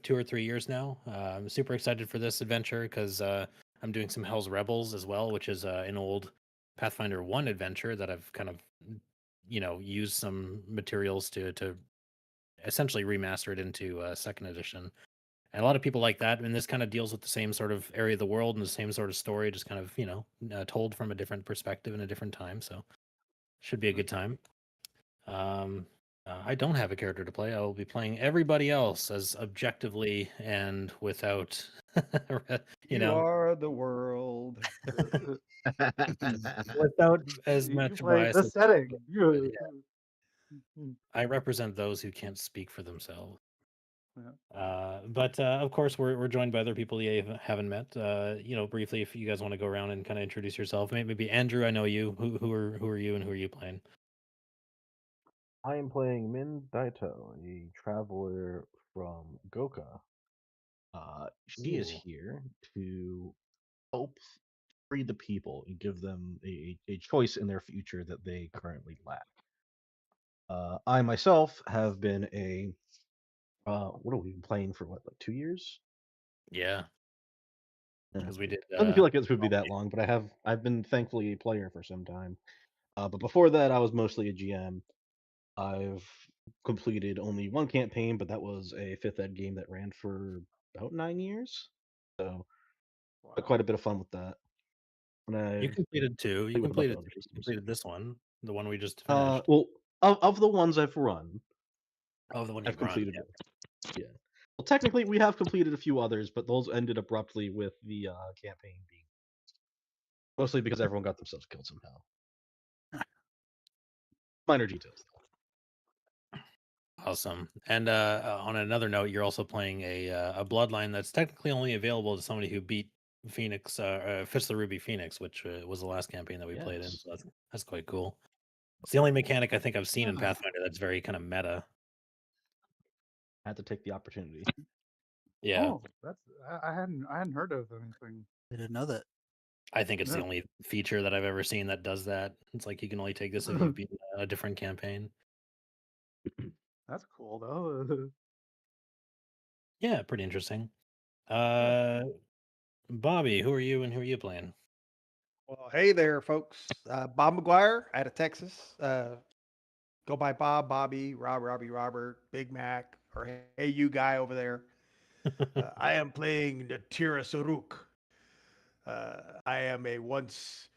2 or 3 years now. I'm super excited for this adventure because I'm doing some Hell's Rebels as well, which is an old Pathfinder 1 adventure that I've kind of used some materials to essentially remaster it into second edition. And a lot of people like that. And this kind of deals with the same sort of area of the world and the same sort of story, just kind of told from a different perspective in a different time. So should be a good time. I don't have a character to play. I will be playing everybody else as objectively and without, You are the world. without as You much play bias the as setting. yeah. I represent those who can't speak for themselves. But of course, we're joined by other people you haven't met. Briefly, if you guys want to go around and kind of introduce yourself, maybe Andrew, I know you. Who are you, and who are you playing? I am playing Min Daito, a traveler from Goka. She is Ooh. here to help free the people and give them a choice in their future that they currently lack. I myself have been what have we been playing for like 2 years? Yeah, Yeah. because we did. Doesn't feel like it would be that long, but I've been thankfully a player for some time. But before that, I was mostly a GM. I've completed only one campaign, but that was a 5th ed game that ran for about 9 years. So quite a bit of fun with that. And You I've completed two. You played with a bunch completed of other you systems. completed this one, the one we just finished. Well, of the ones I've run, Oh, the one I've you've run. completed. Yeah. Well, technically, we have completed a few others, but those ended abruptly with the campaign being mostly because everyone got themselves killed somehow. Minor details. Awesome. And on another note, you're also playing a bloodline that's technically only available to somebody who beat Phoenix, Fist the Ruby Phoenix, which was the last campaign that we played in. Yes. So that's quite cool. It's the only mechanic I think I've seen in Pathfinder that's very kind of meta. Had to take the opportunity. Yeah, Oh, I hadn't heard of anything. I didn't know that. I think it's the Yeah. only feature that I've ever seen that does that. It's like you can only take this if you've beaten a different campaign. That's cool though. Yeah, pretty interesting. Yeah. Bobby, who are you and who are you playing? Well, hey there, folks. Bob McGuire out of Texas. Go by Bob, Bobby, Robbie, Robert, Big Mac, or hey, you guy over there. I am playing the Tira Saruk. I am a once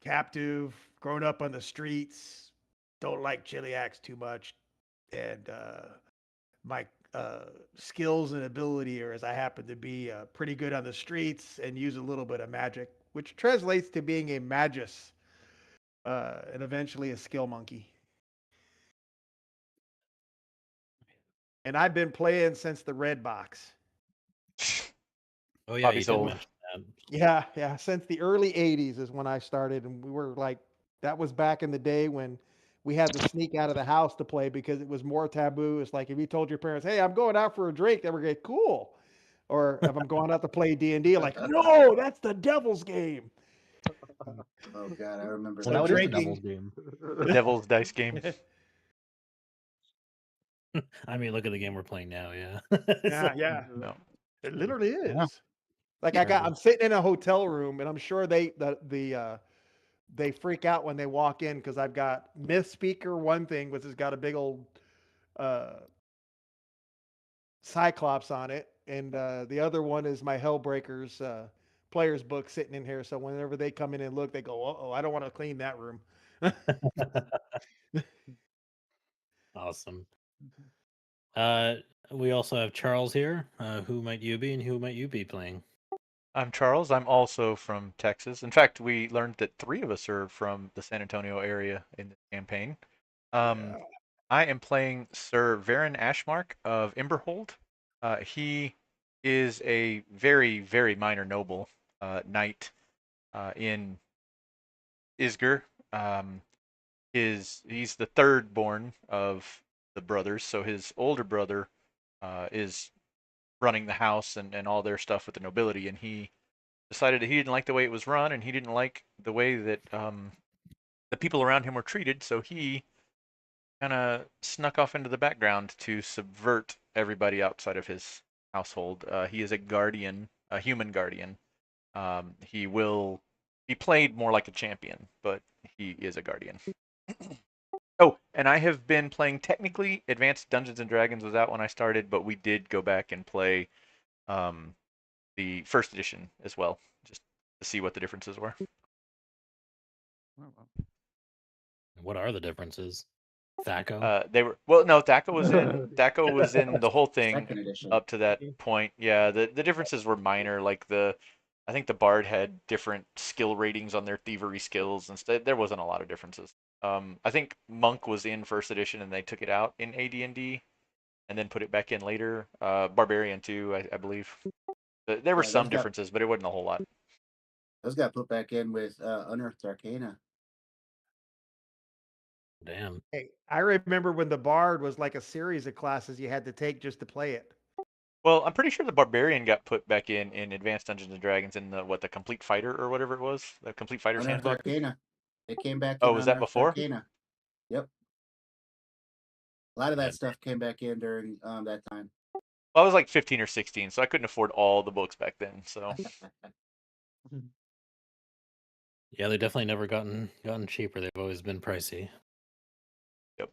captive, grown up on the streets, don't like chiliacs too much, and my skills and ability are as I happen to be pretty good on the streets and use a little bit of magic, which translates to being a magus and eventually a skill monkey. And I've been playing since the red box. Oh yeah, you Bobby's did old. mention that. Yeah, since the early 80s is when I started, and we were like, that was back in the day when we had to sneak out of the house to play because it was more taboo. It's like if you told your parents, "Hey, I'm going out for a drink," they were like, "Cool." Or if I'm going out to play D&D, like, "No, that's the devil's game." Oh god, I remember. Well, So now it is the drinking. devil's game. The Devil's Dice game. I mean, look at the game we're playing now. Yeah. Yeah. No. It literally is. Yeah. Like I'm sitting in a hotel room, and I'm sure they freak out when they walk in because I've got Myth Speaker one thing, which has got a big old Cyclops on it, and the other one is my Hellbreakers player's book sitting in here. So whenever they come in and look, they go, "Oh, I don't want to clean that room." Awesome. We also have Charles here. Who might you be, and who might you be playing? I'm Charles. I'm also from Texas. In fact, we learned that 3 of us are from the San Antonio area in the campaign. I am playing Sir Varen Ashmark of Imberhold. He is a very, very minor noble knight in Isger. He's the third born of the brothers, so his older brother is running the house and all their stuff with the nobility, and he decided that he didn't like the way it was run, and he didn't like the way that the people around him were treated, so he kind of snuck off into the background to subvert everybody outside of his household. He is a guardian, a human guardian. He will be played more like a champion, but he is a guardian. Oh, and I have been playing technically Advanced Dungeons and Dragons was out when I started, but we did go back and play um, the first edition as well, just to see what the differences were. Oh, well. What are the differences? Thaco? They were well, no, Thaco was in the whole thing Second edition. up to that point. Yeah, the differences were minor. Like I think the bard had different skill ratings on their thievery skills and stuff. There wasn't a lot of differences. I think monk was in first edition and they took it out in AD&D and then put it back in later. Barbarian too, I believe. There were Yeah, some differences, but it wasn't a whole lot. Those got put back in with Unearthed Arcana. Damn. Hey, I remember when the Bard was like a series of classes you had to take just to play it. Well, I'm pretty sure the Barbarian got put back in Advanced Dungeons and Dragons in the Complete Fighter or whatever it was, the Complete Fighter's Unearthed Handbook. Arcana. It came back Oh, in was that Unearthed before? Arcana. Yep. A lot of Yeah. that stuff came back in during that time. Well, I was like 15 or 16, so I couldn't afford all the books back then. So Yeah, they definitely never gotten cheaper. They've always been pricey. Yep.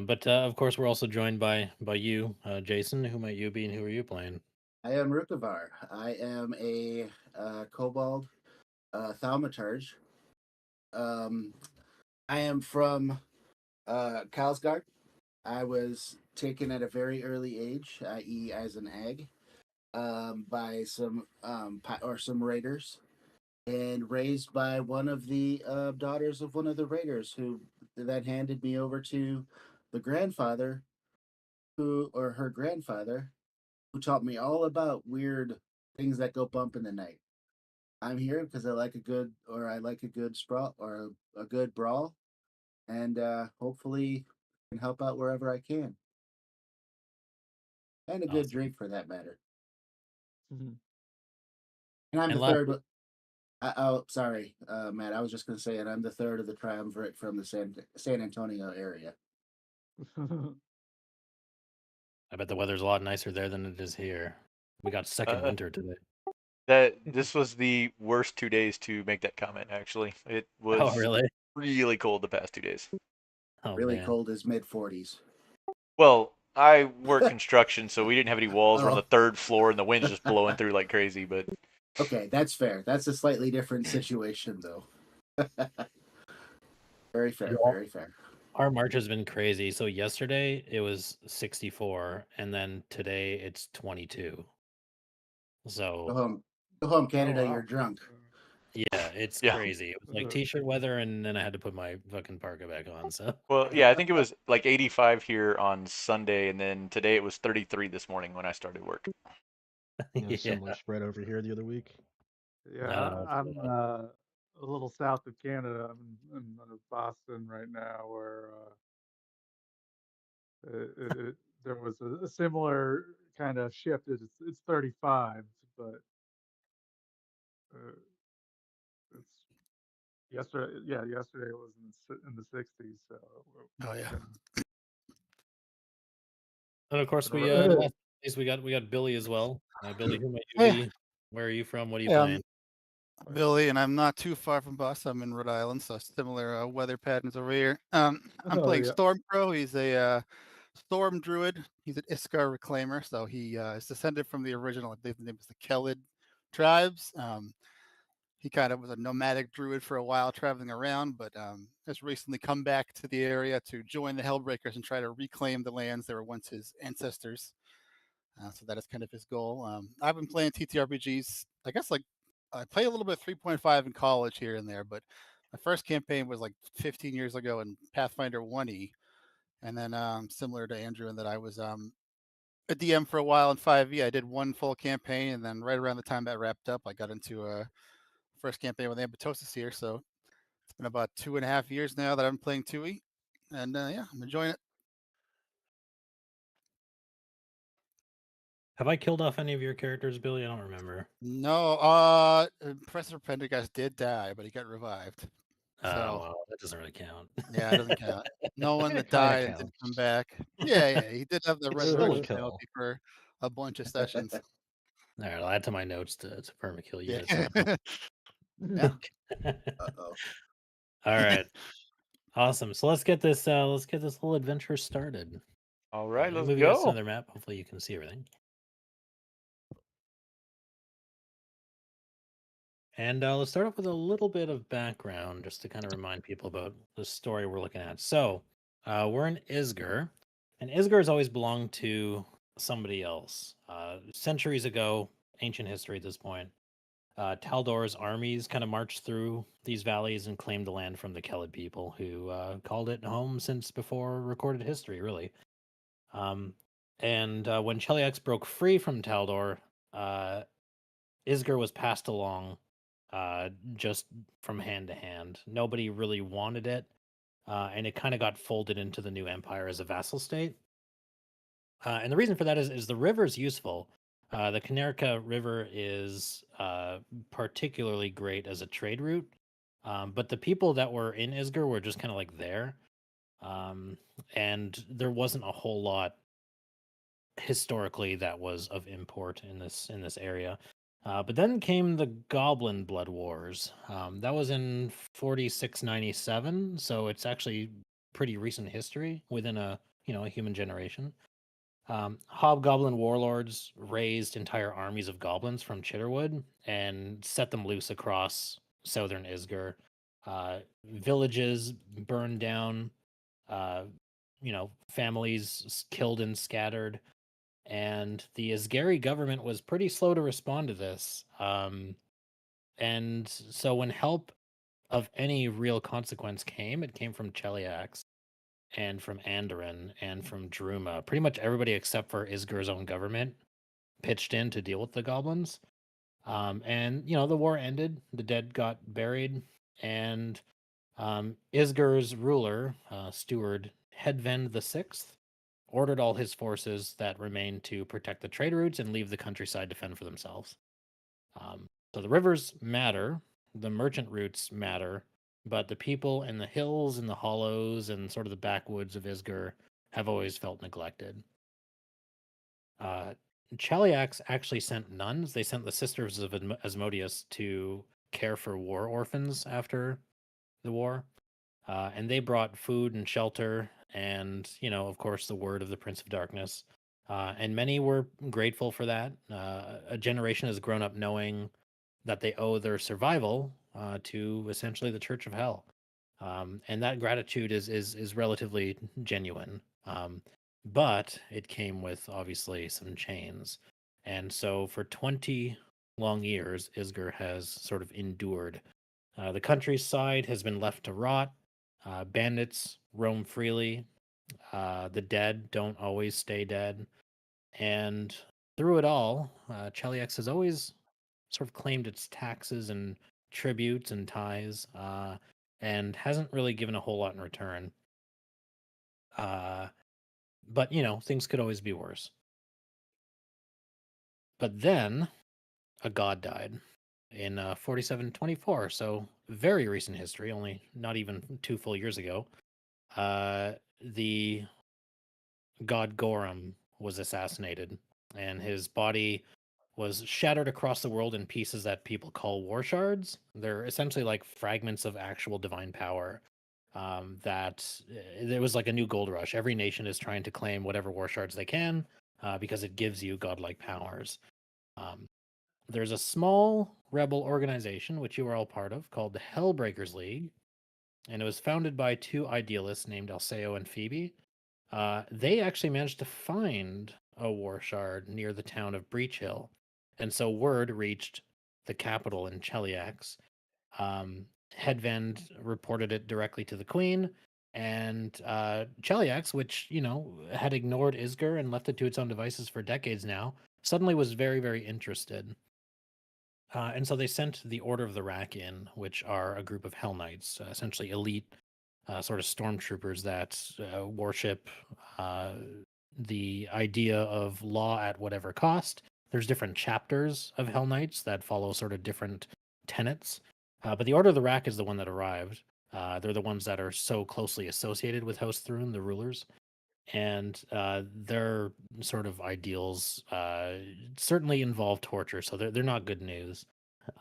But of course, we're also joined by you, Jason. Who might you be, and who are you playing? I am Rukavar. I am a kobold thaumaturge. I am from Kalsgard. I was taken at a very early age, i.e., as an egg, by some some raiders, and raised by one of the daughters of one of the raiders, who then handed me over to the grandfather, her grandfather, who taught me all about weird things that go bump in the night. I'm here because I like a good sprawl or a good brawl, and hopefully can help out wherever I can, and a good Awesome. drink for that matter. Mhm. And I'm And the last, third. Oh, sorry, Matt. I was just going to say, and I'm the third of the triumvirate from the San Antonio area. I bet the weather's a lot nicer there than it is here. We got second Uh, winter today. this was the worst 2 days to make that comment. Actually, it Oh, was really? really cold the past 2 days. Oh, Really man. cold is mid-40s. Well, I work construction, so we didn't have any walls. We're on Oh. the third floor, and the wind's just blowing through like crazy. But Okay, that's fair. That's a slightly different situation, though. Very fair. Yeah. Very fair. Our March has been crazy. So yesterday it was 64, and then today it's 22. Go So home, Canada. Oh, wow. You're drunk. yeah, it's Yeah. crazy. It was like t-shirt weather, and then I had to put my fucking parka back on. So well, yeah, I think it was like 85 here on Sunday, and then today it was 33 this morning when I started work. yeah. Similar spread over here the other week. Yeah, No, I'm a little south of Canada. I'm in Boston right now, where there was a similar kind of shift. It's 35, but uh, it's yesterday. Yeah, yesterday it was in the 60s. So Oh yeah. and of course we Right. last days we got Billy as well. Billy, who might you Hey. be? Where are you from? What are you Hey, playing? I'm Billy, and I'm not too far from Boston. I'm in Rhode Island, so similar weather patterns over here. I'm playing yeah. Stormcrow. He's a storm druid. He's an Iskar reclaimer, so he is descended from the original. I believe the name is the Kellid tribes. He kind of was a nomadic druid for a while, traveling around, but has recently come back to the area to join the Hellbreakers and try to reclaim the lands that were once his ancestors. So that is kind of his goal. I've been playing TTRPGs, I guess, like I play a little bit 3.5 in college here and there, but my first campaign was like 15 years ago in Pathfinder 1E. And then similar to Andrew in that I was a DM for a while in 5e. I did one full campaign, and then right around the time that wrapped up, I got into a first campaign with Ambitosis here. So it's been about 2.5 years now that I'm playing 2e. And yeah, I'm enjoying it. Have I killed off any of your characters, Billy? I don't remember. No, Professor Pendergast did die, but he got revived. So well, that doesn't really count. yeah, it doesn't count. No one It that kinda died and didn't come counts. back. Yeah, he did have the It's still a resurrection kill. penalty for a bunch of sessions. All right, I'll add to my notes to permakill Yeah. units now. Yeah. Uh-oh. All right, awesome. So let's get this little adventure started. All right, Let me let's move you guys to go. another map. Hopefully you can see everything. And let's start off with a little bit of background just to kind of remind people about the story we're looking at. So we're in Isger, and Isger has always belonged to somebody else. Centuries ago, ancient history at this point, Taldor's armies kind of marched through these valleys and claimed the land from the Kelid people, who called it home since before recorded history, really. And when Cheliax broke free from Taldor, Isger was passed along just from hand to hand. Nobody really wanted it, and it kind of got folded into the new empire as a vassal state. And the reason for that is the river is useful. The Canerica River is particularly great as a trade route, but the people that were in Isger were just kind of like there, and there wasn't a whole lot historically that was of import in this area. But then came the Goblin Blood Wars. That was in 4697, so it's actually pretty recent history within a human generation. Hobgoblin warlords raised entire armies of goblins from Chitterwood and set them loose across southern Isger. Villages burned down, uh, families killed and scattered. And the Isgari government was pretty slow to respond to this. And so when help of any real consequence came, it came from Cheliax and from Andoran and from Druma. Pretty much everybody except for Isger's own government pitched in to deal with the goblins. And the war ended. The dead got buried, and Isger's ruler, steward Hedvend the Sixth, ordered all his forces that remained to protect the trade routes and leave the countryside to fend for themselves. So the rivers matter, the merchant routes matter, but the people in the hills and the hollows and sort of the backwoods of Isger have always felt neglected. Cheliax actually sent nuns. They sent the Sisters of Asmodeus to care for war orphans after the war. And they brought food and shelter and, of course, the word of the Prince of Darkness. And many were grateful for that. A generation has grown up knowing that they owe their survival to essentially the Church of Hell. And that gratitude is relatively genuine. But it came with obviously some chains. And so for 20 long years, Isger has sort of endured. The countryside has been left to rot. Bandits roam freely. The dead don't always stay dead. And through it all, Cheliax has always sort of claimed its taxes and tributes and tithes, and hasn't really given a whole lot in return. But things could always be worse. But then a god died in 4724, so very recent history, only not even 2 full years ago. The god Gorum was assassinated, and his body was shattered across the world in pieces that people call war shards. They're essentially like fragments of actual divine power. There was like a new gold rush. Every nation is trying to claim whatever war shards they can because it gives you godlike powers. There's a small rebel organization, which you are all part of, called the Hellbreakers League, and it was founded by 2 idealists named Alceo and Phoebe. They actually managed to find a war shard near the town of Breach Hill, and so word reached the capital in Cheliax. Hedvend reported it directly to the queen, and Cheliax, which had ignored Isger and left it to its own devices for decades now, suddenly was very, very interested. And so they sent the Order of the Rack in, which are a group of Hell Knights, essentially elite sort of stormtroopers that worship the idea of law at whatever cost. There's different chapters of Hell Knights that follow sort of different tenets. But the Order of the Rack is the one that arrived. They're the ones that are so closely associated with House Thrune, the rulers. And their sort of ideals certainly involve torture, so they're not good news.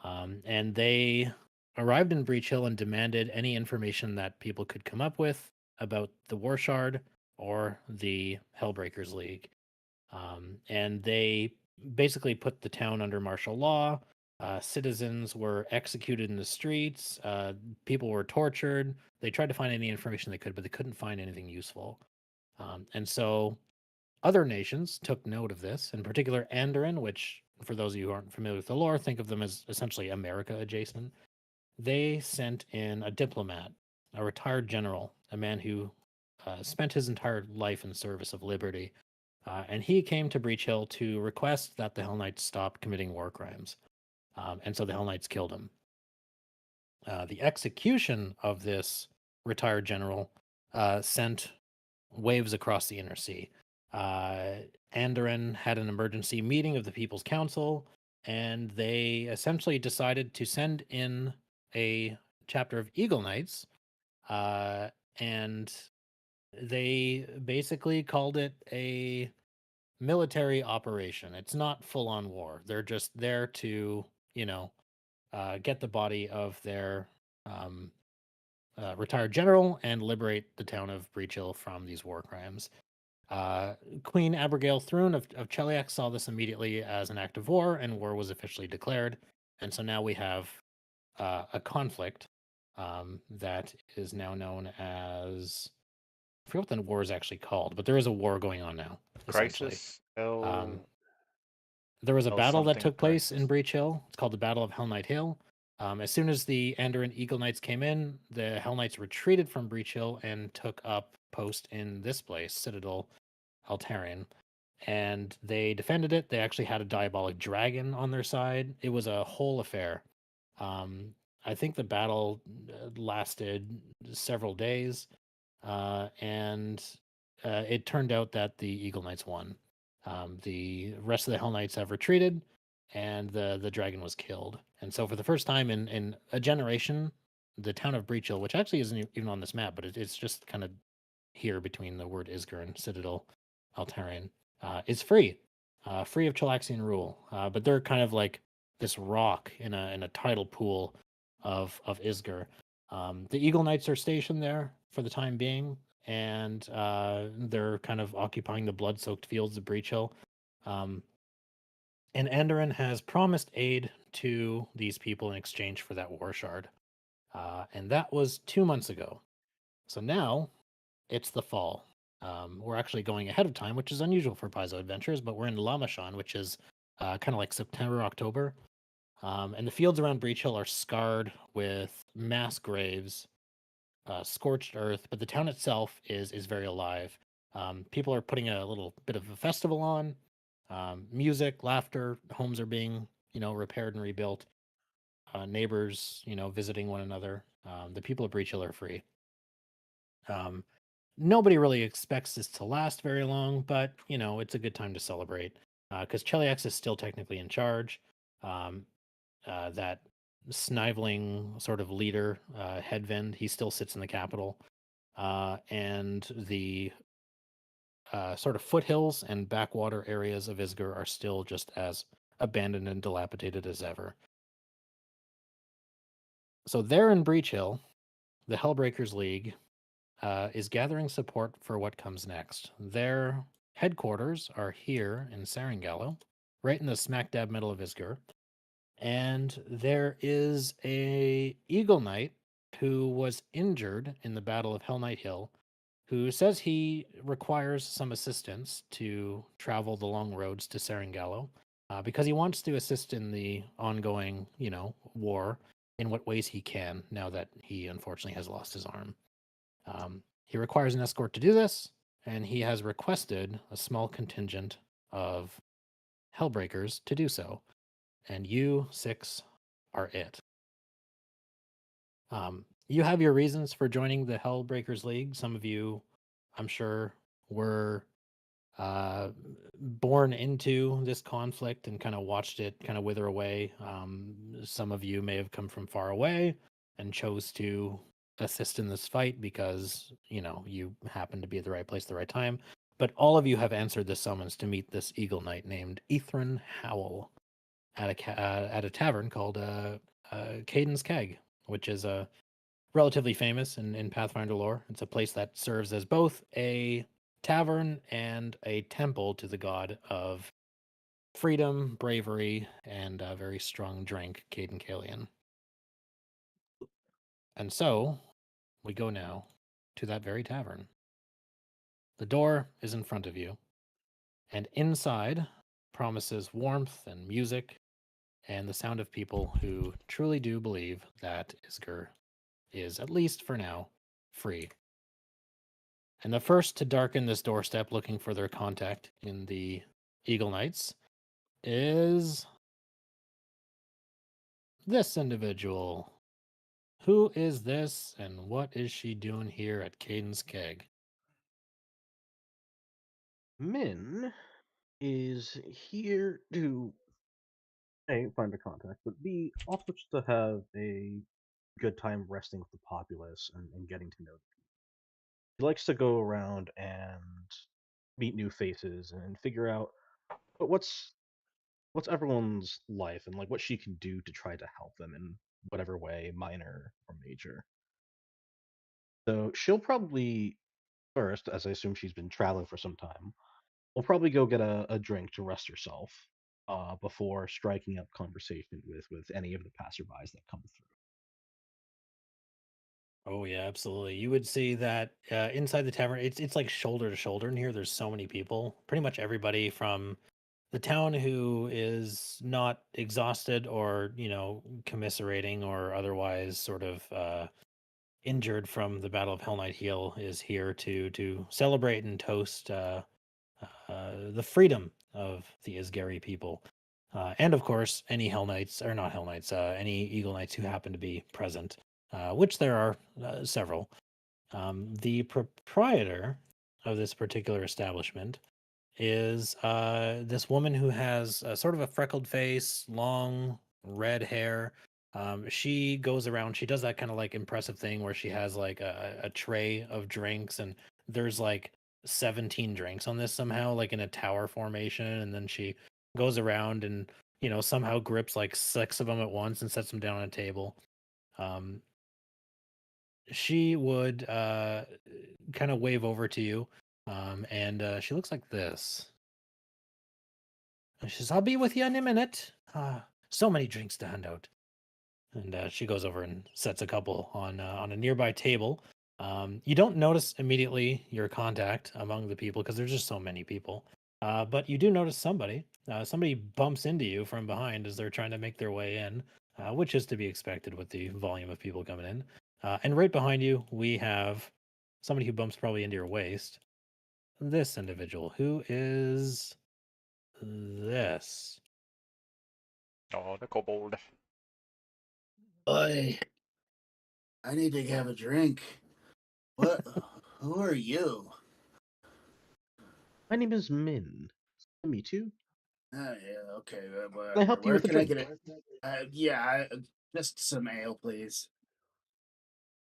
And they arrived in Breach Hill and demanded any information that people could come up with about the War Shard or the Hellbreakers League. And they basically put the town under martial law. Citizens were executed in the streets. People were tortured. They tried to find any information they could, but they couldn't find anything useful. And so other nations took note of this, in particular Andoran, which, for those of you who aren't familiar with the lore, think of them as essentially America adjacent. They sent in a diplomat, a retired general, a man who spent his entire life in service of liberty. And he came to Breach Hill to request that the Hell Knights stop committing war crimes. And so the Hell Knights killed him. The execution of this retired general sent waves across the Inner Sea. Andoran had an emergency meeting of the People's Council, and they essentially decided to send in a chapter of Eagle Knights, and they basically called it a military operation. It's not full-on war. They're just there to, get the body of their retired general and liberate the town of Breach Hill from these war crimes. Queen Abigail Thrune of Cheliax saw this immediately as an act of war, and war was officially declared. And so now we have a conflict that is now known as, I forget what the war is actually called, but there is a war going on now. Crisis. There was a battle that something took place in crisis. Breach Hill. It's called the Battle of Hell Knight Hill. As soon as the Andoran Eagle Knights came in, the Hell Knights retreated from Breach Hill and took up post in this place, Citadel Altarian. And they defended it. They actually had a diabolic dragon on their side. It was a whole affair. I think the battle lasted several days, and it turned out that the Eagle Knights won. The rest of the Hell Knights have retreated, and the dragon was killed. And so, for the first time in a generation, the town of Breach Hill, which actually isn't even on this map, but it's just kind of here between the word Isger and Citadel Altarian, is free, free of Chelaxian rule. But they're kind of like this rock in a tidal pool of Isger. The Eagle Knights are stationed there for the time being, and they're kind of occupying the blood-soaked fields of Breach Hill. And Andoran has promised aid to these people in exchange for that war shard. And that was 2 months ago. So now it's the fall. We're actually going ahead of time, which is unusual for Paizo Adventures, but we're in Lamashan, which is kind of like September, October. And the fields around Breach Hill are scarred with mass graves, scorched earth, but the town itself is very alive. People are putting a little bit of a festival on. Music, laughter, homes are being, repaired and rebuilt. Neighbors, visiting one another. The people of Breach Hill are free. Nobody really expects this to last very long, but it's a good time to celebrate because Cheliax is still technically in charge. That sniveling sort of leader, Headvend, he still sits in the capital, and the sort of foothills and backwater areas of Isger are still just as abandoned and dilapidated as ever. So there in Breach Hill, the Hellbreakers League is gathering support for what comes next. Their headquarters are here in Sarangallo, right in the smack dab middle of Isger. And there is a Eagle Knight who was injured in the Battle of Hell Knight Hill, who says he requires some assistance to travel the long roads to Sarangallo, because he wants to assist in the ongoing, war in what ways he can now that he unfortunately has lost his arm. He requires an escort to do this, and he has requested a small contingent of Hellbreakers to do so. And you 6 are it. You have your reasons for joining the Hellbreakers League. Some of you, I'm sure, were born into this conflict and kind of watched it kind of wither away. Some of you may have come from far away and chose to assist in this fight because, you happen to be at the right place at the right time. But all of you have answered the summons to meet this eagle knight named Ethran Howell at a tavern called Caden's Keg, which is relatively famous in Pathfinder lore. It's a place that serves as both a tavern and a temple to the god of freedom, bravery, and a very strong drink, Caden Kalian. And so we go now to that very tavern. The door is in front of you, and inside promises warmth and music and the sound of people who truly do believe that Isger is, at least for now, free. And the first to darken this doorstep looking for their contact in the Eagle Knights is this individual. Who is this, and what is she doing here at Caden's Keg? Min is here to A, find a contact, but B, also just to have a good time resting with the populace and getting to know them. He likes to go around and meet new faces and figure out what's everyone's life and like what she can do to try to help them in whatever way, minor or major. So she'll probably first, as I assume she's been traveling for some time, will probably go get a drink to rest herself before striking up conversation with any of the passerbys that come through. Oh yeah, absolutely. You would see that inside the tavern, it's like shoulder to shoulder in here. There's so many people. Pretty much everybody from the town who is not exhausted or, commiserating or otherwise sort of injured from the Battle of Hell Knight Heel is here to celebrate and toast the freedom of the Isgari people. And of course, any Hell Knights, or not Hell Knights, any Eagle Knights who happen to be present, which there are several. The proprietor of this particular establishment is this woman who has sort of a freckled face, long red hair. She goes around, she does that kind of like impressive thing where she has like a tray of drinks, and there's like 17 drinks on this somehow, like in a tower formation. And then she goes around and, somehow grips like 6 of them at once and sets them down on a table. Um, she would kind of wave over to you, and she looks like this. And she says, "I'll be with you in a minute. So many drinks to hand out." And she goes over and sets a couple on a nearby table. You don't notice immediately your contact among the people because there's just so many people. But you do notice somebody. Somebody bumps into you from behind as they're trying to make their way in, which is to be expected with the volume of people coming in. And right behind you, we have somebody who bumps probably into your waist. This individual, who is this? Oh, the kobold. Boy, I need to have a drink. What? Who are you? My name is Min. Me too. Oh, yeah, okay. Can I help you Where with a can I drink? get it? Yeah, just some ale, please.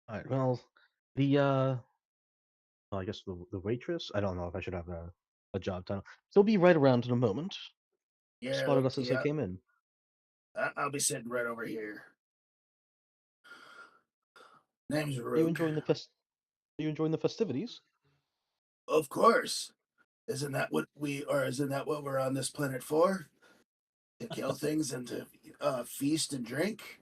All right. Well, the well, I guess the waitress. I don't know if I should have a job title. She'll be right around in a moment. Yeah, Spotted us as I yeah. came in. I'll be sitting right over here. Name's Are you Rook. enjoying the Are you enjoying the festivities? Of course. Isn't that what we're on this planet for? To kill things and to feast and drink?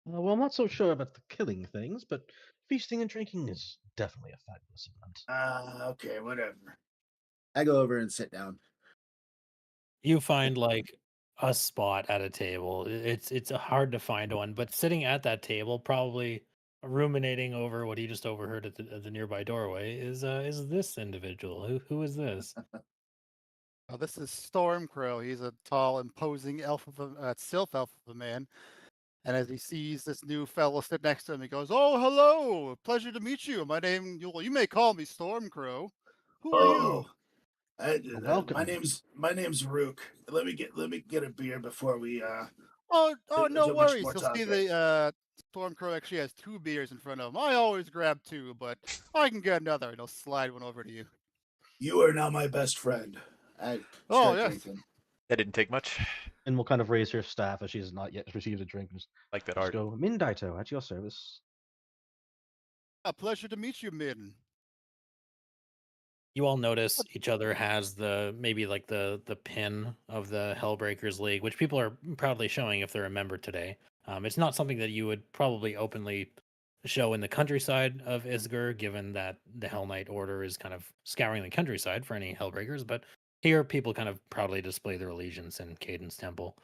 Well, I'm not so sure about the killing things, but feasting and drinking is definitely a fabulous event. Okay, whatever. I go over and sit down. You find like a spot at a table. It's hard to find one, but sitting at that table, probably ruminating over what he just overheard at the nearby doorway, is this individual. Who is this? Oh, this is Stormcrow. He's a tall, imposing sylph elf of a man. And as he sees this new fellow sit next to him, he goes, "Oh, hello! Pleasure to meet you. My name, you may call me Stormcrow. Who are you?" My Welcome. name's Rook. Let me get a beer before we Oh, no do much worries. more You'll see talking. Stormcrow actually has 2 beers in front of him. I always grab 2, but I can get another. And he'll slide one over to you. You are now my best friend. I Oh, start yes. drinking. That didn't take much. And we'll kind of raise her staff as she has not yet received a drink. Like that Just art. go, Min Daito, at your service. A pleasure to meet you, Min. You all notice each other has maybe like the pin of the Hellbreakers League, which people are proudly showing if they're a member today. It's not something that you would probably openly show in the countryside of Isgur, given that the Hell Knight Order is kind of scouring the countryside for any Hellbreakers. But here, people kind of proudly display their allegiance in Cadence Temple.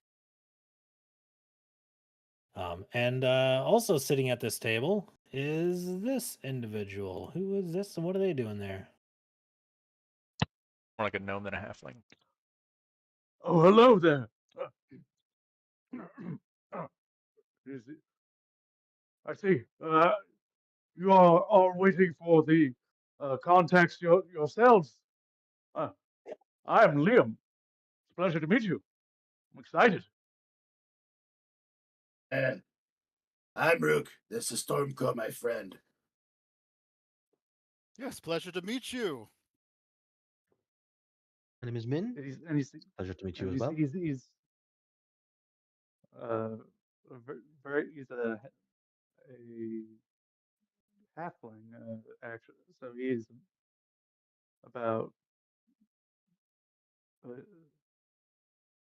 And also sitting at this table is this individual. Who is this, and what are they doing there? More like a gnome than a halfling. Oh, hello there. I see. You are all waiting for the contacts yourselves. I am Liam. It's a pleasure to meet you. I'm excited. And I'm Rook. This is Stormcrow, my friend. Yes, pleasure to meet you. My name is Min. He's Pleasure to meet you as well. he's he's a halfling actually, so he's about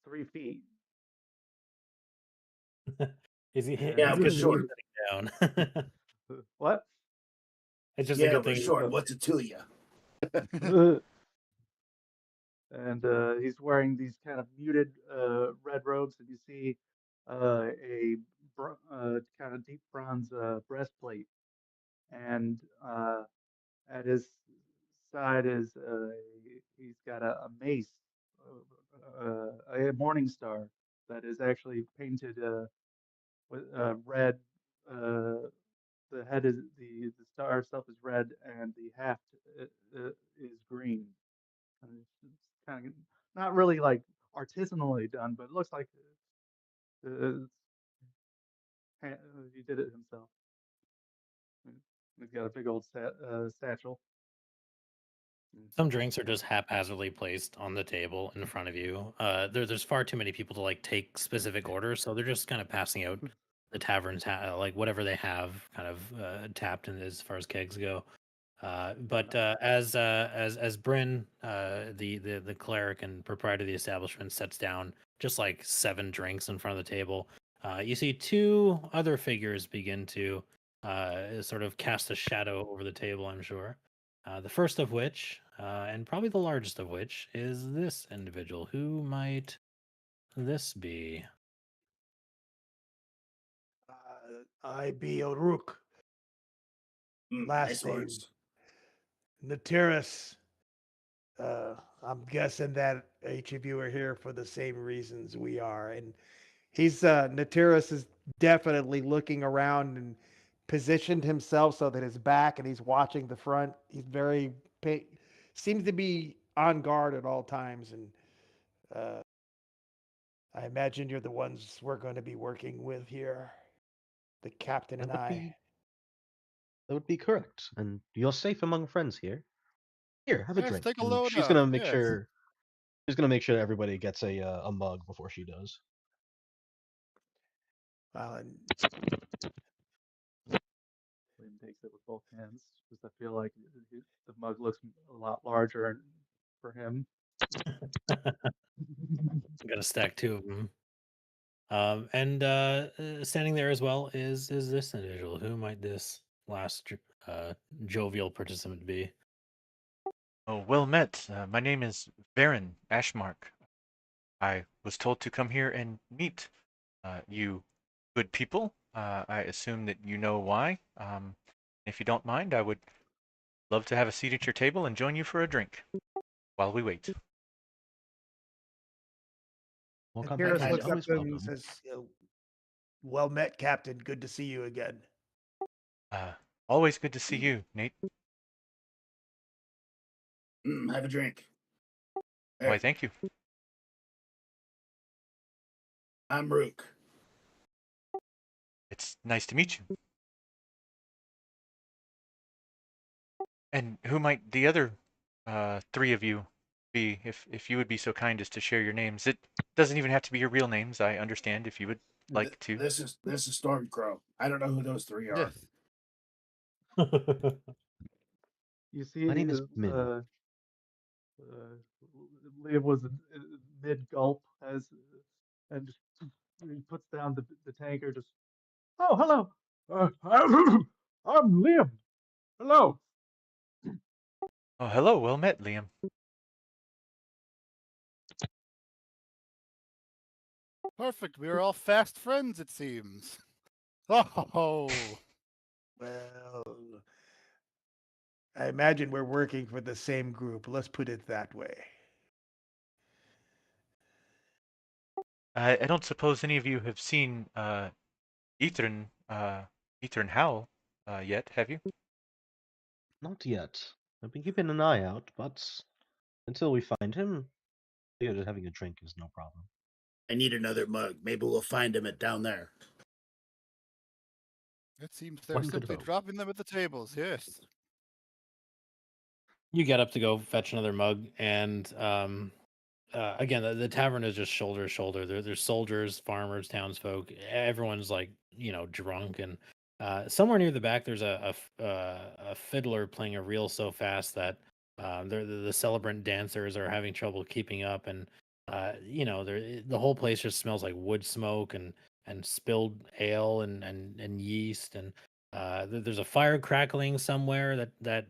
3 feet. Is he? Yeah, It's for good to see sure. him sitting down. What? It's just a Yeah, good for thing. sure. What's it to you? And he's wearing these kind of muted red robes, and you see a kind of deep bronze breastplate, and at his side is he's got a mace, a morning star that is actually painted with red. The head is the star itself is red, and the haft is green. And it's kind of not really like artisanally done, but it looks like he did it himself. He's got a big old satchel. Some drinks are just haphazardly placed on the table in front of you. There's far too many people to like take specific orders, so they're just kind of passing out the taverns, like whatever they have, kind of tapped in as far as kegs go. But as Bryn, the cleric and proprietor of the establishment, sets down just like 7 drinks in front of the table, you see 2 other figures begin to sort of cast a shadow over the table. I'm sure. The first of which, and probably the largest of which, is this individual. Who might this be? I be Rook. Nice Last name words. Nateris. I'm guessing that each of you are here for the same reasons we are. And he's Nateris is definitely looking around and positioned himself so that his back and he's watching the front. He's very seems to be on guard at all times. And I imagine you're the ones we're going to be working with here, the captain and I. That would be correct. And you're safe among friends here. Here, have a Yes, drink. take a And load she's up. gonna make Yes. sure everybody gets a mug before she does. And Liam takes it with both hands because I feel like the mug looks a lot larger for him. I'm gonna stack 2 of them. And standing there as well is this individual. Who might this last jovial participant be? Oh, well met. My name is Baron Ashmark. I was told to come here and meet you good people. I assume that you know why. If you don't mind, I would love to have a seat at your table and join you for a drink while we wait. Welcome Nateris back. looks up Always to him and welcome. says, "Well met, Captain. Good to see you again." Always good to see you, Nate. Have a drink. Why, thank you. I'm Rook. It's nice to meet you. And who might the other three of you be, if you would be so kind as to share your names? It doesn't even have to be your real names. I understand if you would like to. This is Stormcrow. I don't know who those three are. Yes. You see, My name is Min. Liam was mid gulp as and just he puts down the tanker. Just oh hello, I'm Liam. Hello. Oh, hello. Well met, Liam. Perfect. We are all fast friends, it seems. Oh, Well, I imagine we're working for the same group. Let's put it that way. I don't suppose any of you have seen Ethan Ethan Howell yet, have you? Not yet. I've been keeping an eye out, but until we find him, just having a drink is no problem. I need another mug. Maybe we'll find him at down there. it seems they're One could simply hope. dropping them at the tables. Yes. You get up to go fetch another mug, and again, the tavern is just shoulder to shoulder. There's soldiers, farmers, townsfolk. Everyone's like drunk, and somewhere near the back there's a fiddler playing a reel so fast that the celebrant dancers are having trouble keeping up, and the whole place just smells like wood smoke and spilled ale and yeast, and there's a fire crackling somewhere that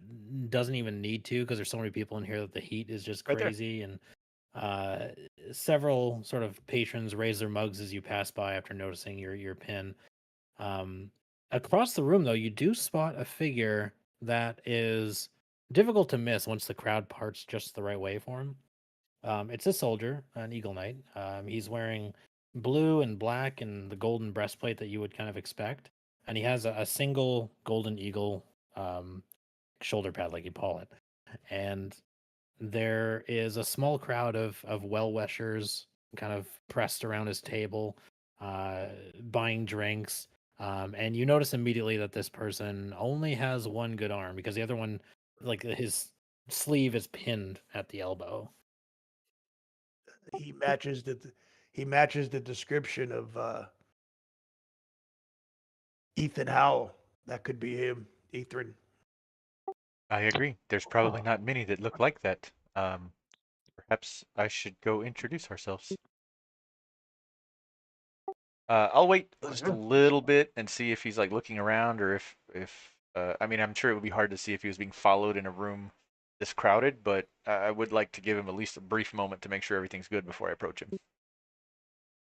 doesn't even need to, because there's so many people in here that the heat is just Right there. crazy. And uh, several sort of patrons raise their mugs as you pass by after noticing your pin. Um, Across the room, though, you do spot a figure that is difficult to miss once the crowd parts just the right way for him. It's a soldier, an Eagle Knight. He's wearing blue and black and the golden breastplate that you would kind of expect, and he has a single golden eagle shoulder pad, like you call it. And there is a small crowd of well-wishers kind of pressed around his table, uh, buying drinks. And you notice immediately that this person only has one good arm, because the other one, like his sleeve, is pinned at the elbow. He matches the description of Ethan Howell. That could be him, Ethan. I agree. There's probably not many that look like that. Perhaps I should go introduce ourselves. I'll wait Oh, just a yeah. little bit and see if he's like looking around, or if I mean, I'm sure it would be hard to see if he was being followed in a room this crowded, but I would like to give him at least a brief moment to make sure everything's good before I approach him.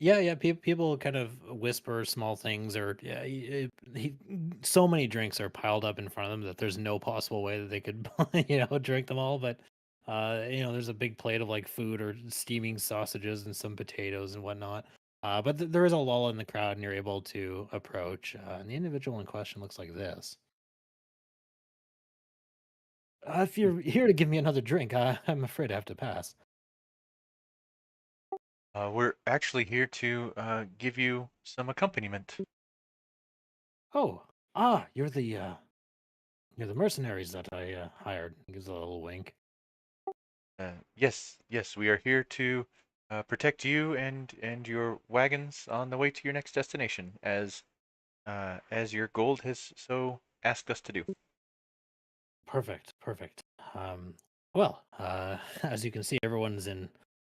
Yeah, people kind of whisper small things, or yeah, so many drinks are piled up in front of them that there's no possible way that they could, drink them all. But there's a big plate of like food or steaming sausages and some potatoes and whatnot. But there is a lull in the crowd, and you're able to approach. And the individual in question looks like this. If you're here to give me another drink, I'm afraid I have to pass. We're actually here to give you some accompaniment. Oh, you're the mercenaries that I hired. He gives a little wink. Yes, we are here to protect you and your wagons on the way to your next destination, as your gold has so asked us to do. Perfect, perfect. Well, as you can see, everyone's in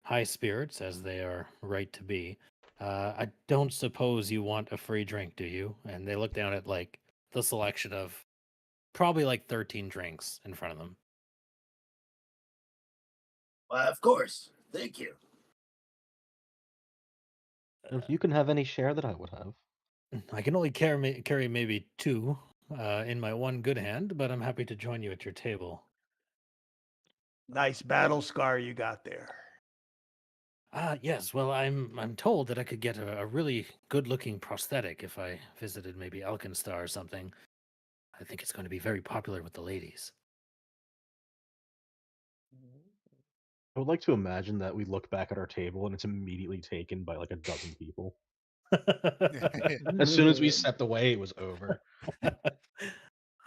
high spirits, as they are right to be. I don't suppose you want a free drink, do you? And they look down at like the selection of probably like 13 drinks in front of them. Of course. Thank you. If you can have any share that I would have. I can only carry maybe two in my one good hand, but I'm happy to join you at your table. Nice battle scar you got there. Yes. Well, I'm told that I could get a really good-looking prosthetic if I visited maybe Alkenstar or something. I think it's going to be very popular with the ladies. I would like to imagine that we look back at our table and it's immediately taken by like a dozen people. As soon as we stepped away, it was over.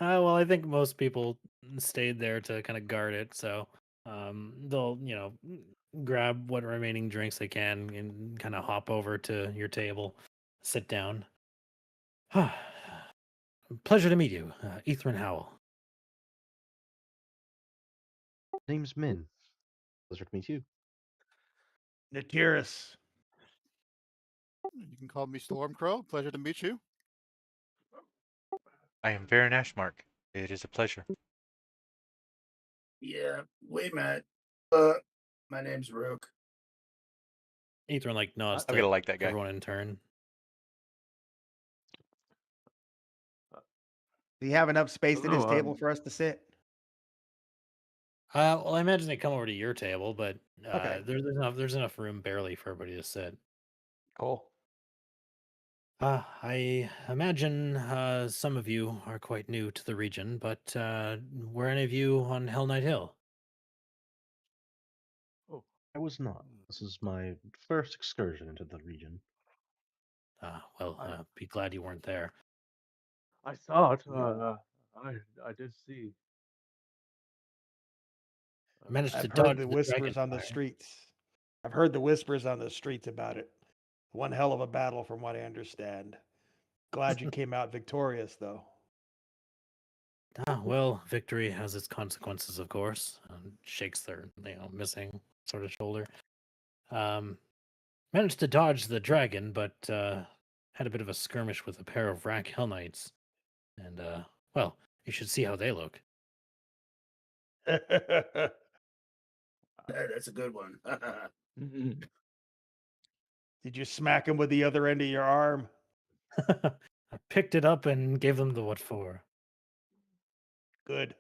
Well, I think most people stayed there to kind of guard it, so they'll, grab what remaining drinks they can and kind of hop over to your table, sit down. Pleasure to meet you, Ethran Howell. Name's Min. Pleasure to meet you. Natyrus. You can call me Stormcrow. Pleasure to meet you. I am Baron Ashmark. It is a pleasure. Yeah, we met. My name's Rook. Ethran nods I'm to gonna like that guy. everyone in turn. Do you have enough space at his Hello, table for us to sit? Well, I imagine they come over to your table, but Okay. there's enough room barely for everybody to sit. Cool. I imagine some of you are quite new to the region, but were any of you on Hell Knight Hill? I was not. This is my first excursion into the region. Be glad you weren't there. I saw it. I did see. I managed to I've dodge heard the whispers on the dragonfire. streets. I've heard the whispers on the streets about it. One hell of a battle, from what I understand. Glad you came out victorious, though. Well, victory has its consequences, of course. Shakes their, missing sort of shoulder. Managed to dodge the dragon, but had a bit of a skirmish with a pair of Rack Hell Knights. And, well, you should see how they look. That's a good one. Did you smack him with the other end of your arm? I picked it up and gave them the what for. Good.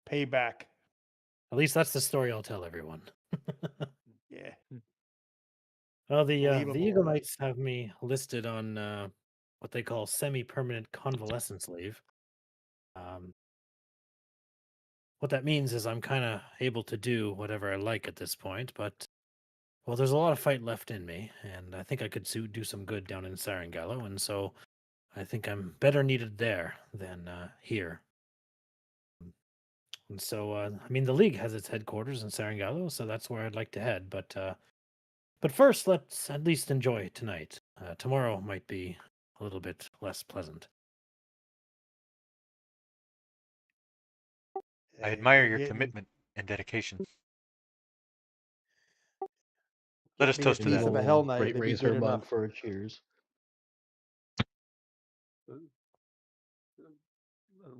Payback. At least that's the story I'll tell everyone. Yeah. Well, the Believable. Eagle Knights have me listed on what they call semi-permanent convalescence leave. What that means is I'm kind of able to do whatever I like at this point, but well, there's a lot of fight left in me, and I think I could do some good down in Sarangallo, and so I think I'm better needed there than here. And so, I mean, the league has its headquarters in Sarangallo, so that's where I'd like to head. But first, let's at least enjoy tonight. Tomorrow might be a little bit less pleasant. I admire You're your getting- commitment and dedication. get Let us me a toast to piece that. of a Hell Knight, it'd be Raise good her mug enough. for a cheers.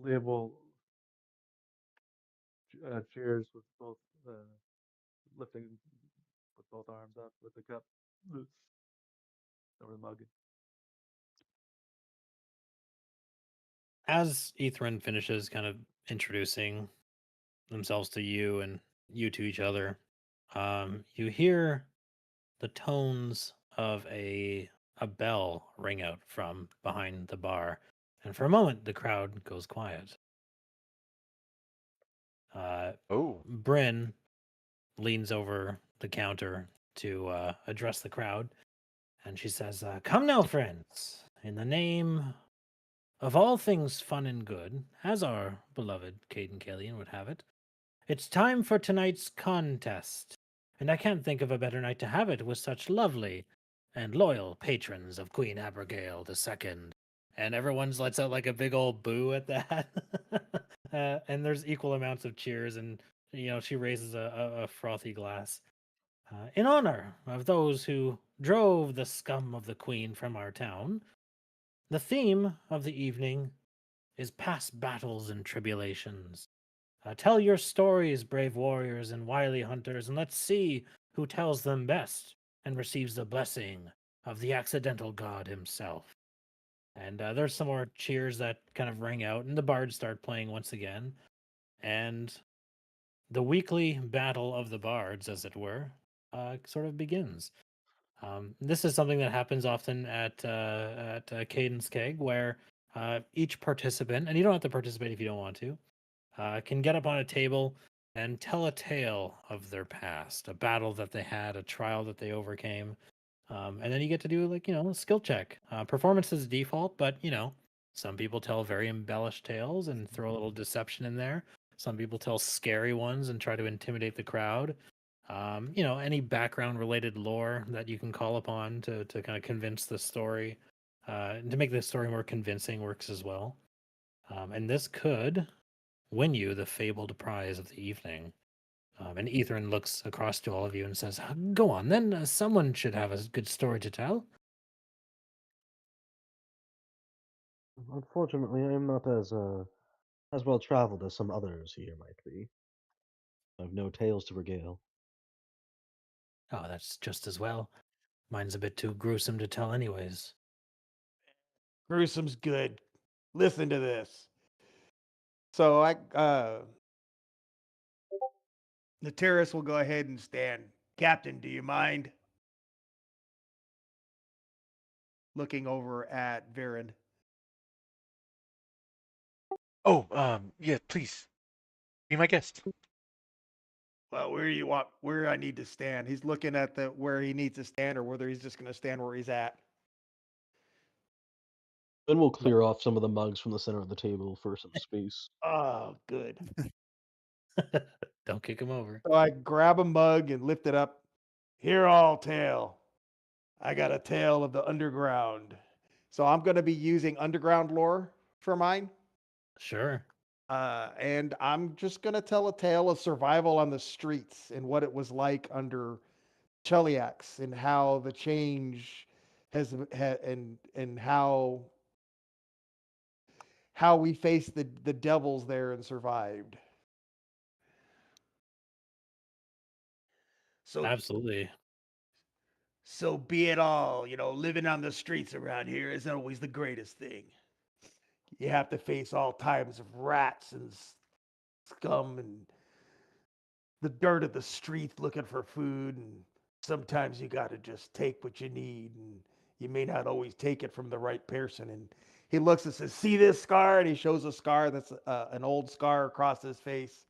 Liam will cheers with both lifting with both arms up with the cup over the mug. As Ethran finishes kind of introducing themselves to you and you to each other, you hear the tones of a bell ring out from behind the bar, and for a moment the crowd goes quiet. Oh, Bryn leans over the counter to address the crowd, and she says, "Come now, friends, in the name of all things fun and good, as our beloved Caden Killian would have it, it's time for tonight's contest, and I can't think of a better night to have it with such lovely and loyal patrons of Queen Abigail II." And everyone's lets out like a big old boo at that. And there's equal amounts of cheers, and she raises a frothy glass. In honor of those who drove the scum of the Queen from our town, the theme of the evening is past battles and tribulations. Tell your stories, brave warriors and wily hunters, and let's see who tells them best and receives the blessing of the accidental god himself. And there's some more cheers that kind of ring out, and the bards start playing once again. And the weekly battle of the bards, as it were, sort of begins. This is something that happens often at Cadence Keg, where each participant, and you don't have to participate if you don't want to, can get up on a table and tell a tale of their past, a battle that they had, a trial that they overcame. And then you get to do like a skill check. Performance is default, but some people tell very embellished tales and throw a little deception in there. Some people tell scary ones and try to intimidate the crowd. Any background related lore that you can call upon to kind of convince the story, to make the story more convincing works as well. And this could win you the fabled prize of the evening. And Ethan looks across to all of you and says, "Go on, then. Someone should have a good story to tell." Unfortunately, I am not as well traveled as some others here might be. I've no tales to regale. Oh, that's just as well. Mine's a bit too gruesome to tell, anyways. Gruesome's good. Listen to this. So the terrorist will go ahead and stand. Captain, do you mind? Looking over at Viren. Oh, yeah, please be my guest. Well, where I need to stand. He's looking at where he needs to stand or whether he's just gonna stand where he's at. Then we'll clear off some of the mugs from the center of the table for some space. Oh, good. Don't kick him over. So I grab a mug and lift it up. Hear all tale. I got a tale of the underground. So I'm gonna be using underground lore for mine. Sure. And I'm just gonna tell a tale of survival on the streets and what it was like under Cheliax and how the change and how we faced the devils there and survived. So Absolutely. so be it all, living on the streets around here isn't always the greatest thing. You have to face all types of rats and scum and the dirt of the street looking for food, and sometimes you got to just take what you need, and you may not always take it from the right person. And he looks and says, "See this scar?" And he shows a scar that's an old scar across his face.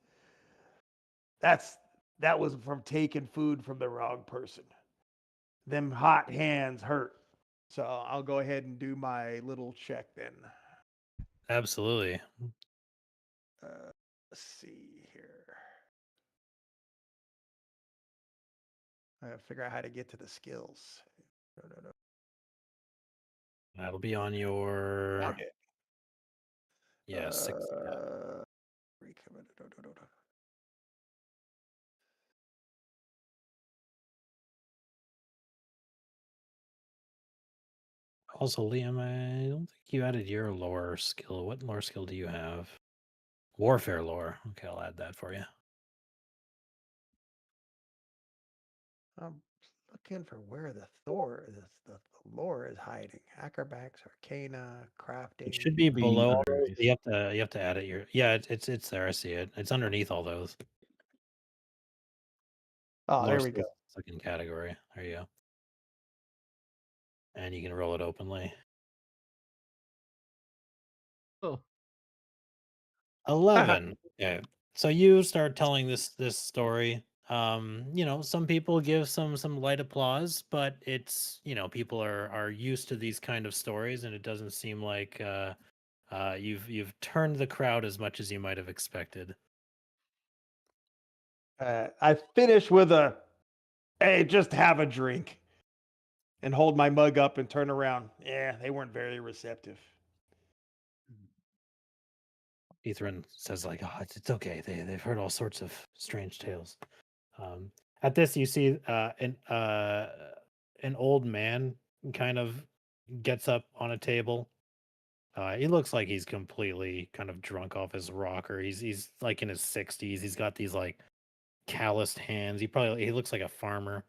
That was from taking food from the wrong person. Them hot hands hurt. So I'll go ahead and do my little check then. Absolutely. Let's see here. I gotta figure out how to get to the skills. No. That'll be on your Found it. 6. Yeah. No. Also, Liam, I don't think you added your lore skill. What lore skill do you have? Warfare lore. Okay, I'll add that for you. I'm looking for where the lore is hiding. Acrobats, Arcana, crafting. It should be Be below all those. underneath. You have to add it. It's there. I see it. It's underneath all those. Oh, Lore there we skills, go. second category. There you go. And you can roll it openly. Oh, 11. Yeah. So you start telling this story. Some people give some light applause, but it's people are used to these kind of stories, and it doesn't seem like you've turned the crowd as much as you might have expected. I finish with hey, just have a drink, and hold my mug up and turn around. Yeah, they weren't very receptive. Ethan says like, "Oh, it's okay. They've heard all sorts of strange tales." At this, you see an old man kind of gets up on a table. He looks like he's completely kind of drunk off his rocker. He's like in his 60s. He's got these like calloused hands. He looks like a farmer.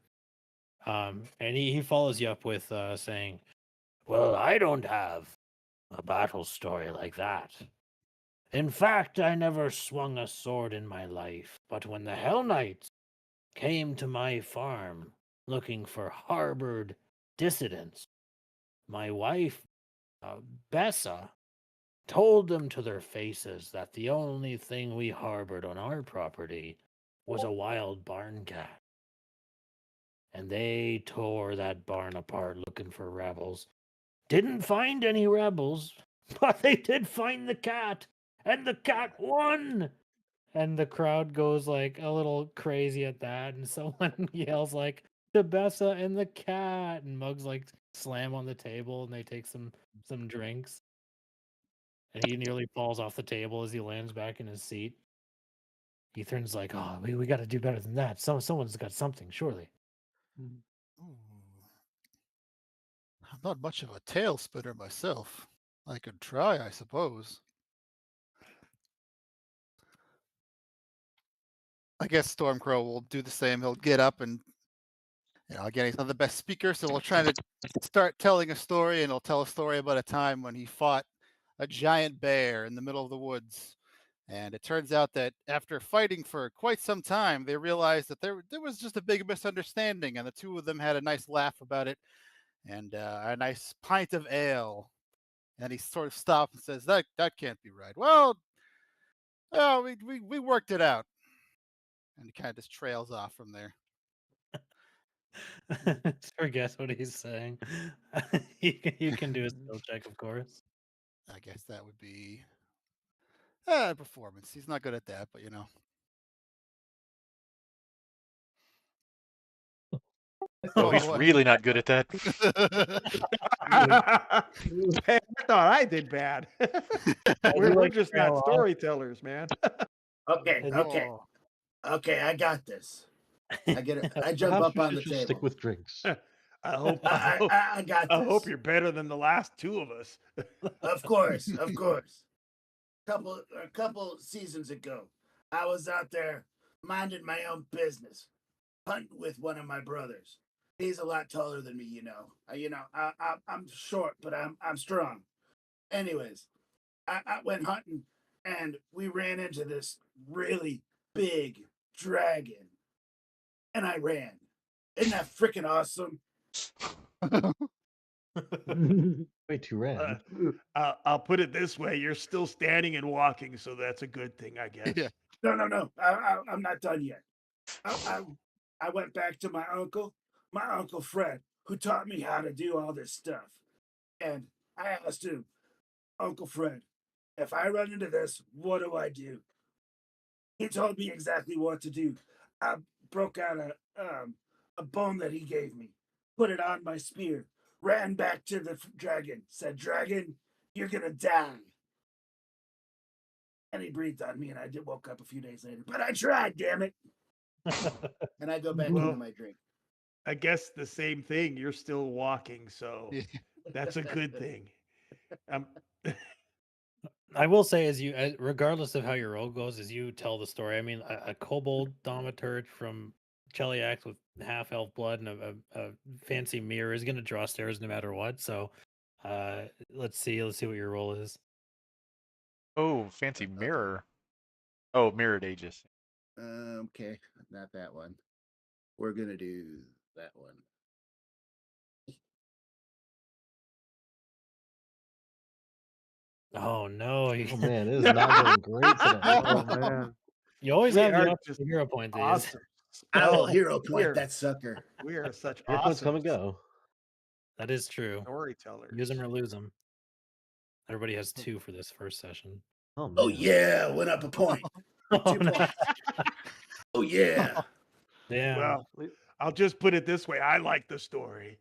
And he follows you up with saying, "Well, I don't have a battle story like that. In fact, I never swung a sword in my life, but when the Hell Knights came to my farm looking for harbored dissidents, my wife, Bessa, told them to their faces that the only thing we harbored on our property was a wild barn cat. and they tore that barn apart looking for rebels. Didn't find any rebels, but they did find the cat, and the cat won. And the crowd goes like a little crazy at that, and someone yells like Tebessa and the cat, and mugs like slam on the table, and they take some drinks, and he nearly falls off the table as he lands back in his seat. Ethan's like, "Oh, we got to do better than that. Someone's got something, surely." Ooh. I'm not much of a tail splitter myself. I could try, I suppose. I guess Stormcrow will do the same. He'll get up and, again, he's not the best speaker, so we'll try to start telling a story, and he'll tell a story about a time when he fought a giant bear in the middle of the woods. And it turns out that after fighting for quite some time, they realized that there was just a big misunderstanding, and the two of them had a nice laugh about it and a nice pint of ale. And he sort of stops and says, "That can't be right." Well, we worked it out. And he kind of just trails off from there. Forget what he's saying. You can do a skill check, of course. I guess that would be performance. He's not good at that, but Oh, he's boy. really not good at that. Hey, I thought I did bad. We're just not storytellers, man. Okay. Okay, I got this. I get it. I jump Perhaps up you on should the just table. stick with drinks. I hope I got this. I hope you're better than the last two of us. Of course. A couple seasons ago, I was out there minding my own business, hunting with one of my brothers. He's a lot taller than me, I'm short, but I'm strong. Anyways, I went hunting, and we ran into this really big dragon, and I ran. Isn't that freaking awesome? Way too ran. I'll put it this way: you're still standing and walking, so that's a good thing, I guess. Yeah. No. I'm not done yet. I went back to my uncle Fred, who taught me how to do all this stuff. And I asked him, "Uncle Fred, if I run into this, what do I do?" He told me exactly what to do. I broke out a bone that he gave me, put it on my spear, ran back to the dragon, said, "Dragon, you're gonna die." And he breathed on me, and I woke up a few days later. But I tried, damn it. And I go back into my drink. I guess the same thing. You're still walking, so that's a good thing. I will say, regardless of how your roll goes, as you tell the story, I mean, a kobold thaumaturge from Cheliax with half elf blood and a fancy mirror is going to draw stares no matter what. So, let's see what your roll is. Oh, fancy mirror. Oh, mirrored ages. Okay, not that one. We're gonna do that one. Oh no! Oh man, it is not going great today. Oh man. You always We have the are option just to hero point these. awesome. I will Oh, hero point we're- that sucker. We are such Hero points come awesome and go. That is true. storytellers. Use them or lose them. Everybody has 2 for this first session. Oh man. Oh yeah, went up a point. 2 points. Oh yeah. Damn. Well, I'll just put it this way: I like the story,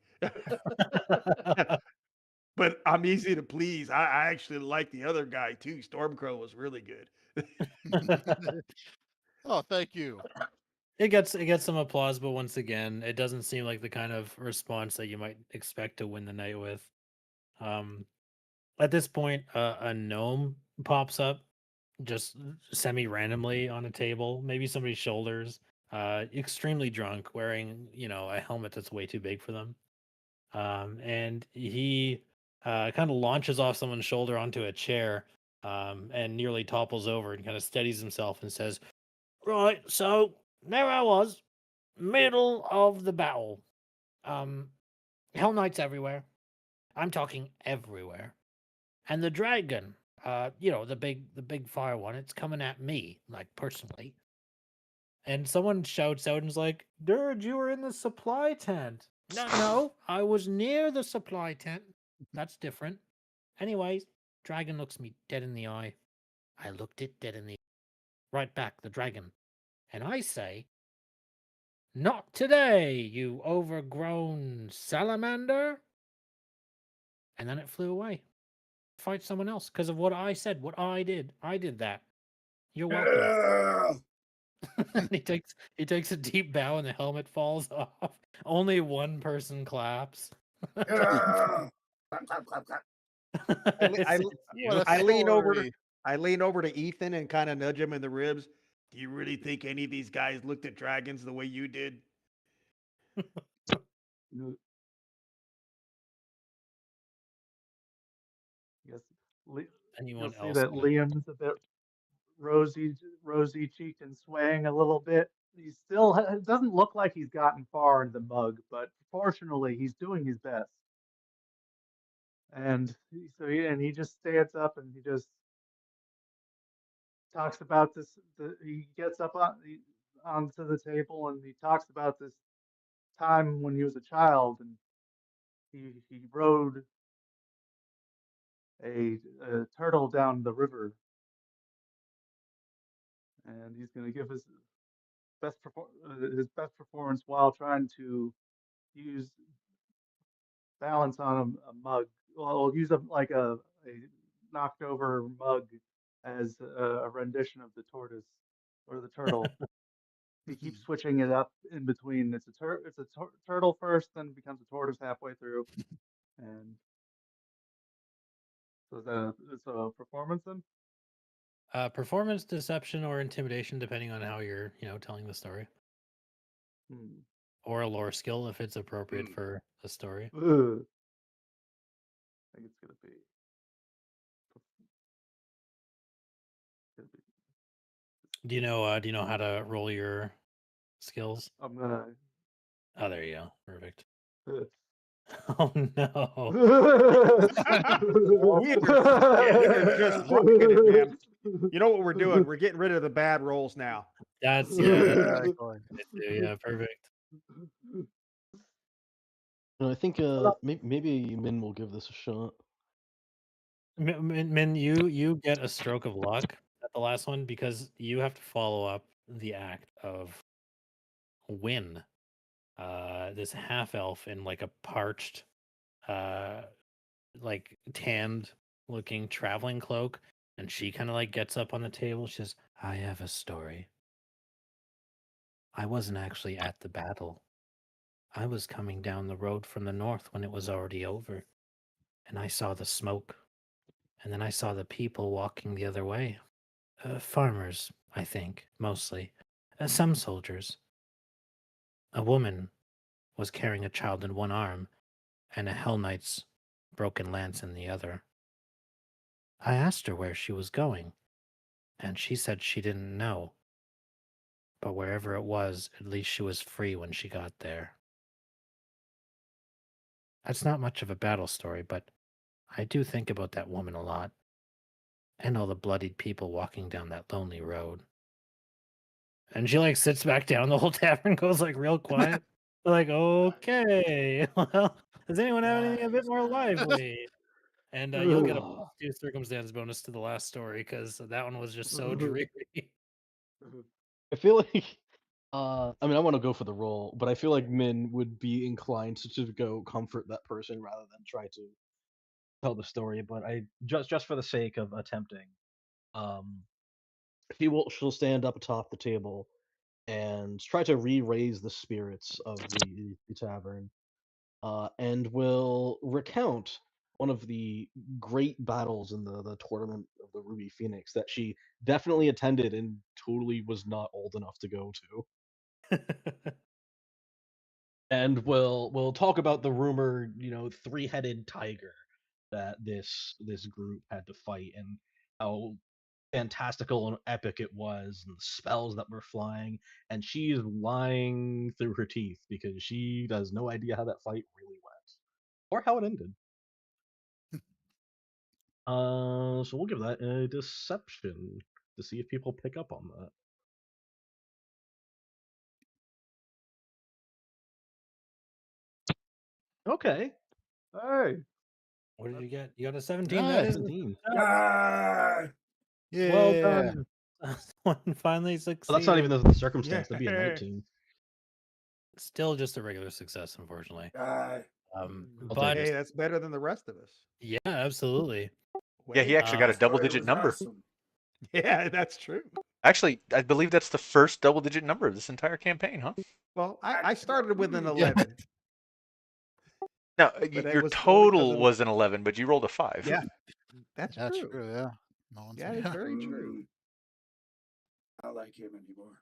but I'm easy to please. I actually like the other guy too. Stormcrow was really good. Oh, thank you. It gets some applause, but once again, it doesn't seem like the kind of response that you might expect to win the night with. At this point, a gnome pops up just semi randomly on a table, maybe somebody's shoulders. Extremely drunk, wearing a helmet that's way too big for them. And he kind of launches off someone's shoulder onto a chair, and nearly topples over and kind of steadies himself and says, "Right, so there I was, middle of the battle. Hell Knights everywhere. I'm talking everywhere. And the dragon, the big fire one, it's coming at me, like personally. And someone shouts out and is like, "Dude, you were in the supply tent." No, I was near the supply tent. That's different. Anyways, dragon looks me dead in the eye. I looked it dead in the right back, the dragon. And I say, "Not today, you overgrown salamander." And then it flew away. Fight someone else because of what I said, what I did. I did that. You're welcome. He takes a deep bow and the helmet falls off. Only one person claps. Clap, clap, clap, clap. It's What you. a I lean over to story. I lean over to Ethan and kind of nudge him in the ribs. Do you really think any of these guys looked at dragons the way you did? You Yes, you'll Anyone see else that got it? Liam's a bit rosy cheeked and swaying a little bit. He still it doesn't look like he's gotten far in the mug, but fortunately, he's doing his best. And he just stands up and he just talks about this. He gets up onto the table and he talks about this time when he was a child and he rode a turtle down the river and he's going to give his best performance while trying to use balance on a mug. Well, use a knocked over mug as a rendition of the tortoise or the turtle. He keeps switching it up in between. It's a turtle first, then becomes a tortoise halfway through, and so it's a performance then. Performance, deception, or intimidation, depending on how you're, telling the story, Hmm. or a lore skill if it's appropriate for the story. Ugh. I think it's gonna be. Do you know? Do you know how to roll your skills? I'm gonna. Oh, there you go. Perfect. uh, Oh no. We are just rocking it, man. You know what we're doing? We're getting rid of the bad rolls now. That's Very cool. yeah, perfect. No, I think maybe Min will give this a shot. Min, you get a stroke of luck at the last one because you have to follow up the act of Win, this half elf in like a parched, like tanned looking traveling cloak, and she kind of like gets up on the table. She says, "I have a story. I wasn't actually at the battle. I was coming down the road from the north when it was already over, and I saw the smoke, and then I saw the people walking the other way. Farmers, I think, mostly. Some soldiers. A woman was carrying a child in one arm, and a Hell Knight's broken lance in the other. I asked her where she was going, and she said she didn't know. But wherever it was, at least she was free when she got there. That's not much of a battle story, but I do think about that woman a lot, and all the bloodied people walking down that lonely road." And she like sits back down. The whole tavern goes like real quiet. They're like, "Okay, well, does anyone have anything a bit more lively?" And you'll get a +2 circumstance bonus to the last story because that one was just so dreary. I feel like, I mean, I want to go for the role, but I feel like Min would be inclined to go comfort that person rather than try to tell the story. But I just for the sake of attempting, um, she'll stand up atop the table and try to re-raise the spirits of the tavern, and will recount one of the great battles in the tournament of the Ruby Phoenix that she definitely attended and totally was not old enough to go to. And we'll talk about the rumored, three-headed tiger that this group had to fight and how fantastical and epic it was and the spells that were flying, and she's lying through her teeth because she has no idea how that fight really went or how it ended. So we'll give that a deception to see if people pick up on that. Okay. Hey. What did you get? You got a 17. That Nice. is 17. Ah! well Yeah. done. Someone finally Well, that's not even succeeded. the circumstance. That'd be a Yeah. 19. Still just a regular success, unfortunately. Ah! I'll But Hey, that's better than the rest of us. yeah, absolutely. Yeah, he Way actually got a That story double-digit was number. awesome. Yeah, that's true. Actually, I believe that's the first double-digit number of this entire campaign, huh? Well, I started with an Yeah. 11. No, But it your was only 'cause total of was an 11, but you rolled a 5. Yeah, that's That's true. true. Yeah. No one's, That is very true. I don't like him anymore.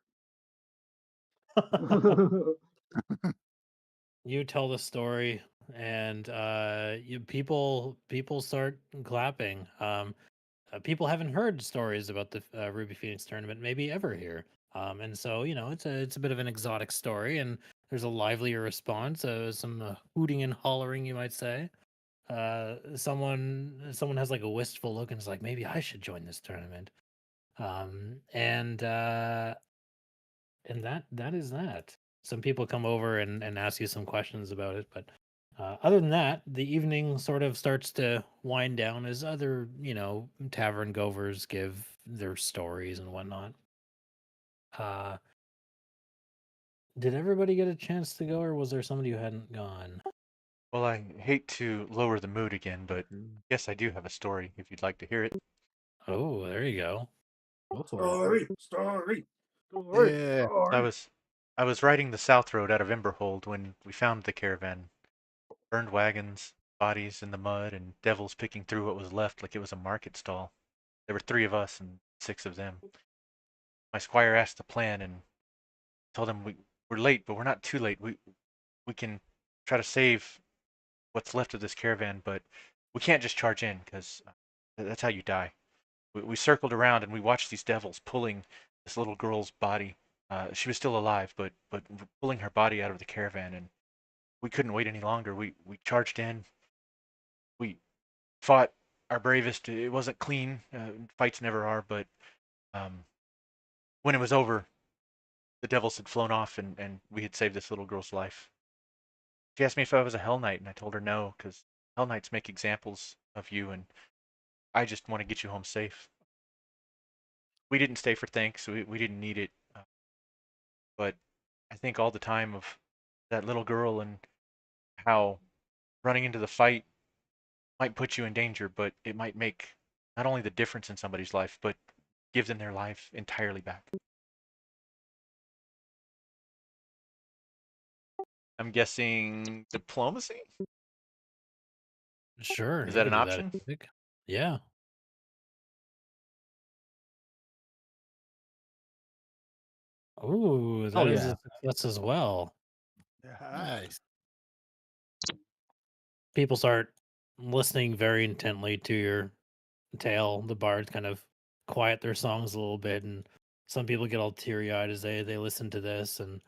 You tell the story, and people start clapping. People haven't heard stories about the Ruby Phoenix tournament, maybe ever here. And so it's a bit of an exotic story, and there's a livelier response, some hooting and hollering, you might say. Someone has like a wistful look and is like, maybe I should join this tournament. And that is that. Some people come over and ask you some questions about it, but other than that, the evening sort of starts to wind down as other tavern goers give their stories and whatnot. Uh, did everybody get a chance to go, or was there somebody who hadn't gone? Well, I hate to lower the mood again, but yes, I do have a story if you'd like to hear it. Oh, there you go. Go for it. Story. Yeah. I was riding the South Road out of Emberhold when we found the caravan. Burned wagons, bodies in the mud, and devils picking through what was left like it was a market stall. There were 3 of us and 6 of them. My squire asked the plan and told him we're late, but we're not too late. We can try to save what's left of this caravan, but we can't just charge in because that's how you die. We circled around and we watched these devils pulling this little girl's body. She was still alive, but pulling her body out of the caravan, and we couldn't wait any longer. We charged in. We fought our bravest. It wasn't clean. Fights never are, but um, when it was over, the devils had flown off, and we had saved this little girl's life. She asked me if I was a Hell Knight, and I told her no, because Hell Knights make examples of you, and I just want to get you home safe. We didn't stay for thanks. We didn't need it, but I think all the time of that little girl and how running into the fight might put you in danger, but it might make not only the difference in somebody's life, but give them their life entirely back. I'm guessing diplomacy? Sure, Is you that could an do that if option? you think. Yeah. Ooh, that Oh, is yeah. a success as well. Nice. People start listening very intently to your tale. The bards kind of quiet their songs a little bit, and some people get all teary eyed as they listen to this, and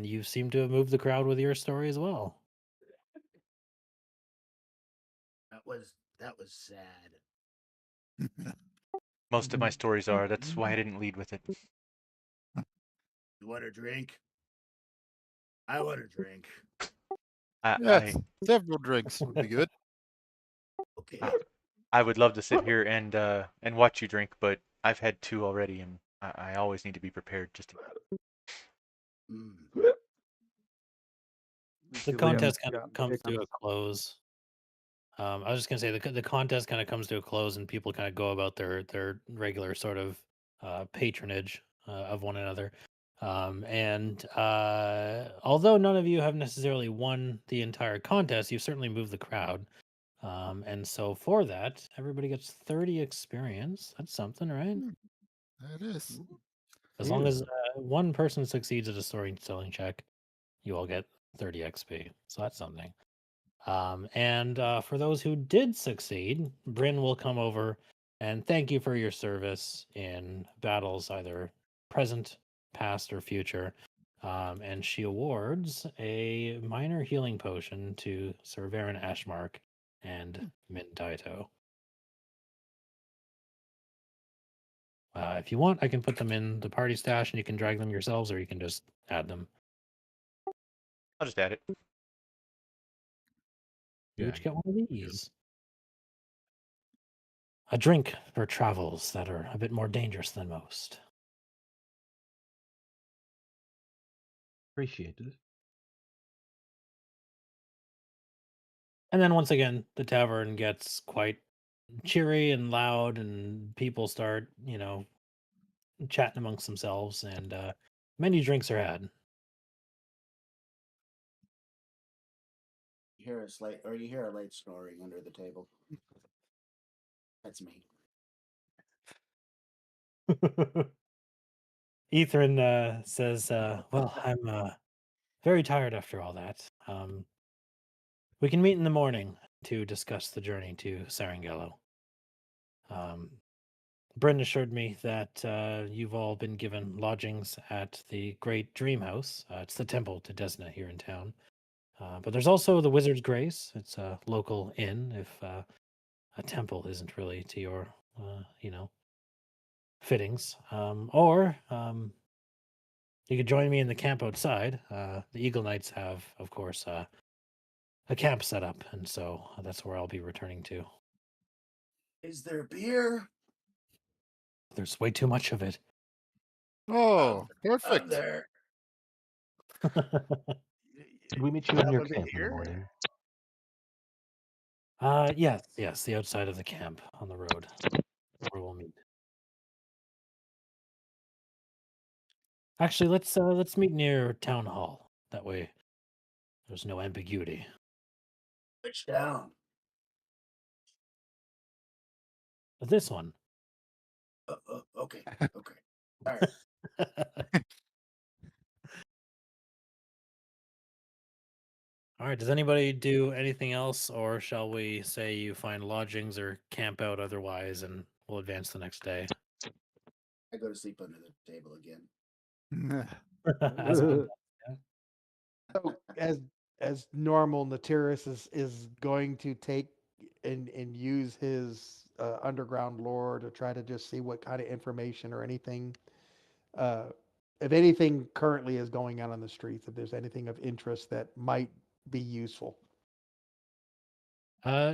you seem to have moved the crowd with your story as well. That was sad. Most of my stories are. That's why I didn't lead with it. You want a drink? I want a drink. Yes. Several drinks would be good. Okay. I would love to sit here and watch you drink, but I've had 2 already, and I always need to be prepared just in Mm. The Liam contest kind of got comes to a hiccups. close. I was just gonna say the contest kind of comes to a close, and people kind of go about their regular sort of patronage of one another. And although none of you have necessarily won the entire contest, you've certainly moved the crowd. And so for that, everybody gets 30 experience. That's something, right? That is. As long as Yeah. one person succeeds at a storytelling check, you all get 30 XP. So that's something. And for those who did succeed, Bryn will come over and thank you for your service in battles, either present, past, or future. And she awards a minor healing potion to Sir Varen Ashmark and Min Daito. If you want, I can put them in the party stash and you can drag them yourselves, or you can just add them. I'll just add it. You Yeah. each get one of these. A drink for travels that are a bit more dangerous than most. Appreciate it. And then once again, the tavern gets quite cheery and loud, and people start, chatting amongst themselves, and many drinks are had. You hear a light snoring under the table. That's me. Ethan says, "Well, I'm very tired after all that. We can meet in the morning to discuss the journey to Sarangello. Um, Bryn assured me that you've all been given lodgings at the Great Dream House. It's the temple to Desna here in town. But there's also the Wizard's Grace. It's a local inn if a temple isn't really to your, fittings. Or you could join me in the camp outside. The Eagle Knights have, of course, a camp set up, and so that's where I'll be returning to. Is there beer? There's way too much of it." Oh, I'm perfect. there. Could we meet you in Enough your of it camp in the here? morning? Yes, the outside of the camp on the road where we'll meet. Actually, let's meet near town hall. That way, there's no ambiguity. Which town? This one. Okay. Okay. All right. All right. Does anybody do anything else, or shall we say you find lodgings or camp out otherwise, and we'll advance the next day? I go to sleep under the table again. As one does. Yeah. So as normal, Natyrus is going to take and use his underground lore to try to just see what kind of information or anything, uh, if anything currently is going on the streets, if there's anything of interest that might be useful.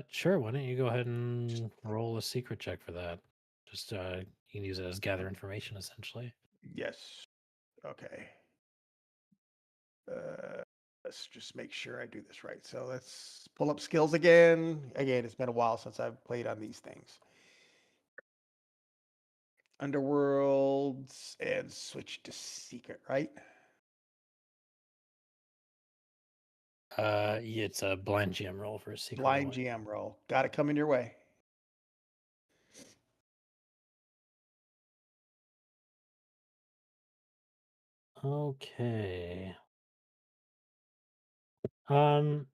Sure. Why don't you go ahead and roll a secret check for that? Just you can use it as gather information, essentially. Yes. Okay. Let's just make sure I do this right. So let's pull up skills again. Again, it's been a while since I've played on these things. Underworlds and switch to secret, right? Yeah, it's a blind GM roll for a secret Blind roll. GM roll. Got it coming your way. Okay. Um,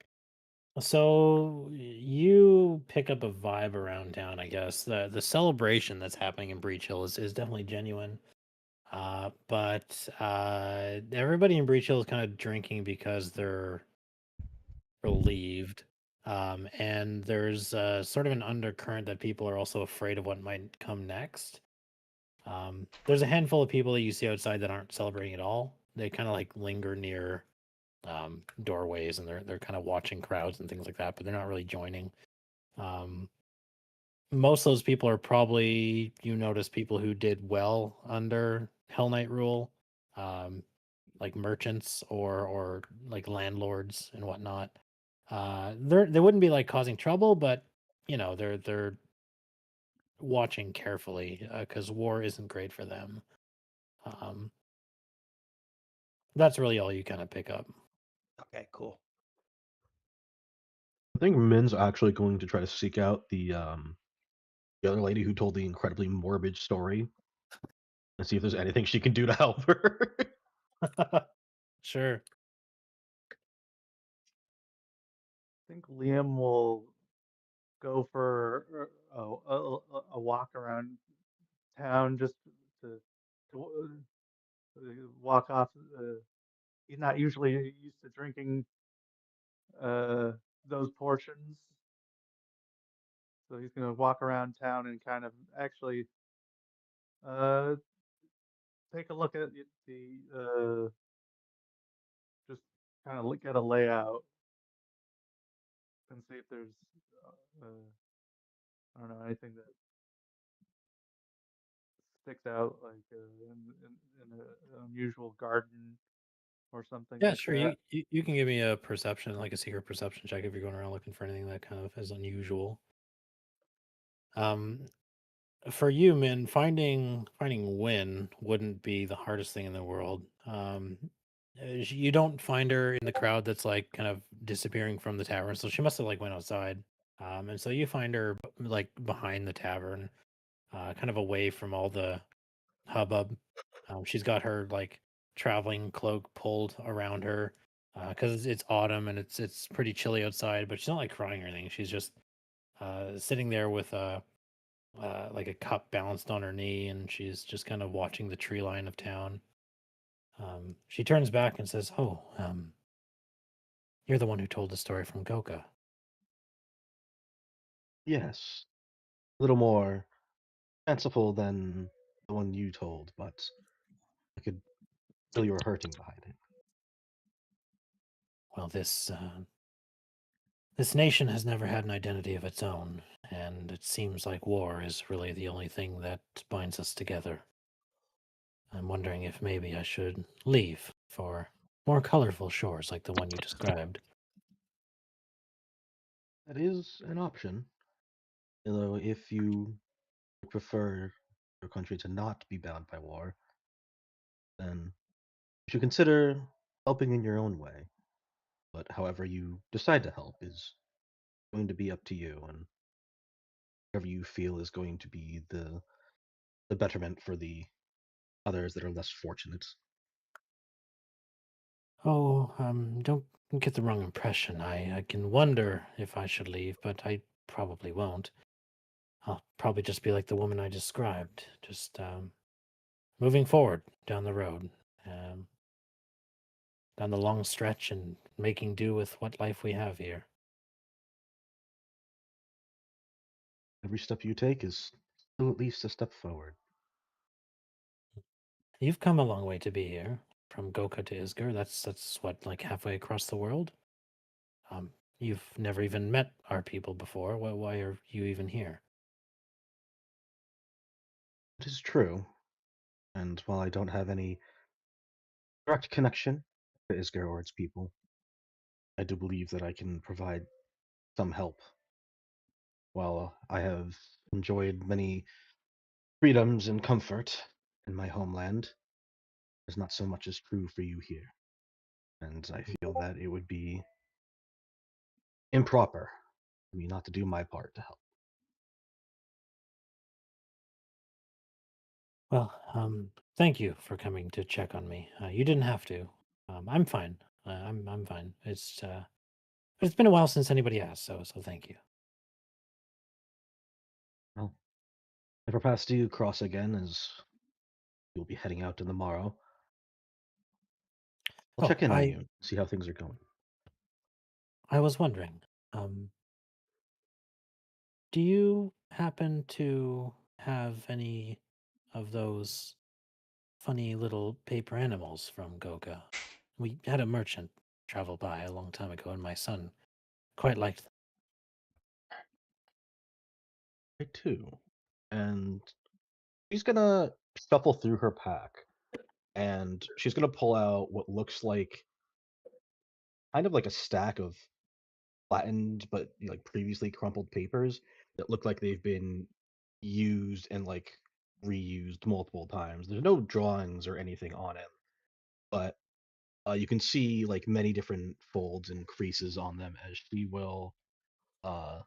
so you pick up a vibe around town, I guess. The celebration that's happening in Breach Hill is definitely genuine. But everybody in Breach Hill is kind of drinking because they're relieved. And there's sort of an undercurrent that people are also afraid of what might come next. There's a handful of people that you see outside that aren't celebrating at all. They kind of like linger near doorways, and they're kind of watching crowds and things like that, but they're not really joining. Um, Most of those people are probably, you notice, people who did well under Hell Knight rule, like merchants or like landlords and whatnot. They wouldn't be like causing trouble, but they're watching carefully because war isn't great for them. Um, that's really all you kind of pick up. Okay, cool. I think Min's actually going to try to seek out the other lady who told the incredibly morbid story and see if there's anything she can do to help her. Sure. I think Liam will go for a walk around town just to walk off. He's not usually used to drinking those portions, so he's going to walk around town and kind of actually uh, take a look at the just kind of look at a layout and see if there's, I don't know, anything that sticks out, like in an unusual garden or something Yeah, like sure. that. You can give me a perception, like a secret perception check if you're going around looking for anything that kind of is unusual. Um, for you, Min, finding Win wouldn't be the hardest thing in the world. You don't find her in the crowd that's like kind of disappearing from the tavern, so she must have like went outside. And so you find her like behind the tavern, kind of away from all the hubbub. She's got her like traveling cloak pulled around her because it's autumn and it's pretty chilly outside. But she's not like crying or anything. She's just sitting there with like a cup balanced on her knee, and she's just kind of watching the tree line of town. She turns back and says, "Oh, you're the one who told the story from Goka." Yes, a little more fanciful than the one you told, but I could feel you were hurting behind it. Well, this nation has never had an identity of its own, and it seems like war is really the only thing that binds us together. I'm wondering if maybe I should leave for more colorful shores like the one you described. That is an option, although if you prefer your country to not be bound by war, then you should consider helping in your own way. But however you decide to help is going to be up to you, and whatever you feel is going to be the betterment for the others that are less fortunate. Oh, don't get the wrong impression. I can wonder if I should leave, but I probably won't. I'll probably just be like the woman I described, just moving forward down the road, um, down the long stretch and making do with what life we have here. Every step you take is still at least a step forward. You've come a long way to be here, from Goka to Isgar. That's what, like halfway across the world. You've never even met our people before. Why are you even here? It is true, and while I don't have any direct connection to Isgar or its people, I do believe that I can provide some help. While I have enjoyed many freedoms and comfort in my homeland, there's not so much as true for you here. And I feel that it would be improper for me not to do my part to help. Well, thank you for coming to check on me. You didn't have to. I'm fine. I'm fine. It's been a while since anybody asked, so thank you. Well, if our paths do cross again, as you'll be heading out in the morrow, I'll Oh, check in on you, see how things are going. I was wondering, um, do you happen to have any of those funny little paper animals from Goga? We had a merchant travel by a long time ago, and my son quite liked them. I too. And she's gonna shuffle through her pack, and she's gonna pull out what looks like kind of like a stack of flattened but like previously crumpled papers that look like they've been used and like reused multiple times. There's no drawings or anything on it, but you can see like many different folds and creases on them as she will uh,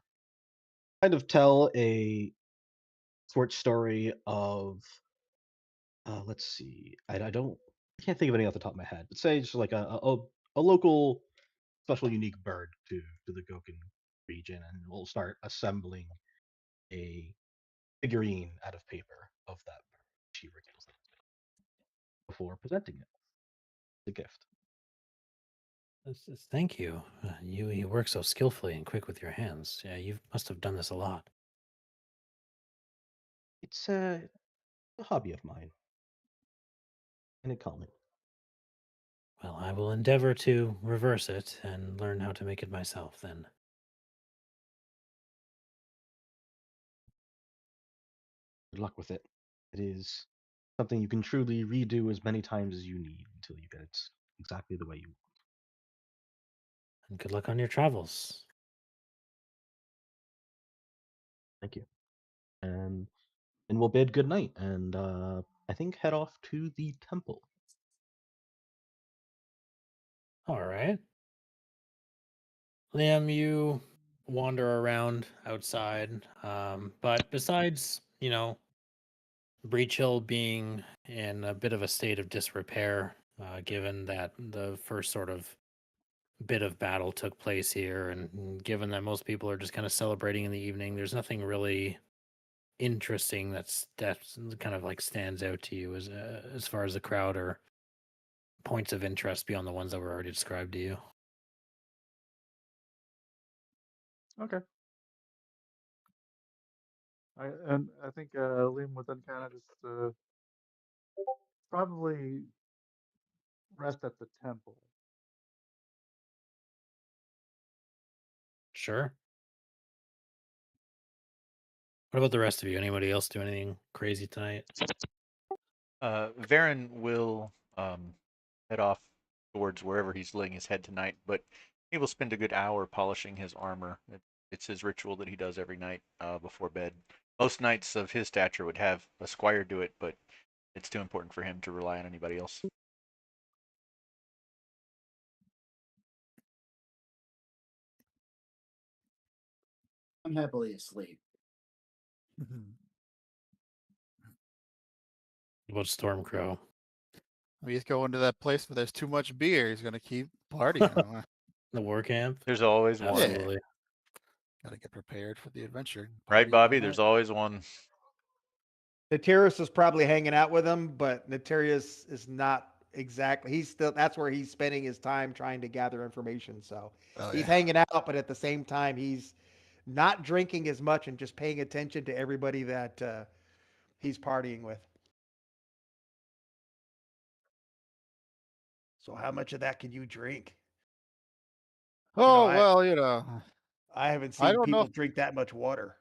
kind of tell a short story of let's see, I can't think of any off the top of my head, but say just like a local special unique bird to the Gokin region, and we'll start assembling a figurine out of paper of that bird. She regales them before presenting it, the gift. Thank you. You work so skillfully and quick with your hands. Yeah, you must have done this a lot. It's a hobby of mine, and a calming. Well, I will endeavor to reverse it and learn how to make it myself then. Good luck with it. It is something you can truly redo as many times as you need until you get it exactly the way you want. And good luck on your travels. Thank you. And we'll bid good night and I think head off to the temple. All right. Liam, you wander around outside, but besides, Breach Hill being in a bit of a state of disrepair, given that the first sort of bit of battle took place here, and given that most people are just kind of celebrating in the evening, there's nothing really interesting that's kind of like stands out to you as far as the crowd or points of interest beyond the ones that were already described to you. Okay. I think Liam would then kind of just probably rest at the temple. Sure. What about the rest of you? Anybody else do anything crazy tonight? Varen will head off towards wherever he's laying his head tonight, but he will spend a good hour polishing his armor. It's his ritual that he does every night before bed. Most knights of his stature would have a squire do it, but it's too important for him to rely on anybody else. I'm happily asleep. What about Stormcrow? He's going to that place where there's too much beer. He's gonna keep partying. The war camp? There's always one. Absolutely. Gotta get prepared for the adventure. Right, Party all Bobby? There's night. always one. Natarius is probably hanging out with him, but Natarius is not exactly. He's still. That's where he's spending his time trying to gather information. So Oh, he's yeah. hanging out, but at the same time, he's not drinking as much and just paying attention to everybody that he's partying with. So how much of that can you drink? Oh I well, I haven't I seen don't know. people drink that much water.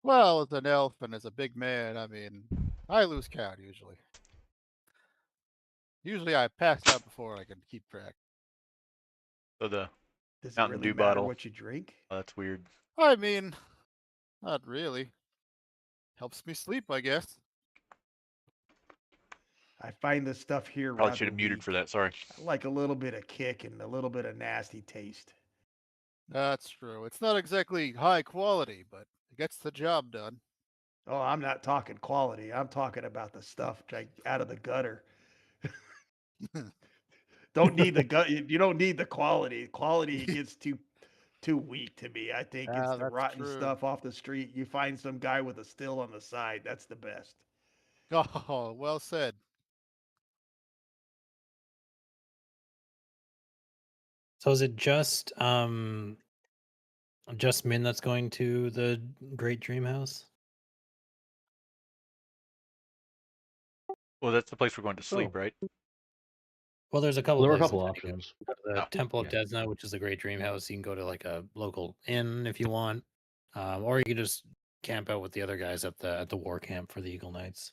Well, as an elf and as a big man, I mean, I lose count usually. Usually, I pass out before I can keep track. So the Does it Mountain really Dew matter bottle. what you drink? Oh, that's weird. I mean, not really. Helps me sleep, I guess. I find this stuff here Probably rather should have muted for weak. that. Sorry. I like a little bit of kick and a little bit of nasty taste. That's true. It's not exactly high quality, but it gets the job done. Oh, I'm not talking quality. I'm talking about the stuff like out of the gutter. Don't need the gut. You don't need the quality. Quality gets too weak to me. I think it's Ah, the that's rotten true. stuff off the street. You find some guy with a still on the side. That's the best. Oh, well said. So is it just Min that's going to the Great Dream House? Well, that's the place we're going to sleep, Oh. right? Well, there's a couple Well, there were a places. couple You can go. options. The Oh, Temple of yeah. Desna, which is the Great Dream House. You can go to like a local inn if you want, or you can just camp out with the other guys at the war camp for the Eagle Knights.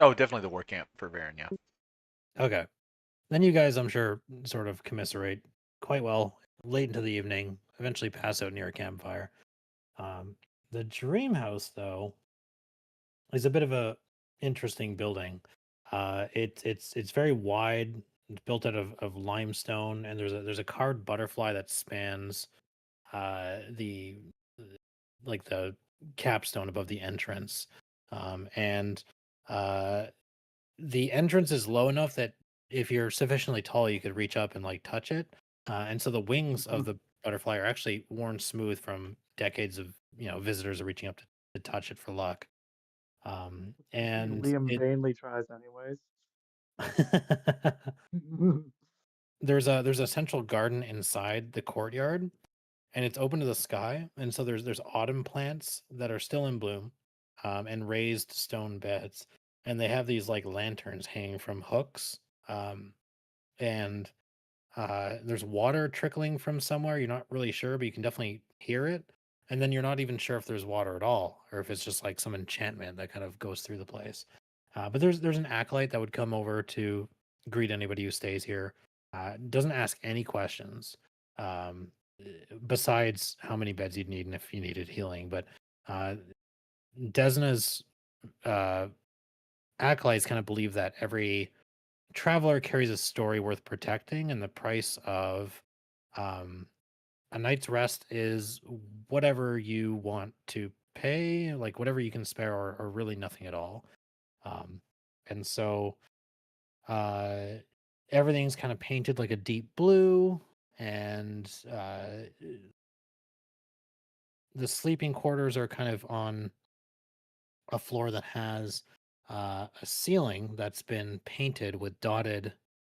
Oh, definitely the war camp for Varen, yeah. Okay, then you guys, I'm sure, sort of commiserate quite well late into the evening. Eventually, pass out near a campfire. The Dream House, though, is a bit of a interesting building. It's very wide. It's built out of limestone, and there's a carved butterfly that spans the like the capstone above the entrance, and the entrance is low enough that if you're sufficiently tall, you could reach up and like touch it. And so the wings of the butterfly are actually worn smooth from decades of visitors are reaching up to touch it for luck. And Liam it vainly tries anyways. there's a central garden inside the courtyard, and it's open to the sky. And so there's autumn plants that are still in bloom, and raised stone beds, and they have these like lanterns hanging from hooks, and there's water trickling from somewhere. You're not really sure, but you can definitely hear it. and then you're not even sure if there's water at all, or if it's just like some enchantment that kind of goes through the place. But there's an acolyte that would come over to greet anybody who stays here. Doesn't ask any questions, um, besides how many beds you'd need and if you needed healing. But Desna's acolytes kind of believe that every traveler carries a story worth protecting, and the price of a night's rest is whatever you want to pay, like whatever you can spare, or really nothing at all. And so everything's kind of painted like a deep blue, and the sleeping quarters are kind of on a floor that has a ceiling that's been painted with dotted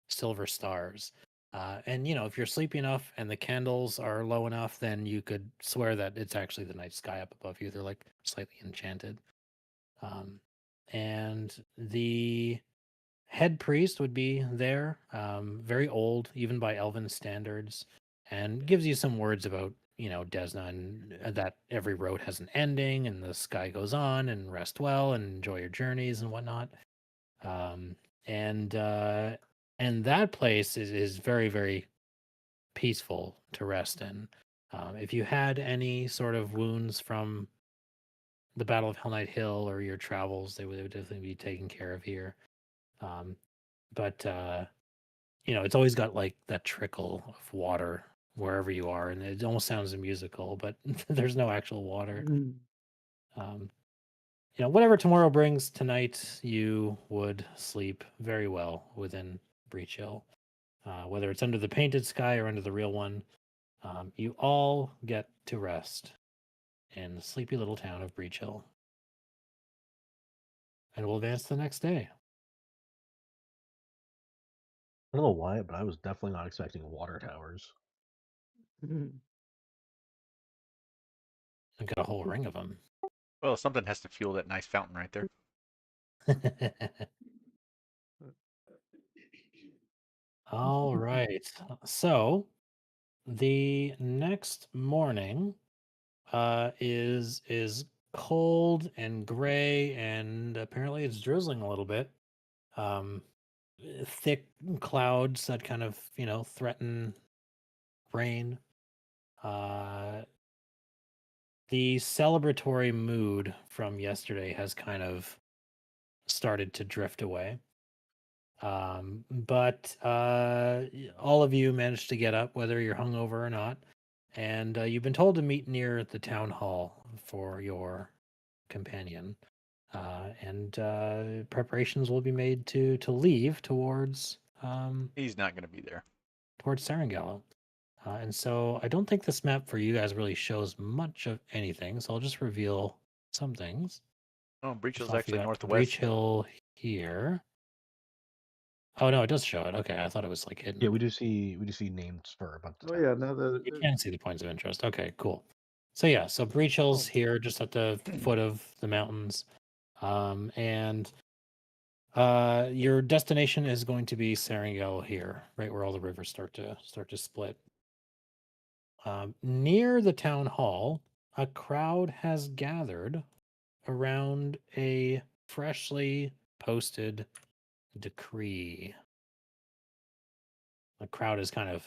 silver stars. And if you're sleepy enough and the candles are low enough, then you could swear that it's actually the night sky up above you. They're like slightly enchanted. And the head priest would be there, very old, even by elven standards, and gives you some words about Desna, and that every road has an ending, and the sky goes on, and rest well, and enjoy your journeys and whatnot. Um, and that place is very, very peaceful to rest in. If you had any sort of wounds from the Battle of Hell Knight Hill or your travels, they would definitely be taken care of here. But it's always got like that trickle of water wherever you are, and it almost sounds musical, but there's no actual water. Whatever tomorrow brings, tonight you would sleep very well within Breach Hill. Whether it's under the painted sky or under the real one, you all get to rest in the sleepy little town of Breach Hill. And we'll advance the next day. I don't know why, but I was definitely not expecting water towers. I've got a whole ring of them. Well, something has to fuel that nice fountain right there. All right. So the next morning is cold and gray, and apparently it's drizzling a little bit. Thick clouds that kind of threaten rain. The celebratory mood from yesterday has kind of started to drift away. But all of you managed to get up, whether you're hungover or not, and you've been told to meet near the town hall for your companion. And preparations will be made to leave towards He's not going to be there. towards Serengalo. And so I don't think this map for you guys really shows much of anything, so I'll just reveal some things. Oh, Breach Hill's Off, you actually got northwest. Breach Hill here. Oh no, it does show it. Okay, I thought it was like hidden. Yeah, we do see named spur, but Oh yeah, no, You can see the points of interest. Okay, cool. So yeah, so Breach Hill's here, just at the foot of the mountains, and your destination is going to be Serengale here, right where all the rivers start to split. Near the town hall, a crowd has gathered around a freshly posted decree. The crowd is kind of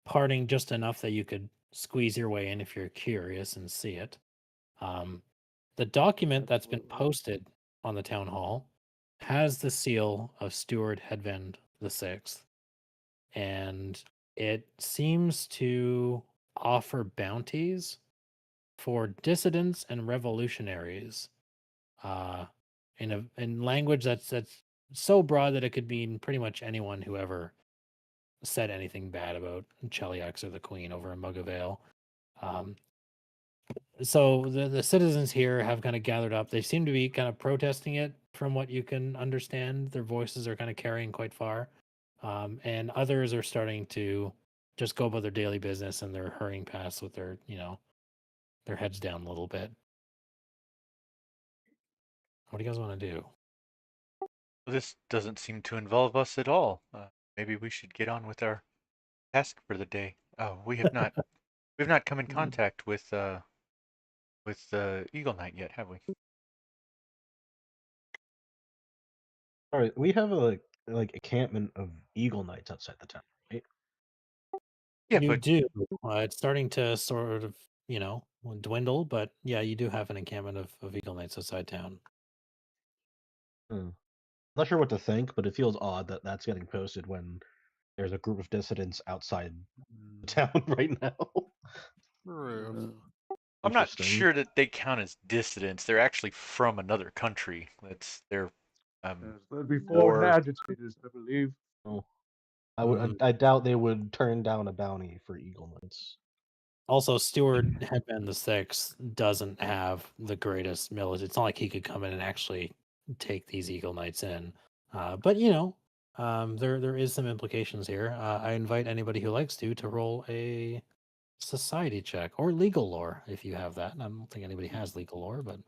parting just enough that you could squeeze your way in if you're curious and see it. The document that's been posted on the town hall has the seal of Steward Hedvend VI, and it seems to offer bounties for dissidents and revolutionaries, in language that's so broad that it could mean pretty much anyone who ever said anything bad about Cheliax or the Queen over a mug of ale. So the citizens here have kind of gathered up. They seem to be kind of protesting it, from what you can understand. Their voices are kind of carrying quite far. And others are starting to just go about their daily business, and they're hurrying past with their their heads down a little bit. What do you guys want to do? This doesn't seem to involve us at all. Maybe we should get on with our task for the day. We have not come in contact with with Eagle Knight yet, have we? All right, we have a like encampment of Eagle Knights outside the town, right? Yeah, You but do. It's starting to sort of, dwindle, but yeah, you do have an encampment of Eagle Knights outside town. Not sure what to think, but it feels odd that that's getting posted when there's a group of dissidents outside the town right now. True. I'm not Interesting. sure that they count as dissidents. They're actually from another country. They're Yes, that'd be foreign or agitators, I believe. Oh, I doubt they would turn down a bounty for Eagle Knights. Also, Stewart Headman the Sixth doesn't have the greatest military. It's not like he could come in and actually take these Eagle Knights in. But there is some implications here. I invite anybody who likes to roll a society check or legal lore if you have that. I don't think anybody has legal lore, but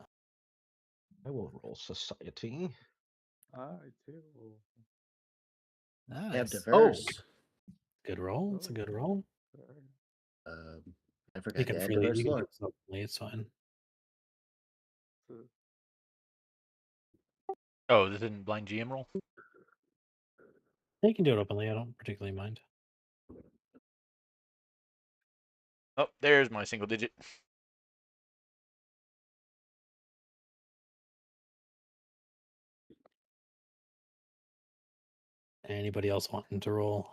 I will roll society. I too. Have nice. diverse. Good roll. It's a good roll. I You forgot can to add freely diverse you can do lore. it openly, it's fine. oh, this didn't blind GM roll. You can do it openly. I don't particularly mind. Oh, there's my single digit. Anybody else wanting to roll?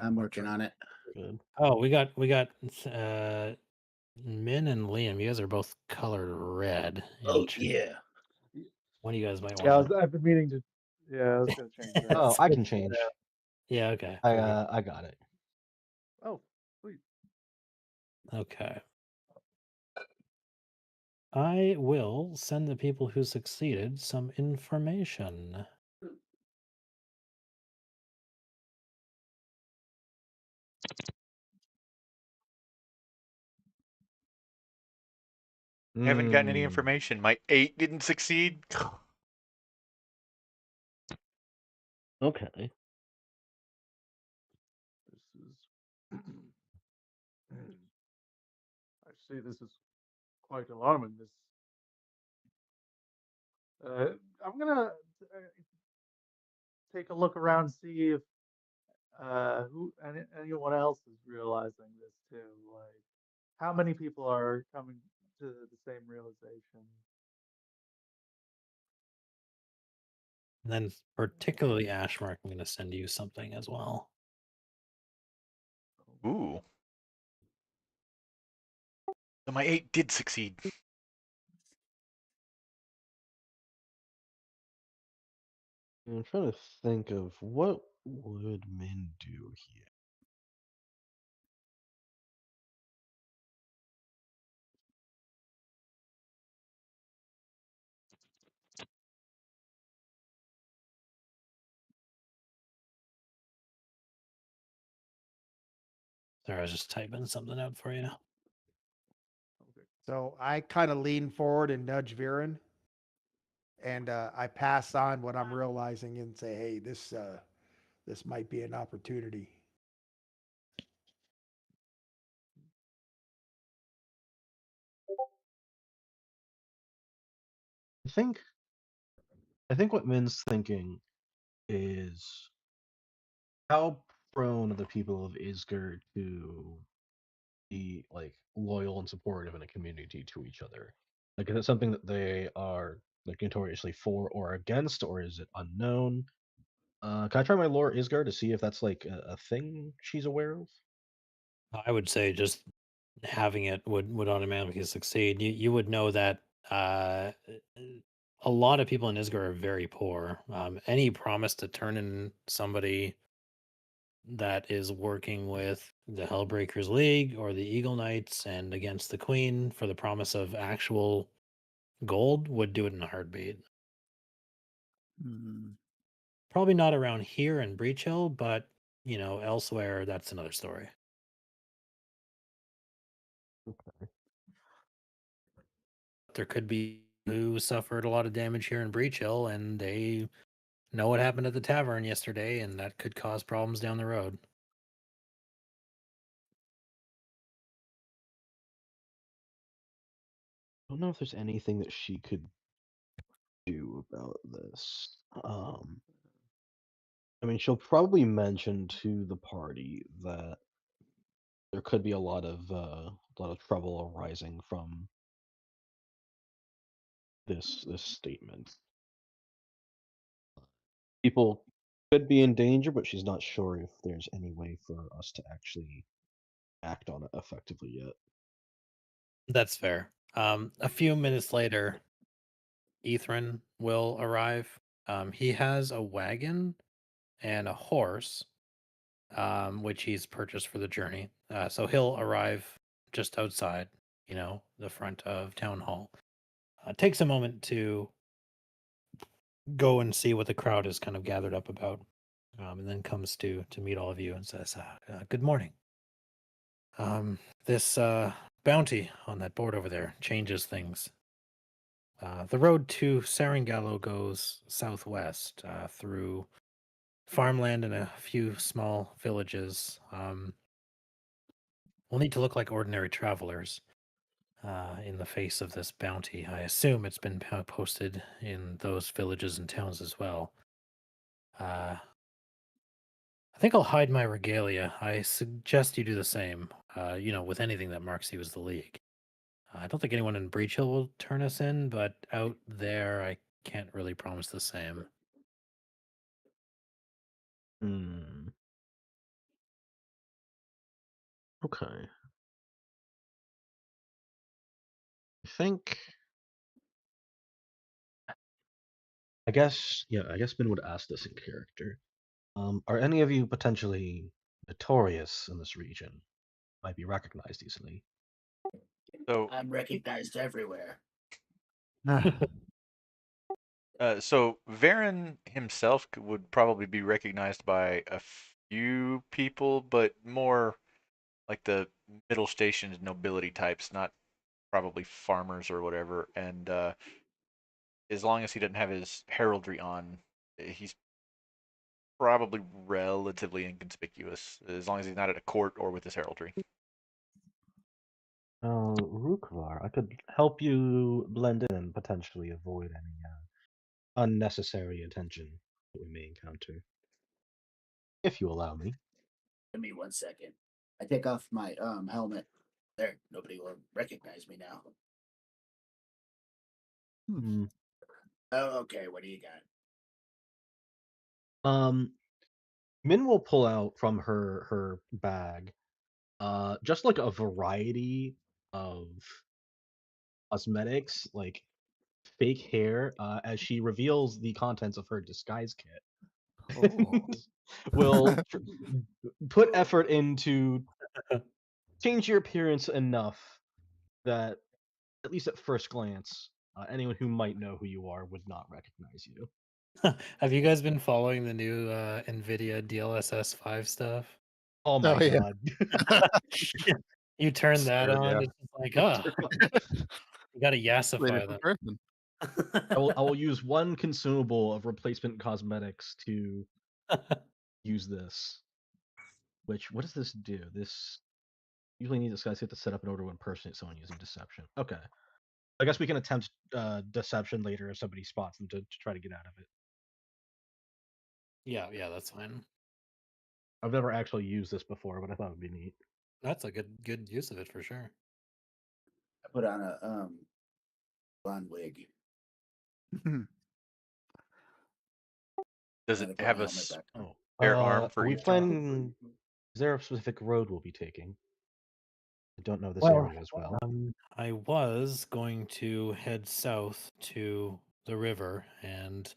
I'm working on it. Good. Oh, we got Min and Liam. You guys are both colored red. Oh yeah. One of you guys might Yeah, want to. I've been meaning to. Yeah, I was gonna change that. Oh, I can change. Yeah. Okay. I got it. Oh, sweet. Okay. I will send the people who succeeded some information. Haven't gotten any Mm, information. My 8 didn't succeed. Okay. This is. I see. This is quite alarming. This. I'm gonna take a look around, see if anyone else is realizing this too. Like, how many people are coming to the same realization? And then, particularly Ashmark, I'm going to send you something as well. Ooh. So my 8 did succeed. I'm trying to think of what would Min do here. Sorry, I was just typing something out for you. Okay. So I kind of lean forward and nudge Viren, and I pass on what I'm realizing and say, "Hey, this might be an opportunity." I think what Min's thinking is how prone are the people of Isgard to be like loyal and supportive in a community to each other? Like, is it something that they are like notoriously for or against, or is it unknown? Can I try my lore Isgard to see if that's like a thing she's aware of? I would say just having it would automatically succeed. You would know that a lot of people in Isgard are very poor. Any promise to turn in somebody that is working with the Hellbreakers League or the Eagle Knights and against the Queen for the promise of actual gold would do it in a heartbeat. Hmm. Probably not around here in Breach Hill, but elsewhere that's another story. There could be who suffered a lot of damage here in Breach Hill, and they know what happened at the tavern yesterday, and that could cause problems down the road. don't know if there's anything that she could do about this. I mean, she'll probably mention to the party that there could be a lot of trouble arising from this statement. People could be in danger, but she's not sure if there's any way for us to actually act on it effectively yet. That's fair. A few minutes later, Ethran will arrive. He has a wagon and a horse, which he's purchased for the journey. So he'll arrive just outside, the front of town hall. Takes a moment to go and see what the crowd is kind of gathered up about, and then comes to meet all of you and says, "Good morning. This bounty on that board over there changes things. The road to Sarangallo goes southwest through farmland and a few small villages. We'll need to look like ordinary travelers in the face of this bounty. I assume it's been posted in those villages and towns as well. I think I'll hide my regalia. I suggest you do the same, with anything that marks you as the League. I don't think anyone in Breach Hill will turn us in, but out there, I can't really promise the same." Hmm. Okay. I think. I guess. Yeah. I guess Ben would ask this in character. Are any of you potentially notorious in this region? Might be recognized easily. So, I'm recognized everywhere. so Varen himself would probably be recognized by a few people, but more like the middle station nobility types, not probably farmers or whatever. And as long as he doesn't have his heraldry on, he's probably relatively inconspicuous. As long as he's not at a court or with his heraldry. Rukvar, I could help you blend in and potentially avoid any unnecessary attention that we may encounter, if you allow me. Give me 1 second. I take off my helmet. There, nobody will recognize me now. Hmm. Oh, okay. What do you got? Min will pull out from her bag, just like a variety of cosmetics, like fake hair, as she reveals the contents of her disguise kit. Oh. Will put effort into change your appearance enough that, at least at first glance, anyone who might know who you are would not recognize you. Have you guys been following the new NVIDIA DLSS 5 stuff? Oh my Oh yeah. god. You turn that Sure, on, yeah. it's just like, you gotta Play yassify different person. them. I will use one consumable of replacement cosmetics to use this. Which, what does this do? This usually needs disguise. You have to set up an order to impersonate someone using deception. Okay. I guess we can attempt deception later if somebody spots them to try to get out of it. Yeah, that's fine. I've never actually used this before, but I thought it would be neat. That's a good use of it for sure. I put on a blonde wig. Does And it I put have my a helmet back on. Oh. spare arm for Are we each arm? planning? Is there a specific road we'll be taking? I don't know this Well, area as well. I was going to head south to the river and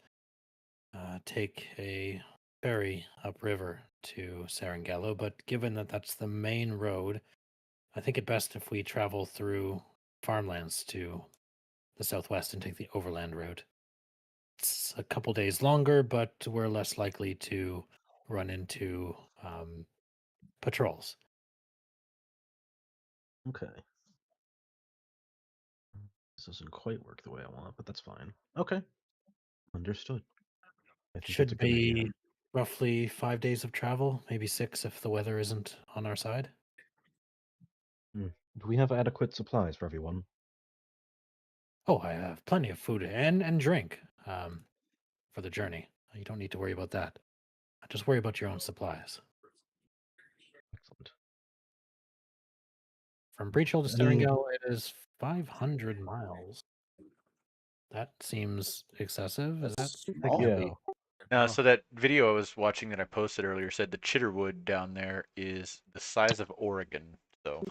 take a ferry upriver to Sarangallo, but given that that's the main road, I think it best if we travel through farmlands to the southwest and take the overland road. It's a couple days longer, but we're less likely to run into patrols. Okay. This doesn't quite work the way I want, but that's fine. Okay. Understood. I think that's a Should good idea. be roughly 5 days of travel, maybe 6 if the weather isn't on our side. Do we have adequate supplies for everyone? Oh, I have plenty of food and drink for the journey. You don't need to worry about that. Just worry about your own supplies. Excellent. From Breach Hill to Any Seringale, it is 500 miles. That seems excessive. Is that That's like small. yeah. So that video I was watching that I posted earlier said the Chitterwood down there is the size of Oregon. So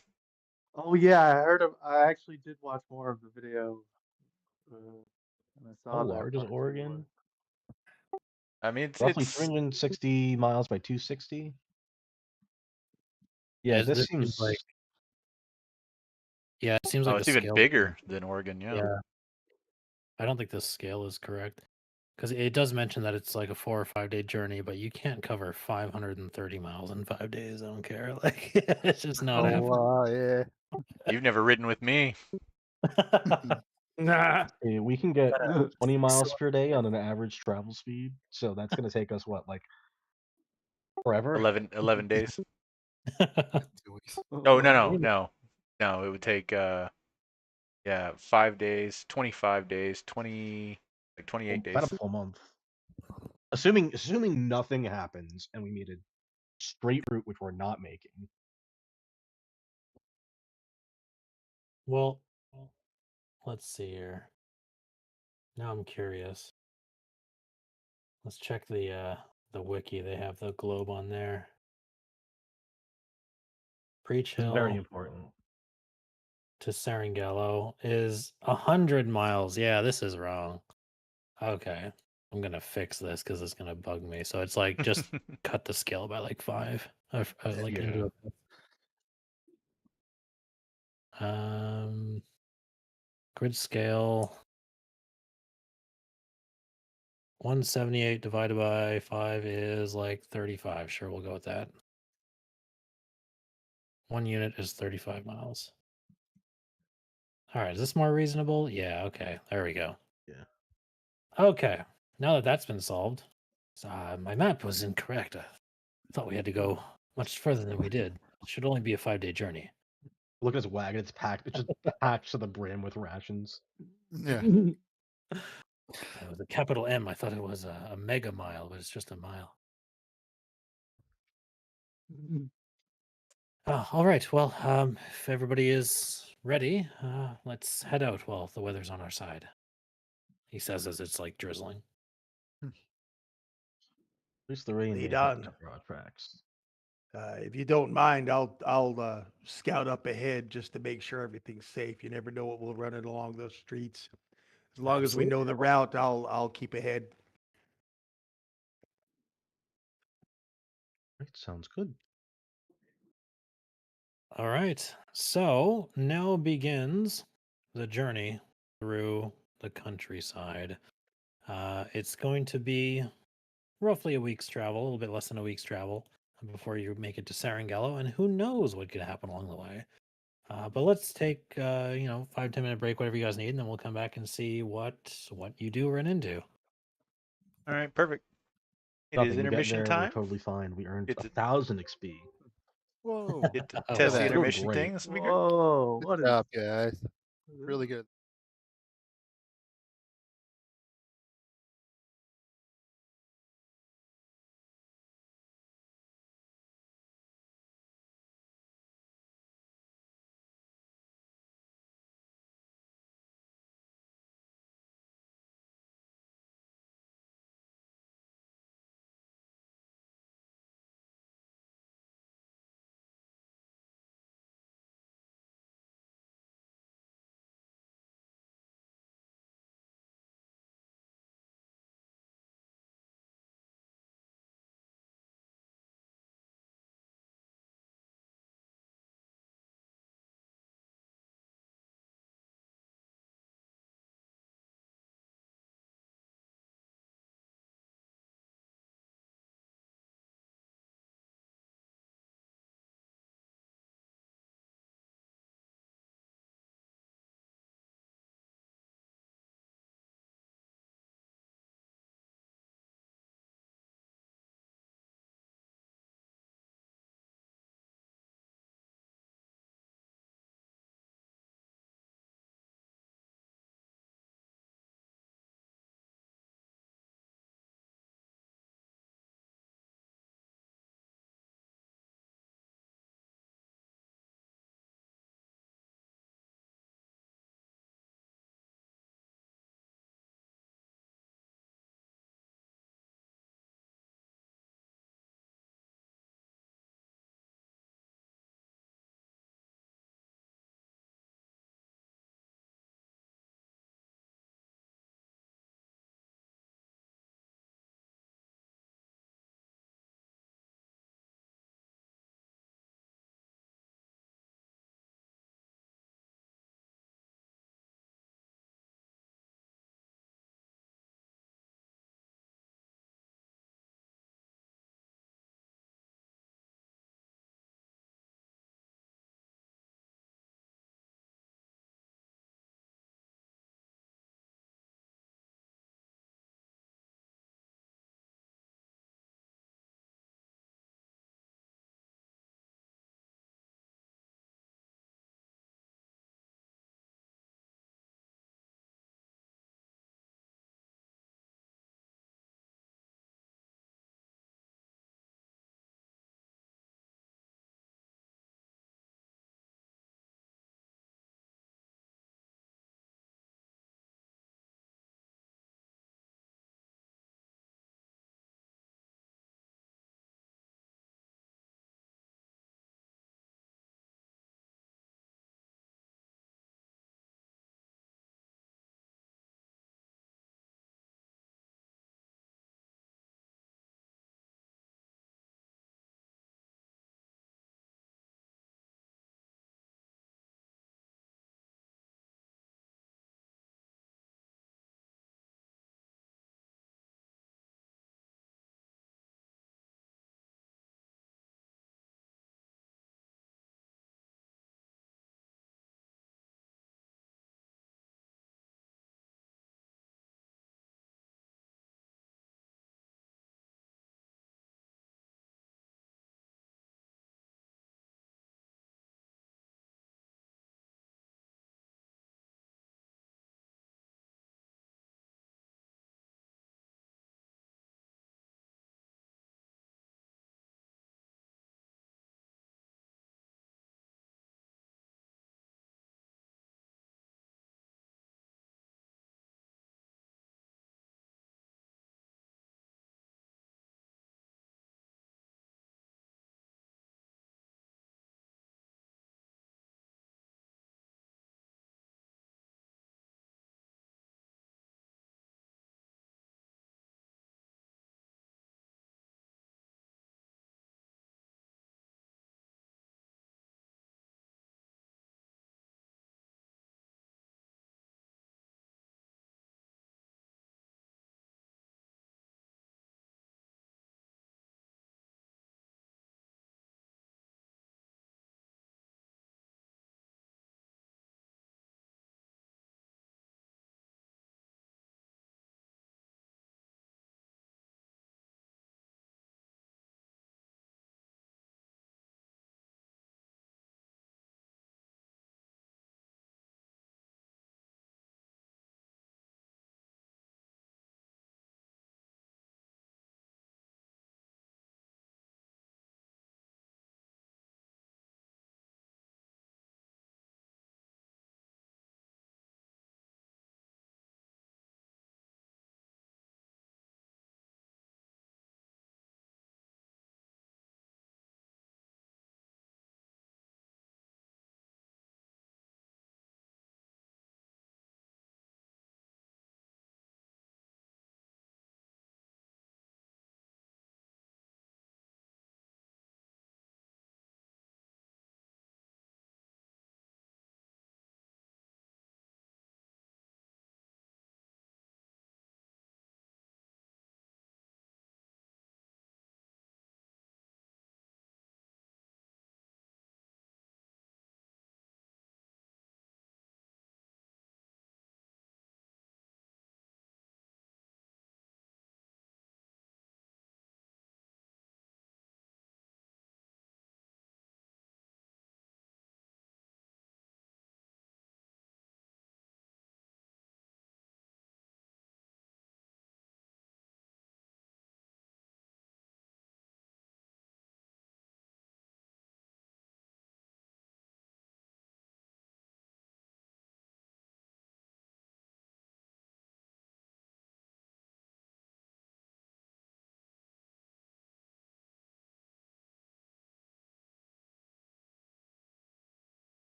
Oh yeah, I heard of. I actually did watch more of the video, and I How saw that large is part too. Oregon? I mean, Roughly it's 360 miles by 260. Yeah, this this seems like seems. it seems oh, like the it's even scale. bigger than Oregon. Yeah. Yeah, I don't think the scale is correct because it does mention that it's like a 4 or 5 day journey, but you can't cover 530 miles in 5 days. I don't care. Like it's just not happening. Oh, yeah. You've never ridden with me. Nah. We can get 20 miles So- per day on an average travel speed, so that's gonna take us what, like forever? 11 days. 2 weeks. Oh no. It would take 5 days, 25 days, 28 About days. a full month. Assuming nothing happens and we made a straight route, which we're not making. well, let's see here. Now I'm curious. Let's check the wiki. They have the globe on there. Breach It's very Hill important. to Seringalo is 100 miles. Yeah, this is wrong. Okay. I'm gonna fix this because it's gonna bug me. So it's like just cut the scale by like 5. Like Yeah. into grid scale 178 divided by 5 is like 35. Sure, we'll go with that. 1 unit is 35 miles. All right, is this more reasonable? Yeah, okay. There we go. Yeah. Okay. Now that that's been solved, my map was incorrect. I thought we had to go much further than we did. It should only be a 5-day journey. Look at this wagon, it's packed. It's just packed to the brim with rations. Yeah. It was a capital M. I thought it was a mega mile, but it's just a mile. Oh, all right. Well, if everybody is ready, let's head out while the weather's on our side. He says as it's like drizzling. At least the rain may Lead help on. cover our tracks. If you don't mind, I'll scout up ahead just to make sure everything's safe. You never know what will run it along those streets. As long as we know the route, I'll keep ahead. Right, sounds good. All right. So now begins the journey through the countryside. It's going to be roughly a week's travel, a little bit less than a week's travel before you make it to Sarangallo, and who knows what could happen along the way. But let's take 5-10 minute break, whatever you guys need, and then we'll come back and see what you do run into. All right, perfect. It is Nothing. We get intermission there, we're time. totally fine. We earned It's 1,000 XP. Whoa. Get to Oh, test wow. the That. Doing intermission great. thing. This will be great. Whoa! Good What is? job, guys. Really good.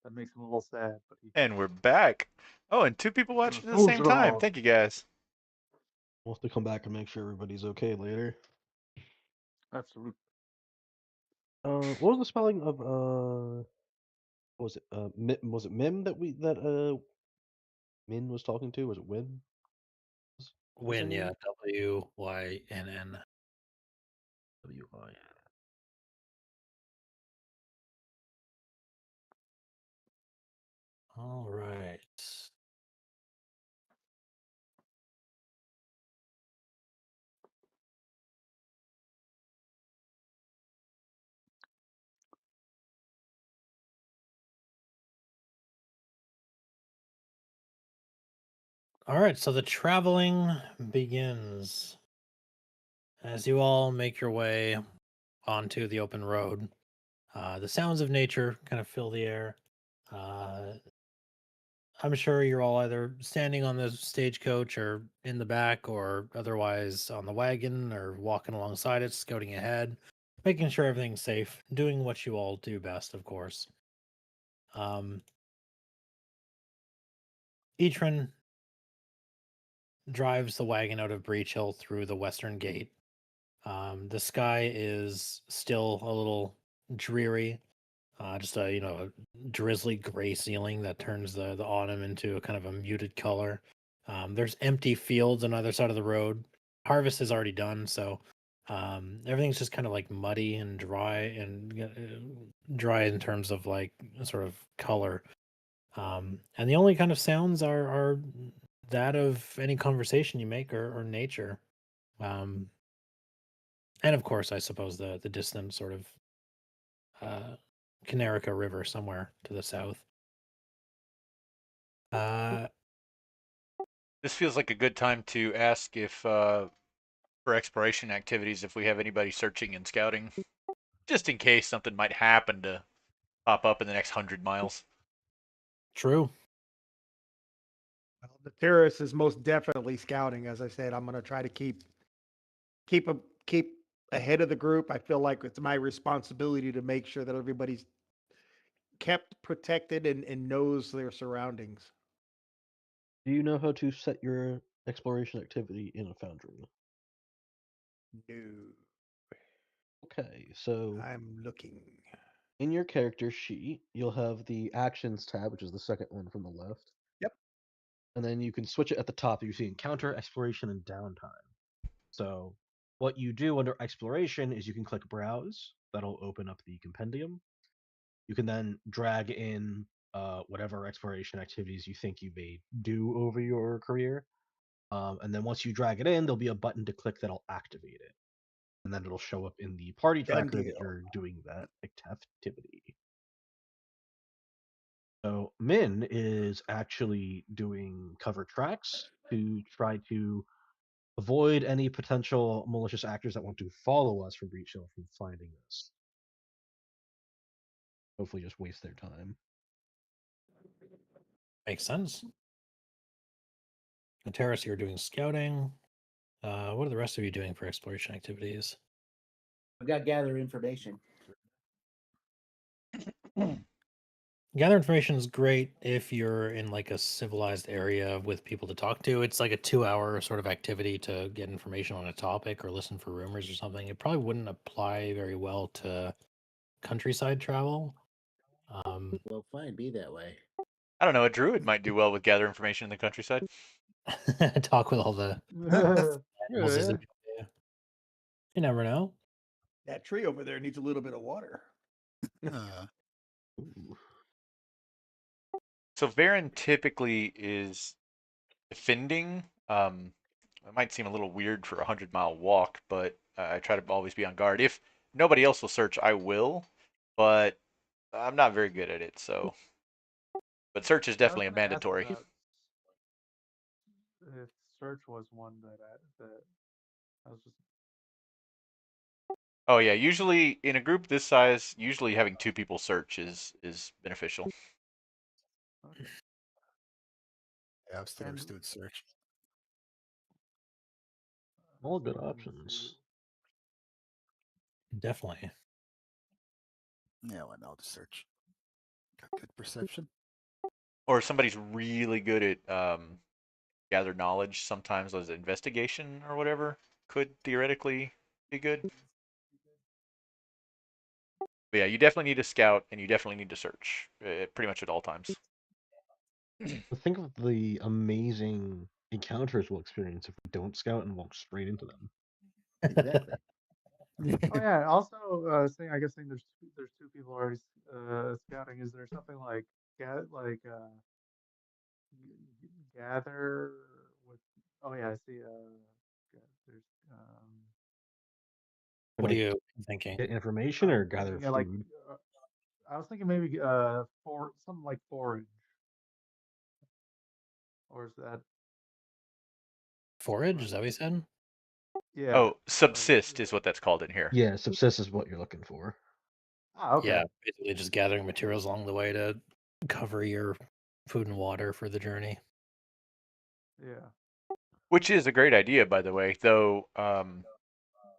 That makes him a little sad, but he And we're back. Oh, and 2 people gonna watching at the fools same it time. all. Thank you guys. We'll have to come back and make sure everybody's okay later. Absolutely. What was the spelling of what was it? Was it Mim that Min was talking to? Was it Win? What's her Win, yeah. name? WYNN. WI. All right. All right, so the traveling begins as you all make your way onto the open road. The sounds of nature kind of fill the air. Uh, I'm sure you're all either standing on the stagecoach or in the back or otherwise on the wagon or walking alongside it, scouting ahead, making sure everything's safe, doing what you all do best, of course. Etran drives the wagon out of Breach Hill through the western gate. The sky is still a little dreary. Just a a drizzly gray ceiling that turns the autumn into a kind of a muted color. There's empty fields on either side of the road. Harvest is already done, so everything's just kind of like muddy and dry in terms of like sort of color. And the only kind of sounds are that of any conversation you make or nature. Um, and of course, I suppose the distant sort of uh, Canerica River somewhere to the south. Uh, This feels like a good time to ask if, for exploration activities, if we have anybody searching and scouting, just in case something might happen to pop up in the next 100 miles. True. Well, the terrorist is most definitely scouting. As I said, I'm going to try to keep ahead of the group. I feel like it's my responsibility to make sure that everybody's kept protected and knows their surroundings. Do you know how to set your exploration activity in a foundry? No, Okay, so I'm looking. in your character sheet, you'll have the actions tab, which is the second one from the left. Yep. And then you can switch it at the top. You see encounter, exploration, and downtime. So what you do under exploration is you can click browse. That'll open up the compendium. You can then drag in whatever exploration activities you think you may do over your career. And then once you drag it in, there'll be a button to click that'll activate it. And then it'll show up in the party Done tracker that deal. you're doing that activity. So Min is actually doing cover tracks to try to avoid any potential malicious actors that want to follow us from Breach Hill from finding us. Hopefully just waste their time. Makes sense. And Terrace, you're doing scouting. What are the rest of you doing for exploration activities? I've got to gather information. Gather information is great if you're in like a civilized area with people to talk to. It's like a 2 hour sort of activity to get information on a topic or listen for rumors or something. It probably wouldn't apply very well to countryside travel. Well, fine, be that way. I don't know. A druid might do well with gather information in the countryside. Talk with all the animals as they Yeah. jump in. You never know. That tree over there needs a little bit of water. Ooh. So Varen typically is defending. It might seem a little weird for a 100-mile walk, but I try to always be on guard. If nobody else will search, I will, but I'm not very good at it. So, but search is I was definitely a gonna ask mandatory. about if search was one that I was just Oh yeah, usually in a group this size, usually having 2 people search is beneficial. okay. Yeah, I'm still And just doing search. All so good let me see. options. Definitely. Yeah, why not? I'll just search. Got good perception. Or somebody's really good at gather knowledge. Sometimes as investigation or whatever could theoretically be good. But yeah, you definitely need to scout and you definitely need to search pretty much at all times. Think of the amazing encounters we'll experience if we don't scout and walk straight into them. Exactly. Oh yeah. Also, I guess saying there's two people already scouting. Is there something like gather with? Oh yeah, I see. There's What are Like, you thinking? get information or gather yeah, like food? I was thinking maybe for something like forage, or is that Forage? right? Is that what you said? Yeah. Oh, subsist is what that's called in here. Yeah, subsist is what you're looking for. Ah, okay. Yeah, basically just gathering materials along the way to cover your food and water for the journey. Yeah. Which is a great idea, by the way. Though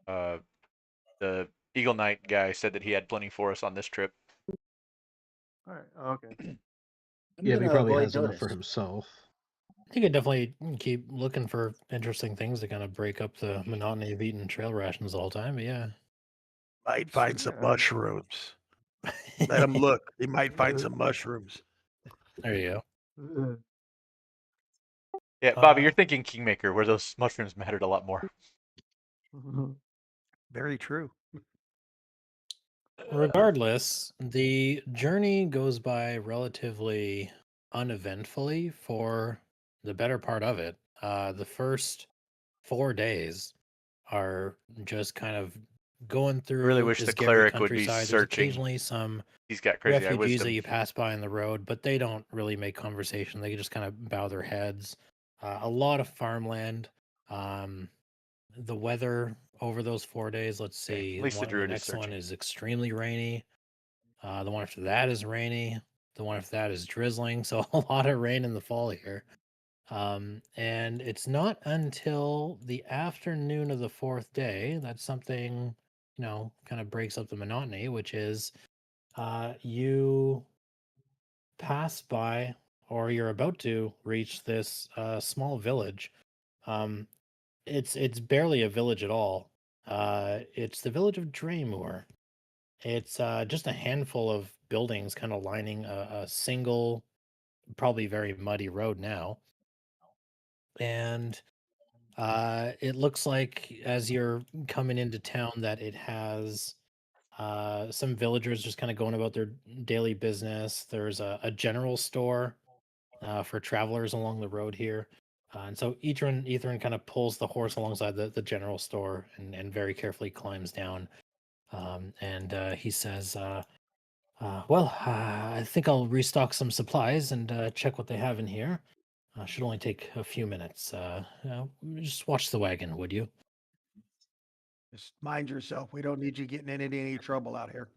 the Eagle Knight guy said that he had plenty for us on this trip. All right. Oh, okay. I'm Yeah, but he gonna probably avoid has enough for notice. himself. You could definitely keep looking for interesting things to kind of break up the monotony of eating trail rations the whole time. But yeah. Might find some Yeah. mushrooms. Let him look. He might find some mushrooms. There you Uh, Yeah, go. Bobby, you're thinking Kingmaker, where those mushrooms mattered a lot more. Very true. Regardless, the journey goes by relatively uneventfully for the better part of it. The first 4 days are just kind of going I really through wish the Isgari cleric would be countryside. There's searching. occasionally some He's got crazy eye refugees that wisdom. you pass by on the road, but they don't really make conversation. They just kind of bow their heads. A lot of farmland. Um, the weather over those 4 days, let's Okay, see. at least the The druid is next one searching. is extremely rainy. The one after that is rainy. The one after that is drizzling. So a lot of rain in the fall here. And it's not until the afternoon of the fourth day that something, kind of breaks up the monotony, which is you pass by or you're about to reach this small village. Um, it's barely a village at all. It's the village of Draymore. It's just a handful of buildings kind of lining a single, probably very muddy road now. And it looks like as you're coming into town that it has some villagers just kind of going about their daily business. There's a general store for travelers along the road here. And so Ethan kind of pulls the horse alongside the general store and very carefully climbs down. And he says, I think I'll restock some supplies and check what they have in here. Should only take a few minutes. Just watch the wagon, would you? Just mind yourself. We don't need you getting into any trouble out here.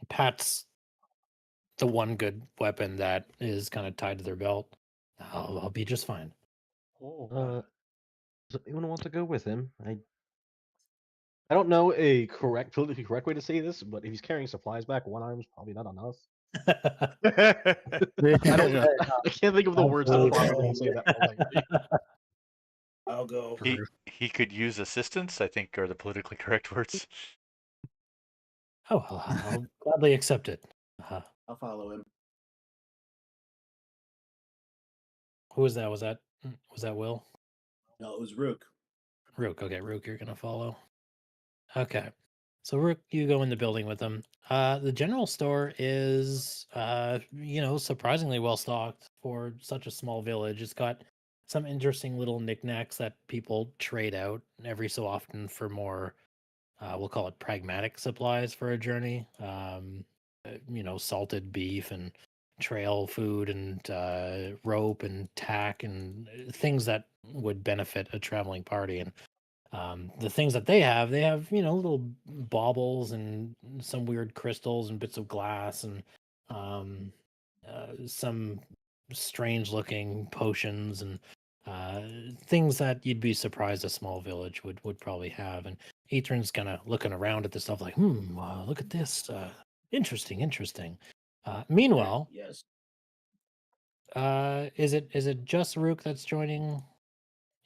Pat's the one good weapon that is kind of tied to their belt. I'll be just fine. oh. Does anyone want to go with him? I don't know a politically correct way to say this, but if he's carrying supplies back, one arm's probably not enough. I don't. Right. I can't think of the words to Absolutely. properly say that politely. I'll go. He could use assistance, I think, are the politically correct words. Oh, I'll gladly accept it. I'll follow him. Who was that? Was that Will? No, it was Rook. Rook. Okay, Rook, you're gonna follow. Okay. So Rook, you go in the building with them. The general store is surprisingly well stocked for such a small village. It's got some interesting little knickknacks that people trade out every so often for more we'll call it pragmatic supplies for a journey. Salted beef and trail food and rope and tack and things that would benefit a traveling party. And the things that they have, little baubles and some weird crystals and bits of glass and some strange looking potions and things that you'd be surprised a small village would probably have. And Ethan's kind of looking around at the stuff like, look at this. Interesting. Meanwhile, Yes. is it just Rook that's joining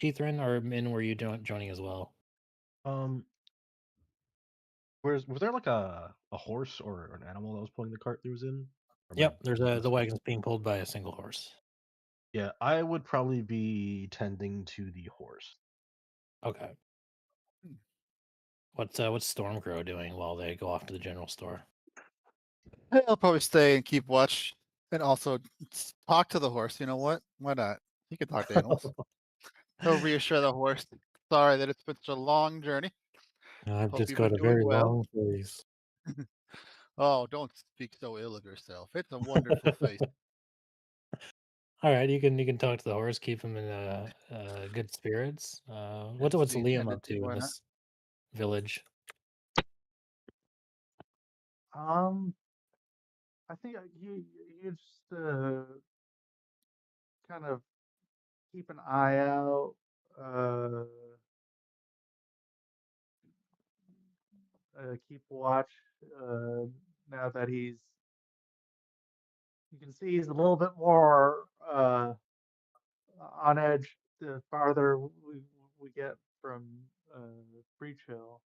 Ethrin, or Min were you joining as well? Um, was there like a horse or an animal that was pulling the cart that was in? Or am I Yep, there's just the messing up? wagon's being pulled by a single horse. Yeah, I would probably be tending to the horse. Okay. Hmm. What's Stormcrow doing while they go off to the general store? I'll probably stay and keep watch, and also talk to the horse. You know what? Why not? He can talk to animals. He'll reassure the horse. Sorry that it's been such a long journey. I've Hope just you've got been a doing very well. long face. Oh, don't speak so ill of yourself. It's a wonderful face. All right, you can talk to the horse, keep him in good spirits. What's Yes, be Liam attended up to. to in Why not? this village? I think you just kind of keep an eye out. Uh, keep watch. Uh, Now that you can see he's a little bit more on edge the farther we get from Breach Hill,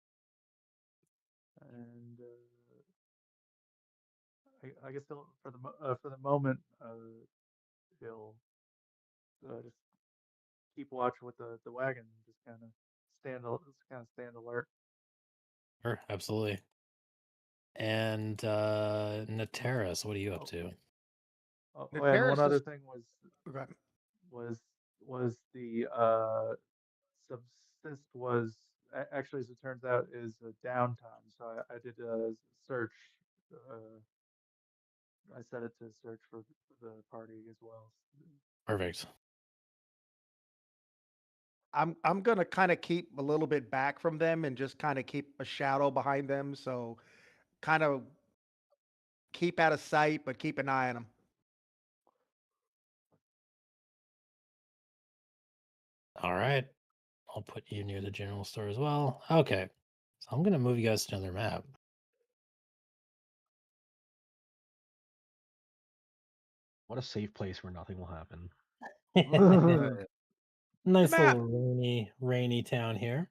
and I guess for the moment he'll just keep watch with the wagon, just kind of stand alert. Sure, absolutely. And Nateris, what are you up to? And one Paris other is thing okay. was the subsist was actually, as it turns out, is a downtime. So I did a search. Uh, I set it to search for the party as well. Perfect. I'm gonna kind of keep a little bit back from them and just kind of keep a shadow behind them. So kind of keep out of sight, but keep an eye on them. All right. I'll put you near the general store as well. Okay. So I'm gonna move you guys to another map. What a safe place where nothing will happen. Right. The Nice map. little rainy town here.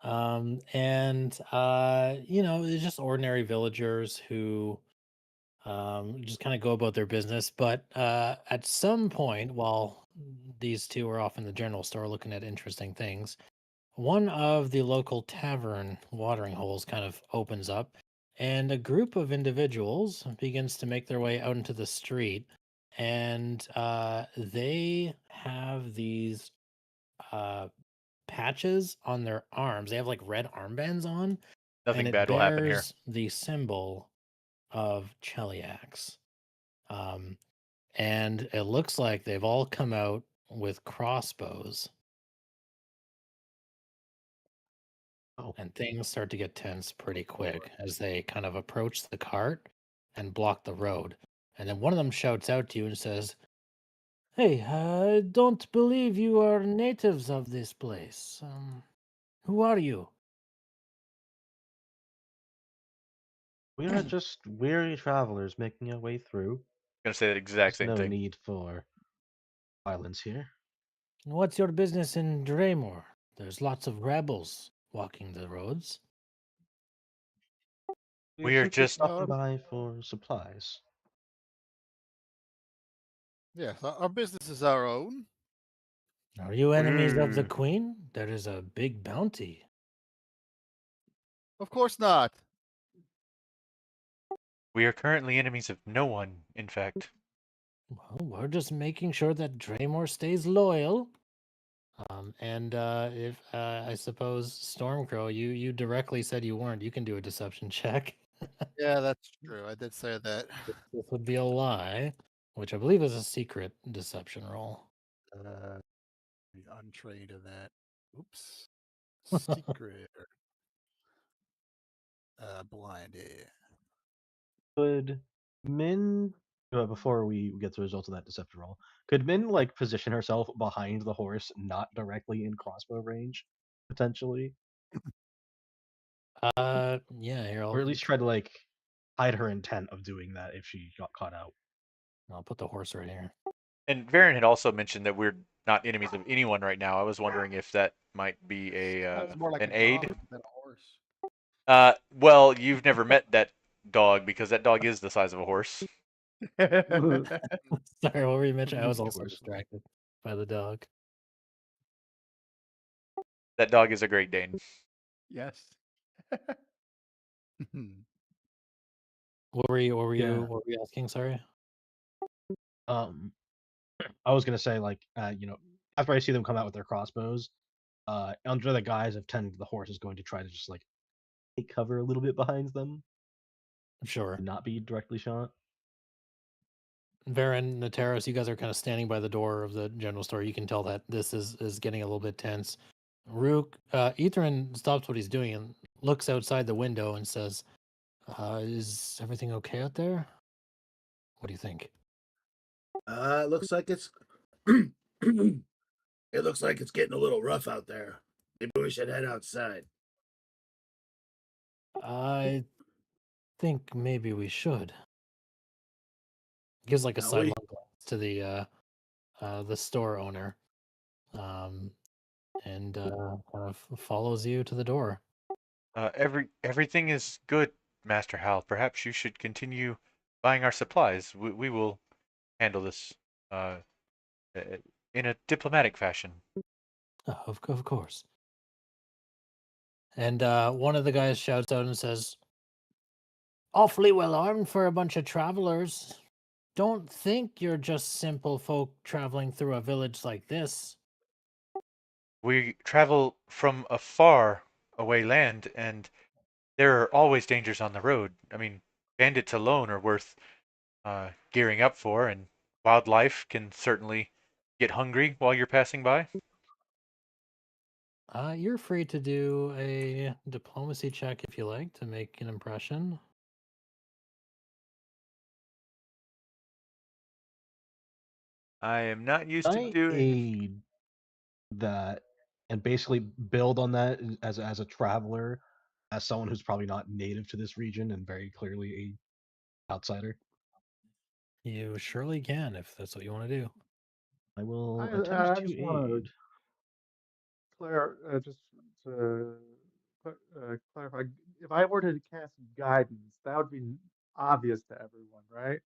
And it's just ordinary villagers who just kind of go about their business. But at some point, while these two are off in the general store looking at interesting things, one of the local tavern watering holes kind of opens up, and a group of individuals begins to make their way out into the street. And they have these uh, patches on their arms. They have like red armbands on, and Nothing it bad will happen here. bears the symbol of Cheliax. Um, and it looks like they've all come out with crossbows, Oh, and things start to get tense pretty quick Lord. as they kind of approach the cart and block the road. And then one of them shouts out to you and says, "Hey, I don't believe you are natives of this place. Who are you?" We are just weary travelers making our way through. Gonna say the exact There's same no thing. need for violence here. "What's your business in Draymore? There's lots of rebels walking the roads." We're We are simply just stopping by for supplies. Yes, our business is our own. "Are you enemies of the we Queen? There is a big bounty." Of course not. are currently enemies of no one, in fact. "Well, we're just making sure that Draymore stays loyal." And if I suppose Stormcrow, you directly said you weren't. You can do a deception check. Yeah, that's true. I did say that. This would be a lie, which I believe is a secret deception roll. Be untrained in that. Oops. Secret. Blinded. Could Min, before we get to the results of that deception roll, could Min like position herself behind the horse, not directly in crossbow range, potentially, Yeah, here or I'll at least try to like hide her intent of doing that if she got caught out. I'll put the horse right here. And Varen had also mentioned that we're not enemies of anyone right now. I was wondering if that might be Sounds more like an a aid. dog than a horse. Well, you've never met that dog because that dog is the size of a horse. Sorry, what were you mentioning? I was Of also course. distracted by the dog. That dog is a Great Dane. Yes. What were you? What were Yeah. you? What were you asking? Sorry. I was gonna say like after I see them come out with their crossbows, under the guise of tending to the horse is going to try to just like take cover a little bit behind them Sure. and not be directly shot. Varen, Nateros, you guys are kind of standing by the door of the general store. You can tell that this is getting a little bit tense. Rook, Ethrin stops what he's doing and looks outside the window and says, "Is everything okay out there? What do you think?" It looks like it's it looks like it's getting a little rough out there. Maybe we should head outside. I think maybe we should. Gives like a Now sidelong glance to the store owner, and kind of follows you to the door. Everything is good, Master Hal. Perhaps you should continue buying our supplies. We will handle this uh, in a diplomatic fashion. Of course. And one of the guys shouts out and says, "Awfully well armed for a bunch of travelers. Don't think you're just simple folk traveling through a village like this." We travel from a far away land, and there are always dangers on the road. I mean, bandits alone are worth gearing up for, and wildlife can certainly get hungry while you're passing by. You're free to do a diplomacy check if you like to make an impression. I am not used to I doing. aid that and basically build on that as a traveler, as someone who's probably not native to this region and very clearly a outsider. You surely can if that's what you want to do. I will I attempt to just want to aid. just to clarify. If I were to cast guidance, that would be obvious to everyone, right?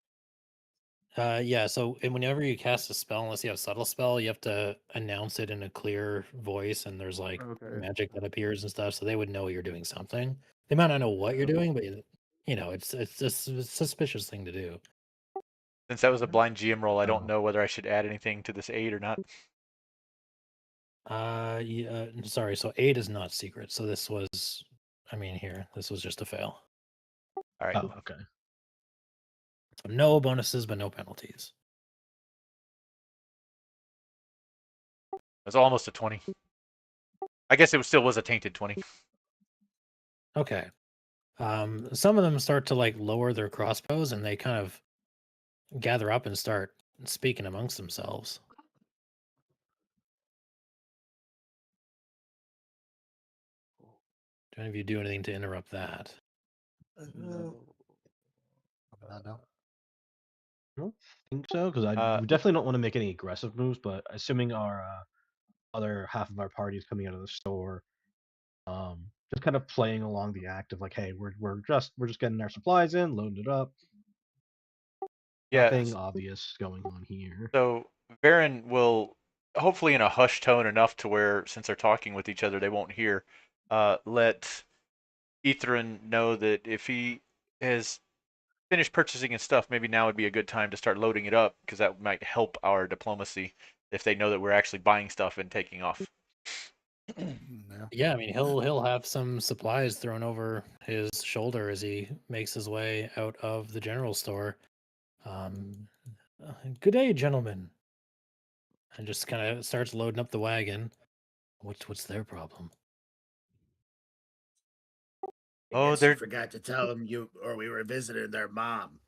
Yeah, so and whenever you cast a spell, unless you have subtle spell, you have to announce it in a clear voice, and there's like Okay. magic that appears and stuff, so they would know you're doing something. They might not know what you're doing, but it's just a suspicious thing to do. Since that was a blind GM roll, I don't know whether I should add anything to this aid or not. Yeah, sorry. So 8 is not secret. So this was, I mean, here, this was just a fail. All right. Oh, okay. So no bonuses, but no penalties. It was almost a 20. I guess it still was a tainted 20. Okay. Some of them start to like lower their crossbows, and they kind of gather up and start speaking amongst themselves. Do any of you do anything to interrupt that? No. No. I don't think so because we definitely don't want to make any aggressive moves. But assuming our other half of our party is coming out of the store, just kind of playing along the act of like, hey, we're just getting our supplies in, loading it up. Yeah. Nothing obvious going on here. So Varen will, hopefully in a hushed tone enough to where, since they're talking with each other, they won't hear, let Ethrin know that if he has finished purchasing his stuff, maybe now would be a good time to start loading it up, because that might help our diplomacy if they know that we're actually buying stuff and taking off. Yeah, I mean he'll have some supplies thrown over his shoulder as he makes his way out of the general store. Good day, gentlemen. And just kind of starts loading up the wagon. What's their problem? I guess you forgot to tell them we were visiting their mom.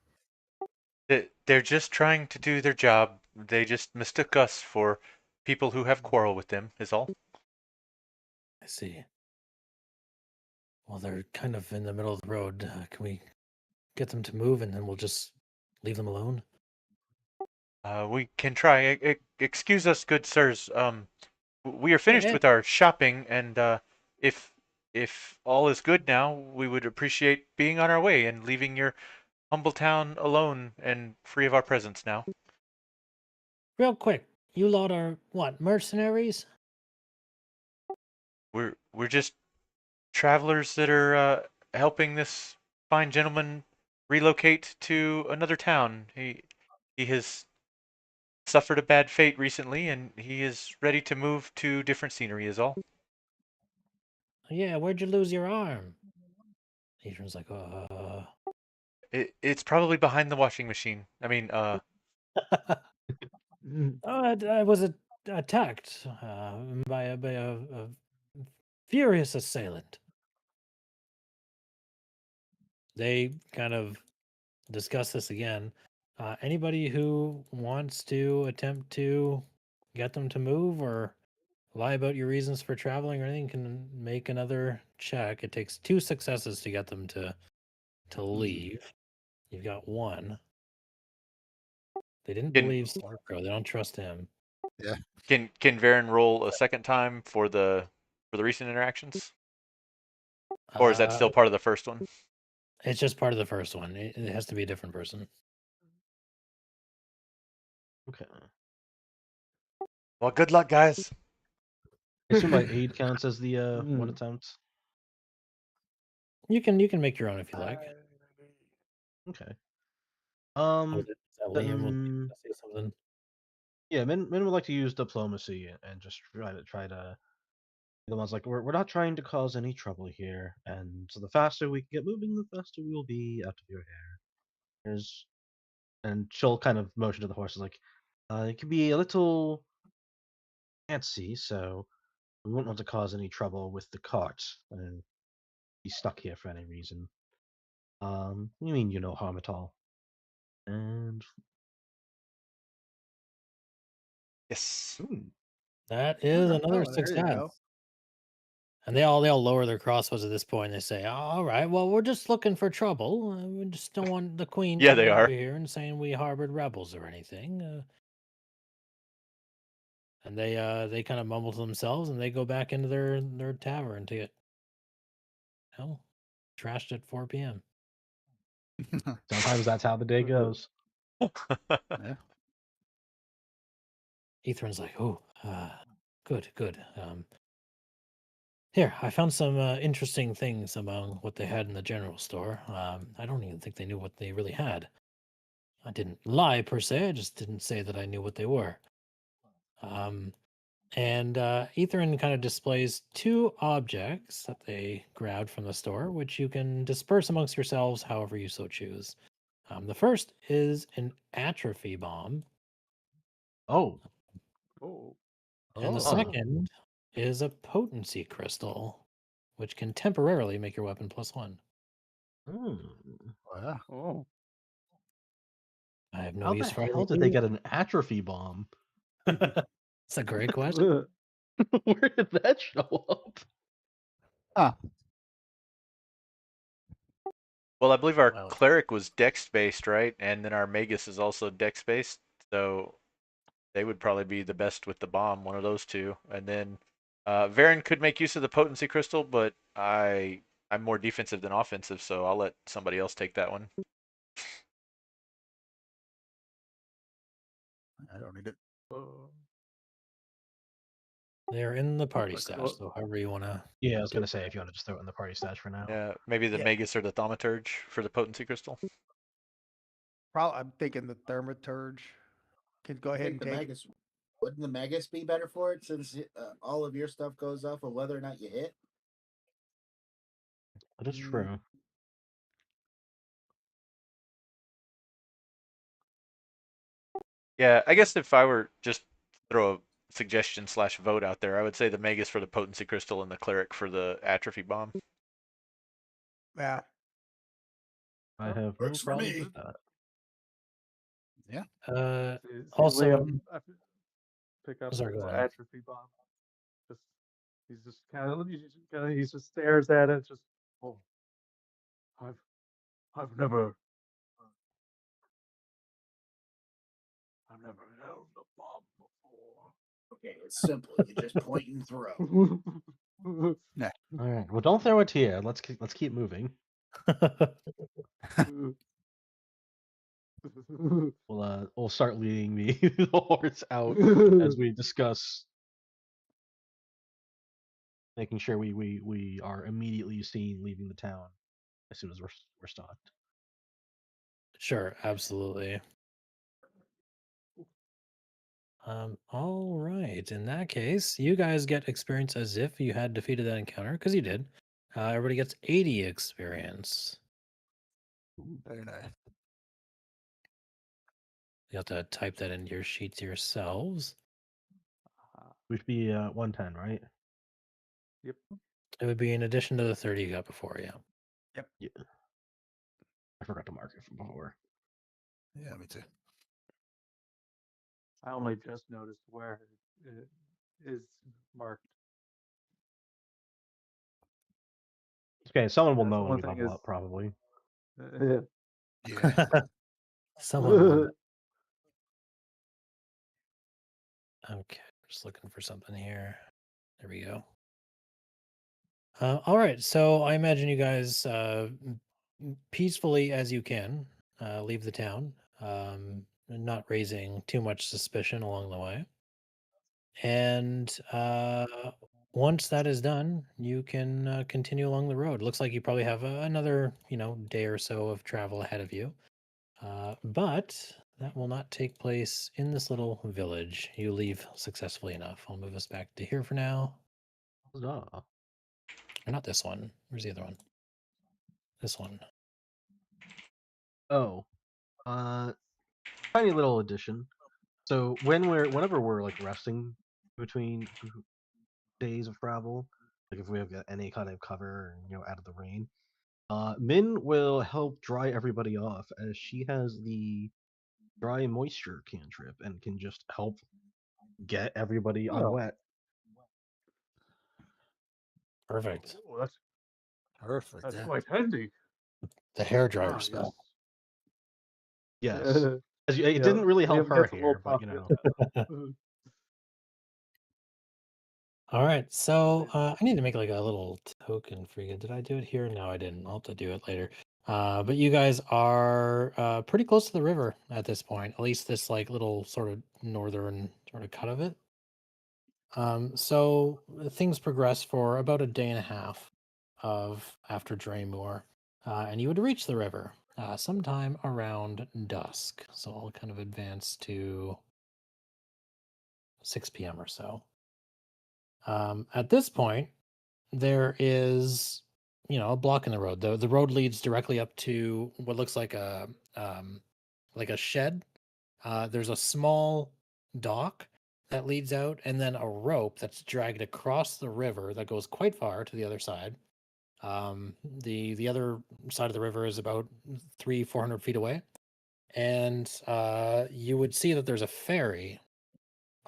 They're just trying to do their job. They just mistook us for people who have quarrel with them, is all. I see. Well, they're kind of in the middle of the road. Can we get them to move, and then we'll just leave them alone? We can try. Excuse us, good sirs. We are finished Eh, with our shopping, and if if all is good now, we would appreciate being on our way and leaving your humble town alone and free of our presence now. real quick, you lot are what, mercenaries? We're just travelers that are helping this fine gentleman relocate to another town. He has suffered a bad fate recently, and he is ready to move to different scenery. Is all. Yeah, where'd you lose your arm? Adrian's like, It's probably behind the washing machine. I mean, I was attacked by a furious assailant. They kind of discuss this again. Anybody who wants to attempt to get them to move or lie about your reasons for traveling or anything can make another check. It takes 2 successes to get them to leave. You've got 1. They didn't can believe Scarecrow. They don't trust him. Yeah. can Varen roll a second time for the recent interactions, or is that still part of the first one? It's just part of the first one. It has to be a different person. Okay. Well, good luck, guys. I assume my aid counts as the one attempt. You can make your own if you like. Okay. Is that Liam was Then gonna say something? yeah, men would like to use diplomacy and just try to the ones like we're not trying to cause any trouble here, and so the faster we can get moving, the faster we will be out of your hair. There's and she'll kind of motion to the horses like, it can be a little fancy, so we won't want to cause any trouble with the cart and be stuck here for any reason. You mean you no harm at all. And Yes. That is another Oh, there you go. success. And they all lower their crossbows at this point. They say, "All right, well, we're just looking for trouble. We just don't want the queen Yeah, coming they over are. here and saying we harbored rebels or anything." And they kind of mumble to themselves and they go back into their tavern to get trashed at 4 p.m. sometimes that's how the day goes. Yeah. Etherin's like, "Oh, good. Here, I found some interesting things among what they had in the general store. I don't even think they knew what they really had. I didn't lie per se. I just didn't say that I knew what they were." And Etherin kind of displays 2 objects that they grabbed from the store, which you can disperse amongst yourselves however you so choose. The first is an atrophy bomb, Oh, Oh. and the Oh. second is a potency crystal, which can temporarily make your weapon +1. Wow. Oh. I have no How the use for hell either did they of get an atrophy bomb? you. That's a great question. Where did that show up? Ah, Well, I believe our Well, cleric was dex based, right? And then our magus is also dex based, so they would probably be the best with the bomb, one of those two. And then Varen could make use of the potency crystal, but I'm more defensive than offensive, so I'll let somebody else take that one. I don't need it. they're in the party Like, stash, so however you want to. Yeah, I was gonna say if you want to just throw it in the party stash for now. Yeah, maybe the Yeah. magus or the thaumaturge for the potency crystal. I'm thinking the Thermaturge can go I ahead think and the take it. Magus wouldn't the Magus be better for it since all of your stuff goes off of whether or not you hit? That is Mm. true. Yeah, I guess if I were just throw a suggestion slash vote out there, I would say the magus for the potency crystal and the cleric for the atrophy bomb. Yeah. I have no Works for problems me. with that. Yeah. See Also, Liam pick up sorry, go the ahead. atrophy bomb. Just he's just he just stares at it. Just oh, I've never never held a bomb before. Okay, it's simple. You just point and throw. All right. Well, don't throw it here. Let's keep moving. We'll start leading the horse out as we discuss, making sure we are immediately seen leaving the town as soon as we're stopped. Sure, absolutely. All right. In that case, you guys get experience as if you had defeated that encounter, because you did. Everybody gets 80 experience. Very nice. You have to type that into your sheets yourselves. We should be 110, right? Yep. It would be in addition to the 30 you got before, yeah. Yeah. I forgot to mark it from before. Yeah, me too. I only just noticed where it is marked. Okay, someone will That's know the when one we thing level is. up, probably. Yeah. Someone will know. Okay, just looking for something here. There we go. All right, so I imagine you guys peacefully as you can leave the town, not raising too much suspicion along the way. And once that is done, you can continue along the road. Looks like you probably have another, day or so of travel ahead of you. But that will not take place in this little village. You leave successfully enough. I'll move us back to here for now. Huzzah. Or not this one. Where's the other one? This one. Oh, tiny little addition. So whenever we're like resting between days of travel, like if we have any kind of cover, out of the rain, Min will help dry everybody off as she has the dry moisture cantrip and can just help get everybody unwet. Perfect. Oh, that's Perfect. Yeah. quite handy. The hair dryer Ah, spell. Yes. It Yeah, didn't really help Liam her gets a little hair, but pocket. All right, so I need to make like a little token for you. Did I do it here? No, I didn't. I'll have to do it later. But you guys are pretty close to the river at this point, at least this like little sort of northern sort of cut of it. So things progress for about a day and a half of after Draymore, and you would reach the river sometime around dusk. So I'll kind of advance to 6 p.m. or so. At this point, there is, a block in the road. The road leads directly up to what looks like a shed. There's a small dock that leads out, and then a rope that's dragged across the river that goes quite far to the other side. The other side of the river is about 400 feet away, and you would see that there's a ferry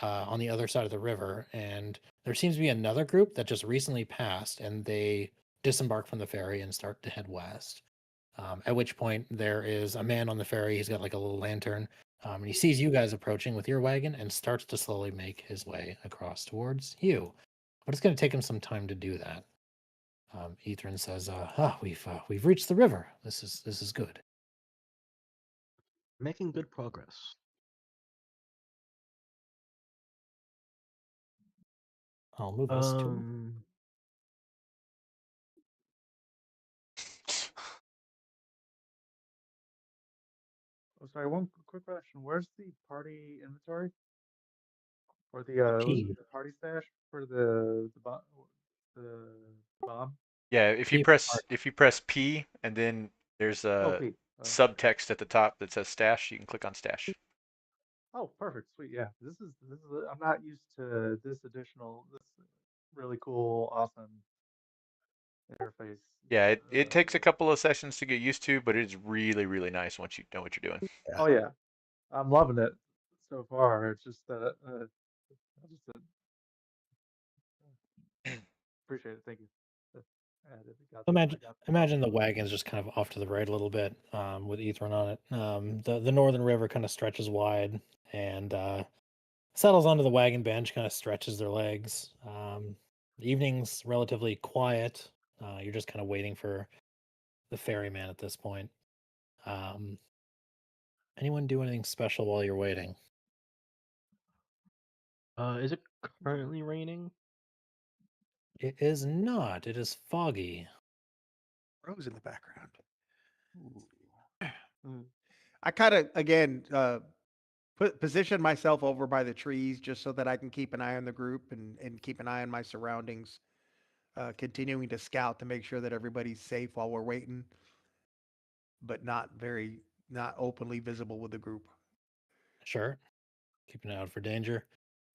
on the other side of the river, and there seems to be another group that just recently passed, and they disembark from the ferry and start to head west. At which point, there is a man on the ferry. He's got like a little lantern, and he sees you guys approaching with your wagon and starts to slowly make his way across towards you. But it's going to take him some time to do that. Ethrin says, "We've reached the river. This is good." Making good progress. I'll move us to. Oh, sorry. One quick question. Where's the party inventory or the P. party stash for the bomb? Yeah, if you P. Oh, press P and then there's oh, a Pete. subtext at the top that says stash, you can click on stash. Oh, perfect. Sweet. Yeah. This is. I'm not used to this really cool, awesome interface. Yeah, it takes a couple of sessions to get used to, but it's really, really nice once you know what you're doing. Oh yeah, I'm loving it so far. It's just I just appreciate it. Thank you. Imagine the wagon's just kind of off to the right a little bit, with Ethron on it. The northern river kind of stretches wide and settles onto the wagon bench, kind of stretches their legs. The evening's relatively quiet. You're just kind of waiting for the ferryman at this point. Um, Anyone do anything special while you're waiting? Is it currently raining? It is not. It is foggy. Rose in the background. Mm. I kind of again position myself over by the trees just so that I can keep an eye on the group and keep an eye on my surroundings. Continuing to scout to make sure that everybody's safe while we're waiting, but not openly visible with the group. Sure. Keeping an eye out for danger.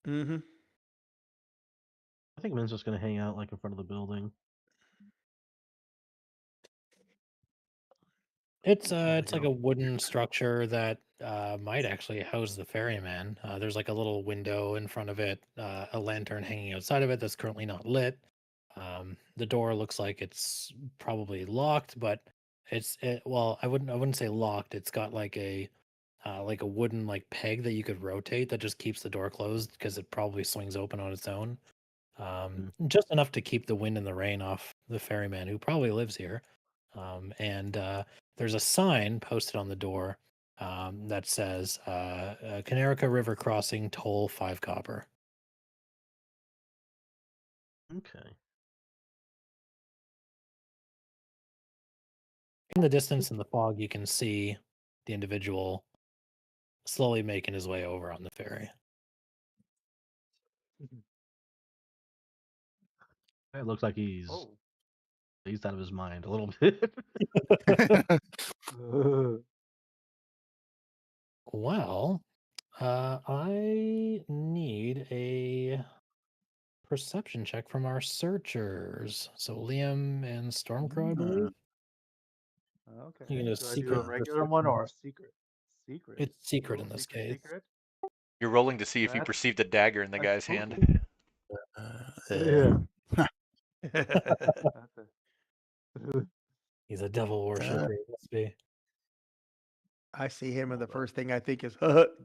Mm-hmm. I think Min's just gonna hang out like in front of the building. It's like a wooden structure that might actually house the ferryman. There's like a little window in front of it, a lantern hanging outside of it that's currently not lit. The door looks like it's probably locked, but well, I wouldn't say locked. It's got like a wooden like peg that you could rotate that just keeps the door closed because it probably swings open on its own. Just enough to keep the wind and the rain off the ferryman who probably lives here. And there's a sign posted on the door that says Canerica River Crossing toll 5 copper. Okay. In the distance in the fog, you can see the individual slowly making his way over on the ferry. It looks like he's Oh. out of his mind a little bit. Well, I need a perception check from our searchers. So Liam and Stormcrow, I believe. Okay. You get a Do I do a secret regular one perception. or a secret? Secret. It's secret Little in this secret, case. secret. You're rolling to see if you That's perceive the dagger in the that's guy's hand. spooky. Yeah. That's a, He's a devil worshiper, he must be. I see him, and the Hold up. first thing I think is,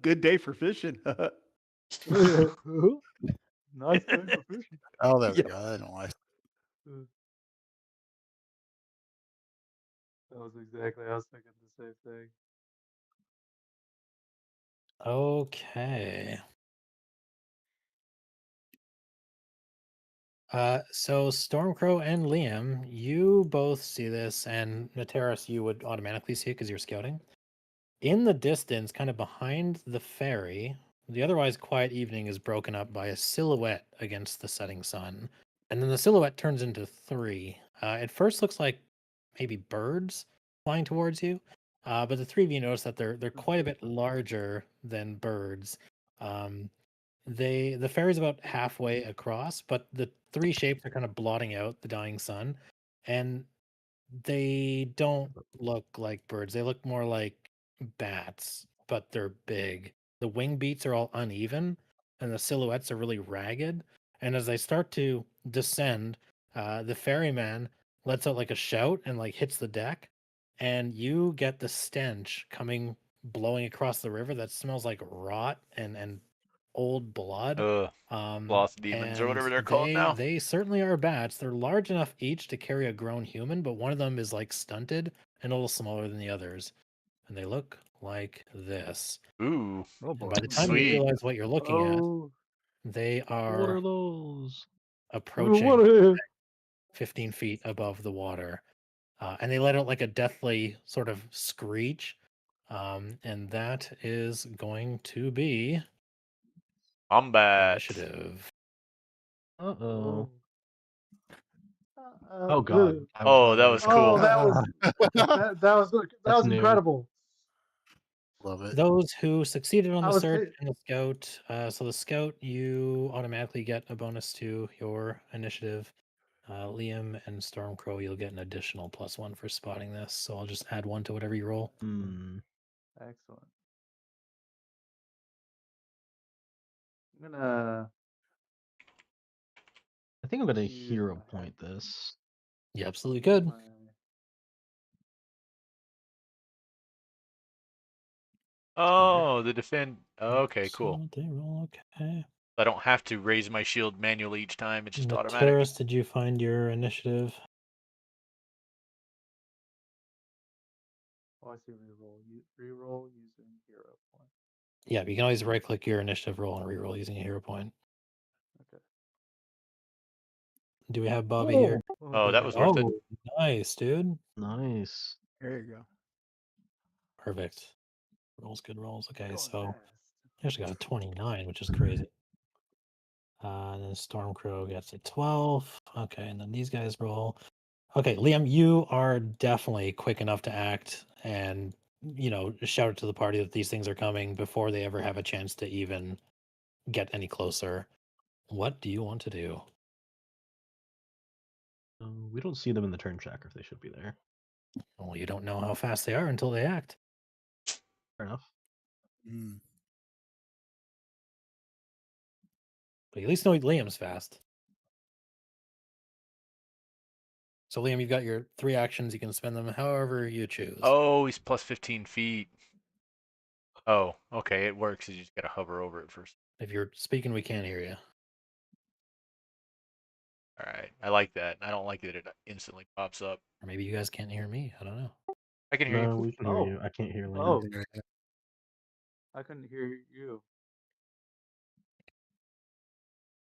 "Good day for fishing." Nice day for fishing. Oh, there we Yeah. go. I don't know why. That was exactly. I was thinking the same thing. Okay. So Stormcrow and Liam, you both see this, and Nateris, you would automatically see it because you're scouting. In the distance, kind of behind the ferry, the otherwise quiet evening is broken up by a silhouette against the setting sun. And then the silhouette turns into 3. It first looks like maybe birds flying towards you. But the 3 of you notice that they're quite a bit larger than birds. Um, the ferry's about halfway across, but the 3 shapes are kind of blotting out the dying sun. And they don't look like birds. They look more like bats, but they're big. The wing beats are all uneven, and the silhouettes are really ragged. And as they start to descend, the ferryman lets out like a shout and like hits the deck, and you get the stench coming blowing across the river that smells like rot and old blood. Lost demons or And whatever they're called they now. they certainly are bats. They're large enough each to carry a grown human, but one of them is like stunted and a little smaller than the others. And they look like this. Ooh, Oh And boy. by the time you sweet. realize what you're looking at, Oh, they What are are those? approaching what a 15 feet above the water. And they let out like a deathly sort of screech. And that is going to be Combat. initiative. Uh-oh. oh. Oh god. I was Oh, not that ready was for cool. That was that That's was new. incredible. Love it. Those who succeeded on I the was search hit. and the scout, so the scout, you automatically get a bonus to your initiative. Liam and Stormcrow, you'll get an additional +1 for spotting this. So I'll just add 1 to whatever you roll. Excellent. I'm gonna I think I'm gonna use hero my point this. You absolutely could. Oh, the defend. Okay, cool. So they roll okay. I don't have to raise my shield manually each time. It's just The automatic. terrorist, did you find your initiative? Oh, I see. Reroll using hero point. Yeah, you can always right click your initiative roll and reroll using a hero point. Okay. Do we have Bobby here? Oh, that was worth it. Oh, nice, dude. Nice. There you go. Perfect. Rolls, good rolls. Okay, Going so fast. you actually got a 29, which is crazy. And then Stormcrow gets a 12. Okay, and then these guys roll. Okay, Liam, you are definitely quick enough to act and, shout it to the party that these things are coming before they ever have a chance to even get any closer. What do you want to do? We don't see them in the turn tracker if they should be there. Well, you don't know how fast they are until they act. Fair enough. Mm. But you at least know Liam's fast. So, Liam, you've got your 3 actions. You can spend them however you choose. Oh, he's plus 15 feet. Oh, okay, it works. You just gotta hover over it first. If you're speaking, we can't hear you. All right, I like that. I don't like that it instantly pops up. Or maybe you guys can't hear me. I don't know. I can hear No, you. we can hear Oh. you. I can't hear Liam. Oh, I couldn't hear you.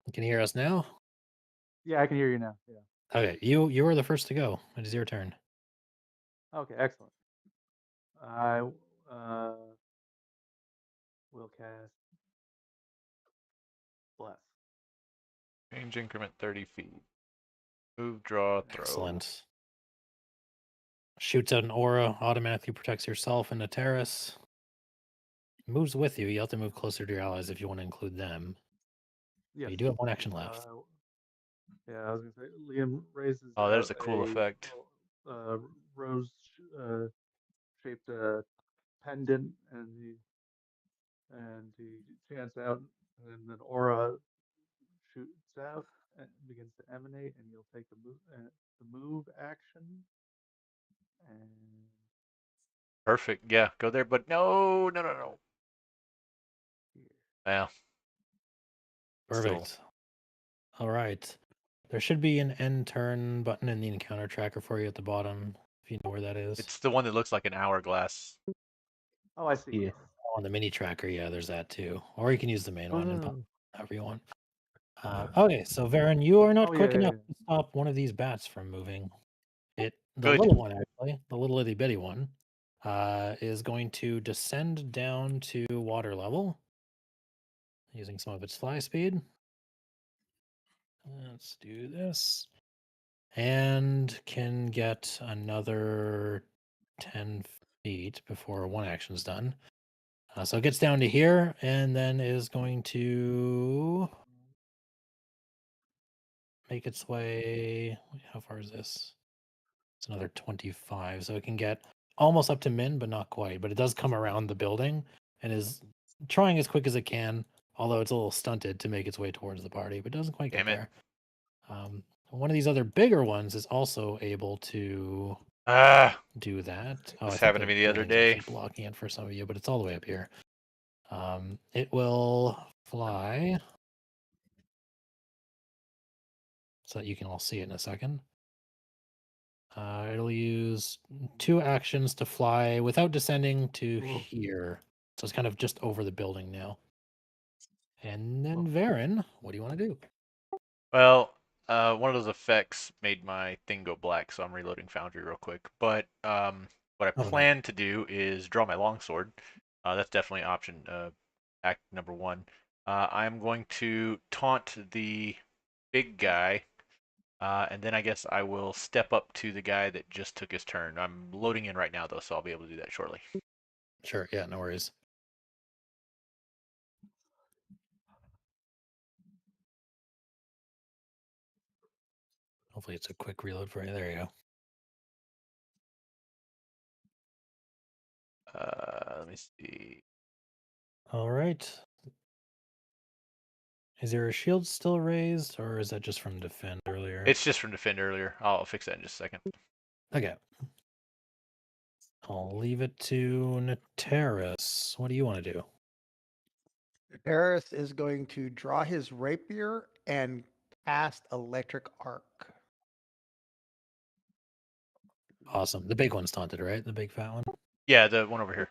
You can hear us now? Yeah, I can hear you now. Yeah. Okay, you were the first to go. It is your turn. Okay, excellent. I will cast Bless. Range increment 30 feet. Move, draw, throw. Excellent. Shoots out an aura, automatically protects yourself and the terrace. Moves with you. You have to move closer to your allies if you want to include them. But Yes. you do have 1 action left. Yeah, I was gonna say Liam raises. Oh, there's out a cool effect. Rose shaped pendant, and he chants out, and then an aura shoots out and begins to emanate, and you'll take the move action. And Perfect. Yeah, go there, but no. Yeah. Perfect. All right. There should be an end turn button in the encounter tracker for you at the bottom, if you know where that is. It's the one that looks like an hourglass. oh, I see. Yeah. On the mini tracker, yeah, there's that too. Or you can use the main one and pop Oh, however you want. Okay, so Varen, you are not Oh, quick yeah, enough yeah. to stop one of these bats from moving. The Good. little one, actually, the little itty bitty one, is going to descend down to water level using some of its fly speed. Let's do this. And can get another 10 feet before 1 action's done. So it gets down to here and then is going to make its way. How far is this? It's another 25. So it can get almost up to Min, but not quite. But it does come around the building and is trying as quick as it can, although it's a little stunted to make its way towards the party, but doesn't quite get Damn it. there. One of these other bigger ones is also able to do that. Oh, This I think happened to the me the other building's day. actually blocking it for some of you, but it's all the way up here. It will fly so that you can all see it in a second. It'll use 2 actions to fly without descending to here. So it's kind of just over the building now. And then Varen, what do you want to do? Well, one of those effects made my thing go black, so I'm reloading Foundry real quick. But what I Oh, no. plan to do is draw my longsword. That's definitely option act number 1. I'm going to taunt the big guy, and then I guess I will step up to the guy that just took his turn. I'm loading in right now, though, so I'll be able to do that shortly. Sure, yeah, no worries. Hopefully it's a quick reload for you. There you go. Let me see. All right. Is your shield still raised, or is that just from defend earlier? It's just from defend earlier. I'll fix that in just a second. Okay. I'll leave it to Nateris. What do you want to do? Paris is going to draw his rapier and cast electric arc. Awesome. The big one's taunted, right? The big fat one? Yeah, the one over here.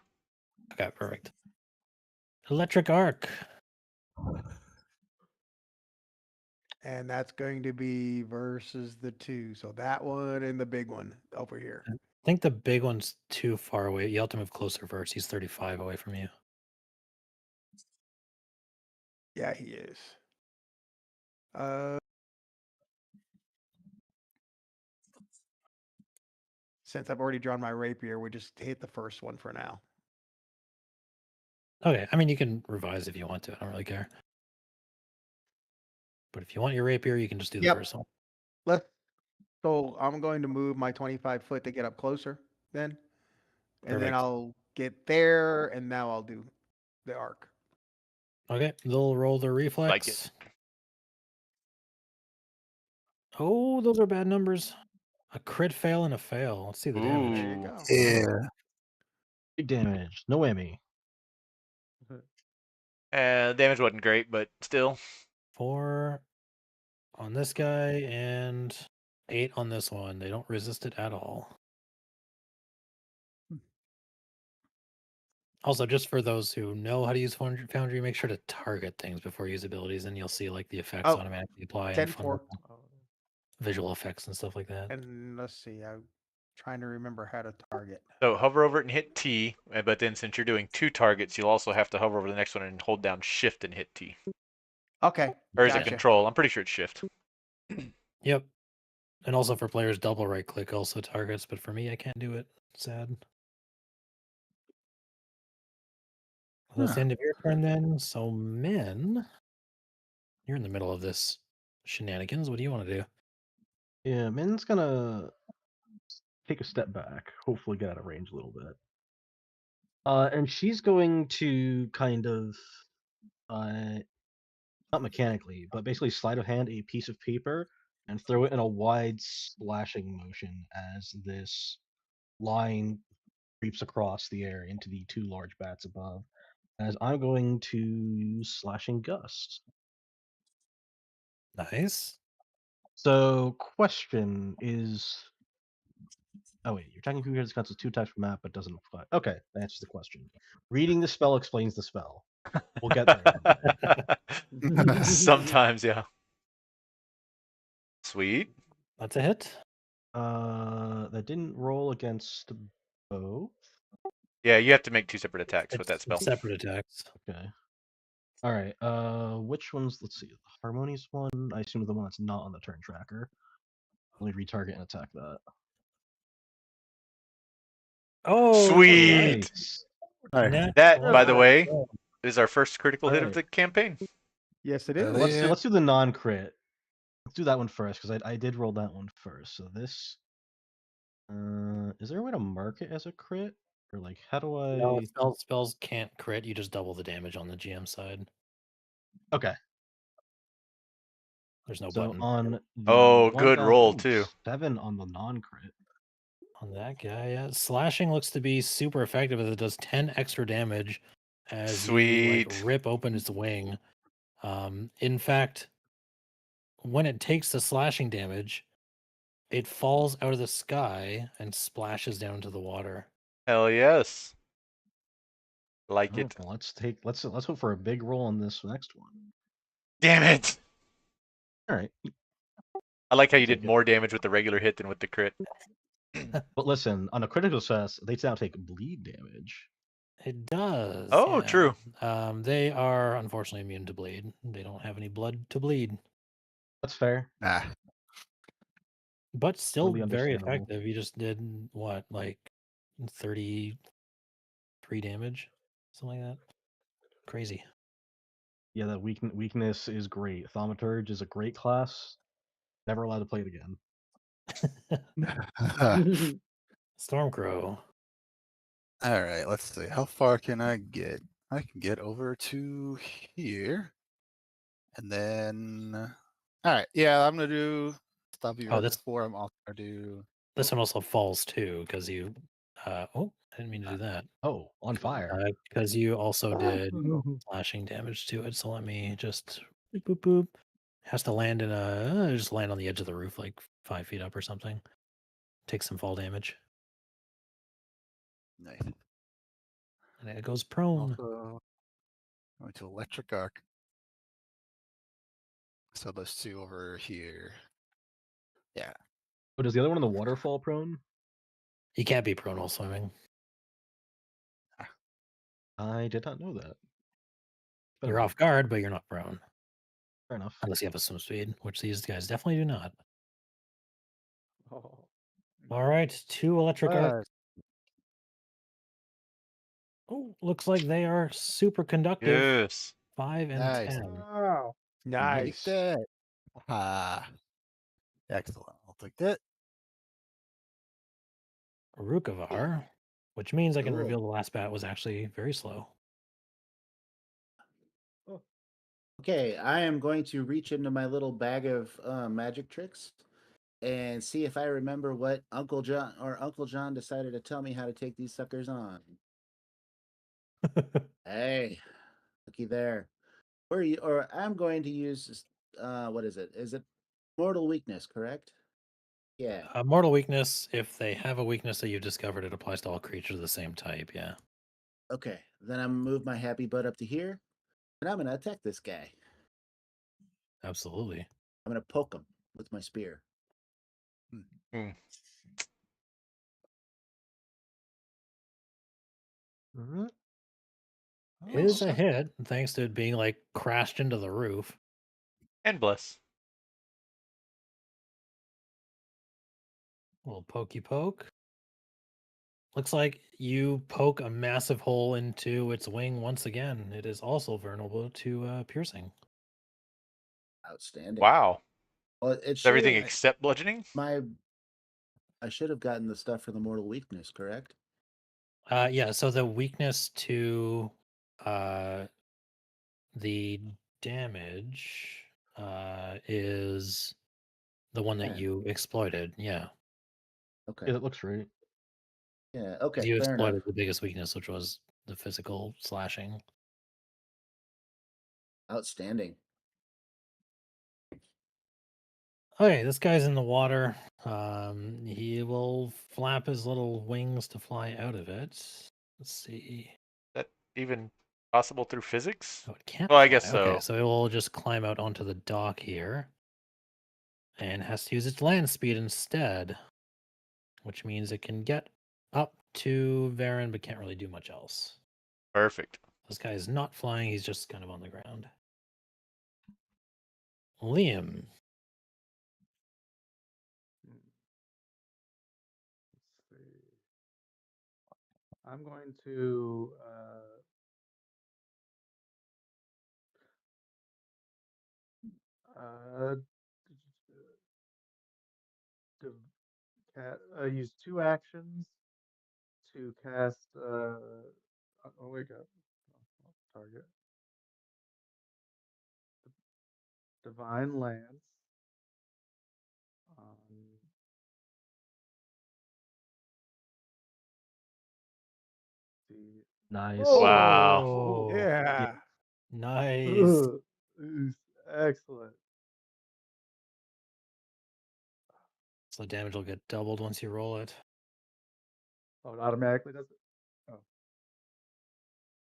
Okay, perfect. Electric arc. And that's going to be versus the two. So that one and the big one over here. I think the big one's too far away. You have to move closer first. He's 35 away from you. Yeah, he is. Since I've already drawn my rapier, we just hit the first one for now. Okay, I mean, you can revise if you want to. I don't really care. But if you want your rapier, you can just do the Yep. first one. So I'm going to move my 25 foot to get up closer then. And then Perfect. I'll get there, and now I'll do the arc. Okay, they'll roll their reflex. Like it. Oh, those are bad numbers. A crit fail and a fail. Let's see the damage. There you Ooh. go. Yeah. Big damage. No whammy. Damage wasn't great, but still. 4 on this guy and 8 on this one. They don't resist it at all. Also, just for those who know how to use Foundry, make sure to target things before you use abilities, and you'll see like the effects Oh, automatically apply 10 and fun 4. visual effects and stuff like that. And let's see. I'm trying to remember how to target. So hover over it and hit T, but then since you're doing 2 targets, you'll also have to hover over the next one and hold down Shift and hit T. Okay. Or is it Gotcha. Control? I'm pretty sure it's Shift. Yep. And also for players, double right click also targets, but for me, I can't do it. Sad. Well, that's the end of your turn then. So, Min, you're in the middle of this shenanigans. What do you want to do? Yeah, Min's gonna take a step back, hopefully get out of range a little bit. And she's going to kind of, not mechanically, but basically sleight of hand a piece of paper and throw it in a wide splashing motion as this line creeps across the air into the 2 large bats above. As I'm going to use Slashing Gust. Nice. So, question is. Oh wait, you're attacking creatures counts as 2 types per map, but doesn't apply. Okay, that answers the question. Reading the spell explains the spell. We'll get there. Sometimes, yeah. Sweet. That's a hit. That didn't roll against both. Yeah, you have to make 2 separate attacks with that spell. Separate attacks. Okay. All right. Which ones? Let's see. The harmonious one. I assume the one that's not on the turn tracker. Only retarget and attack that. Oh, Sweet. Nice. Nat That, by the 20. way, is our first critical hit of Alright. the campaign. Yes, it is. Let's do the non-crit. Let's do that one first because I did roll that one first. So this. Is there a way to mark it as a crit? Or like, how do I? No, spells can't crit. You just double the damage on the GM side. Okay. There's no So button on the Oh, one good down- roll, ooh, too. 7 on the non-crit. on that guy. Yeah, slashing looks to be super effective as it does 10 extra damage as you like Sweet. rip open its wing. In fact, when it takes the slashing damage, it falls out of the sky and splashes down to the water. Hell yes. Like Oh, it. well, let's hope for a big roll on this next one. Damn it. All right. I like how you Take did it. more damage with the regular hit than with the crit. But listen, on a critical success, they now take bleed damage. It does. Oh, yeah. true. They are unfortunately immune to bleed. They don't have any blood to bleed, That's fair. but still Totally very understandable. effective. You just did what, like 33 damage, something like that. Crazy. Yeah, that weakness is great. Thaumaturge is a great class. Never allowed to play it again. Stormcrow. All right, let's see. How far can I get? I can get over to here. And then, all right, yeah, I'm gonna do stuff you Oh, heard this before. I'm also gonna do. this one also falls too because you. Oh, I didn't mean to do that. Oh, on fire. Because you also did slashing damage to it. So let me just boop boop boop. Has to land in just land on the edge of the roof, like 5 feet up or something. Take some fall damage, Nice. and it goes prone. Also, Going to electric arc. So those two over here. Yeah. Oh, does the other one in the water fall prone? You can't be prone while swimming. I did not know that. Better You're know. off guard, but you're not prone. Fair enough. Unless you have a swim speed, which these guys definitely do not. oh, All right, 2 electric Alright. arcs. Oh, looks like they are super conductive. Yes. 5 and Nice. 10. Wow. Nice. Take that. Ah. Excellent. I'll take that. Rukavar, which means I can Cool. reveal the last bat was actually very slow. Okay, I am going to reach into my little bag of magic tricks and see if I remember what Uncle John decided to tell me how to take these suckers on. Hey, looky there. Where are you? Or I'm going to use what is it? Is it mortal weakness? Correct? Yeah. Mortal weakness, if they have a weakness that you've discovered, it applies to all creatures of the same type, yeah. Okay. Then I'm gonna move my happy butt up to here, and I'm gonna attack this guy. Absolutely. I'm gonna poke him with my spear. Hmm. Is a hit, thanks to it being like crashed into the roof. And bless. Little pokey poke. Looks like you poke a massive hole into its wing once again. It is also vulnerable to piercing. Outstanding. Wow. Well, it Is everything should except bludgeoning? I should have gotten the stuff for the mortal weakness, correct? Yeah, so the weakness to the damage is the one that 10. you exploited. Yeah. Okay. Yeah, that looks right. Yeah. 'Cause Okay. you Fair enough. exploited the biggest weakness, which was the physical slashing. Outstanding. Okay, this guy's in the water. He will flap his little wings to fly out of it. Let's see. Is that even possible through physics? Oh, it can't Well, I fly. guess Okay, so. so it will just climb out onto the dock here. And has to use its land speed instead. Which means it can get up to Varen, but can't really do much else. Perfect. This guy is not flying, he's just kind of on the ground. Liam. Let's see. I'm going to use 2 actions to cast oh wait up target divine lance on the Nice. Wow. oh Yeah. Nice. excellent. So damage will get doubled once you roll it. Oh, it automatically does it. Oh,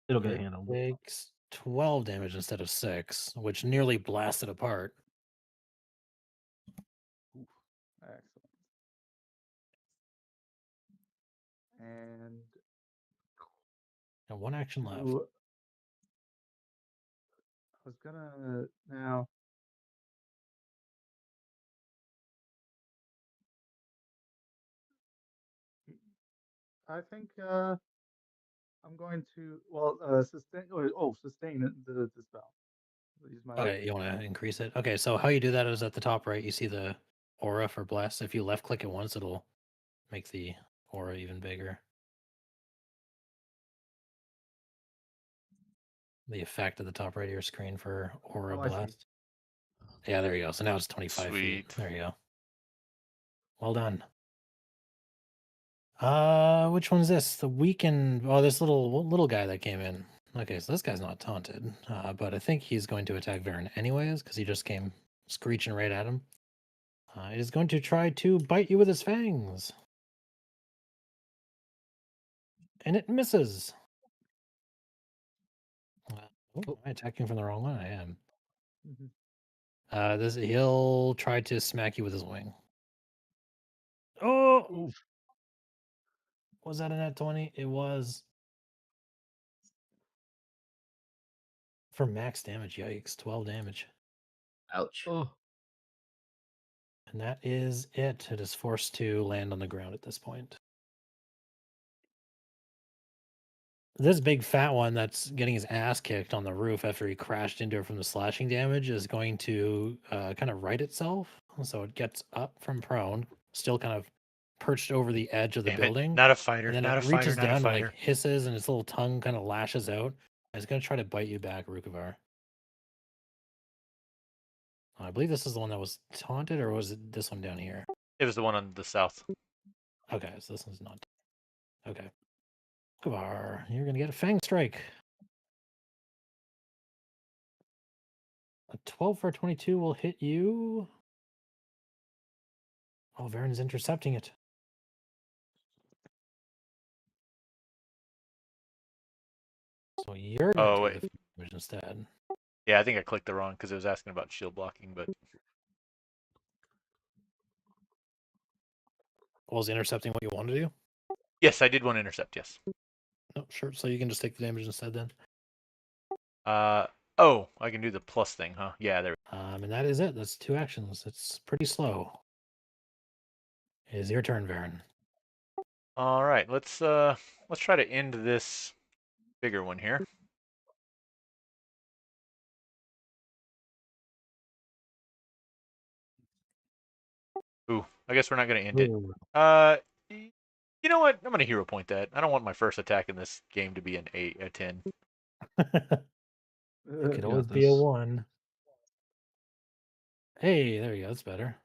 It'll get It handled. takes 12 damage instead of 6, which nearly blasted apart. excellent. And And 1 action left. I was gonna now. I think I'm going to sustain the spell. Use my Okay, you want to increase it? Okay, so how you do that is at the top right, you see the aura for bless. If you left click it once, it'll make the aura even bigger. The effect at the top right of your screen for aura Oh, I see. blast. Yeah, there you go. So now it's 25 feet. Sweet. There you go. Well done. Which one's this? The weakened. Oh, this little guy that came in. Okay, so this guy's not taunted, but I think he's going to attack Varen anyways because he just came screeching right at him. It is going to try to bite you with his fangs, and it misses. Oh, am I attacking from the wrong one? I am. He'll try to smack you with his wing. Oh, Oof. was that a nat 20? It was. For max damage, yikes, 12 damage. Ouch. Oh. And that is it. It is forced to land on the ground at this point. This big fat one that's getting his ass kicked on the roof after he crashed into it from the slashing damage is going to kind of right itself. So it gets up from prone, still kind of perched over the edge of the Damn it. building. Not a fighter. And then Not it a fighter. reaches Not a down and like fighter. hisses, and its little tongue kind of lashes out. And it's going to try to bite you back, Rukavar. I believe this is the one that was taunted, or was it this one down here? It was the one on the south. Okay, so this one's not. Okay. Rukavar, you're going to get a Fang Strike. A 12 for 22 will hit you. Oh, Varen's intercepting it. So you're going Oh, to wait. take the damage instead. Yeah, I think I clicked the wrong because it was asking about shield blocking, but Was intercepting what you want to do? yes, I did want to intercept, yes. No, sure. So you can just take the damage instead then. Oh, I can do the plus thing, huh? Yeah, there. And that is it. That's 2 actions. It's pretty slow. It is your turn, Varen. All right, let's try to end this bigger one here. Ooh, I guess we're not gonna end it. Ooh. You know what? I'm gonna hero point that. I don't want my first attack in this game to be an 8, a 10. It could Got always be a this. 1. Hey, there you go. That's better.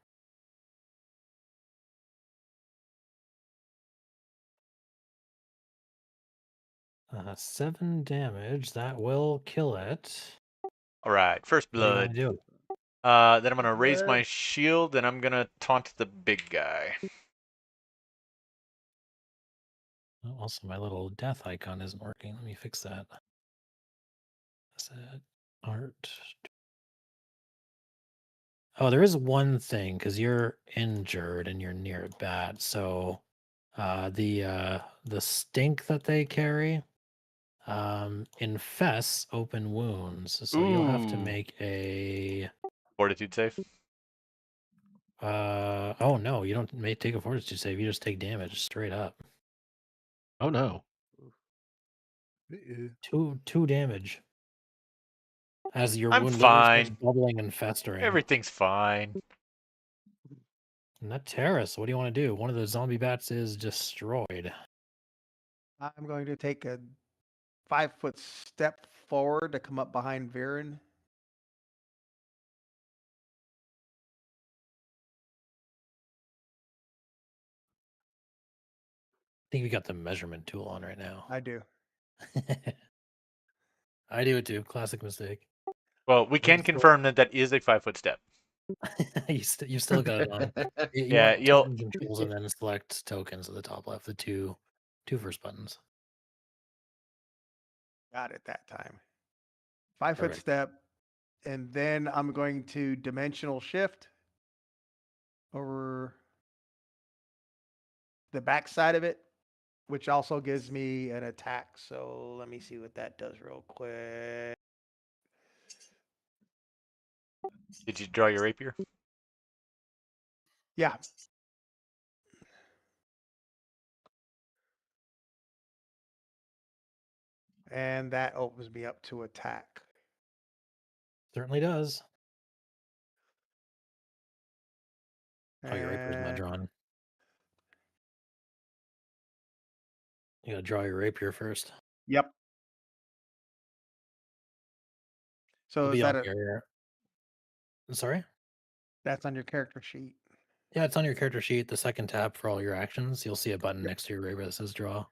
Uh, 7 damage. That will kill it. All right, first What do you want blood. to do? Then I'm gonna raise my shield and I'm gonna taunt the big guy. Oh, also, my little death icon isn't working. Let me fix that. Set art. Oh, there is one thing because you're injured and you're near bat. So, the stink that they carry, infests open wounds. So you'll have to Ooh. make a. Fortitude save. Oh no, you don't take a fortitude save. You just take damage straight up. Oh no. Two damage. As your I'm wound literally starts fine. bubbling and festering. Everything's fine. And that terrace, what do you want to do? One of the zombie bats is destroyed. I'm going to take a 5-foot step forward to come up behind Viren. I think we got the measurement tool on right now. I do. I do it too. Classic mistake. Well, we can confirm that that is a 5-foot step. You still got it on. You Yeah, want you'll. token controls and then select tokens at the top left. The two first buttons. Got it that time. 5-foot Perfect. step. And then I'm going to dimensional shift over the back side of it, which also gives me an attack. So let me see what that does real quick. Did you draw your rapier? Yeah. And that opens me up to attack. Certainly does. Oh, your rapier's not And drawn. You gotta draw your rapier first. yep. So It'll is be that on a your. Sorry? That's on your character sheet. Yeah, it's on your character sheet. The second tab for all your actions. You'll see a button next to your raver that says draw.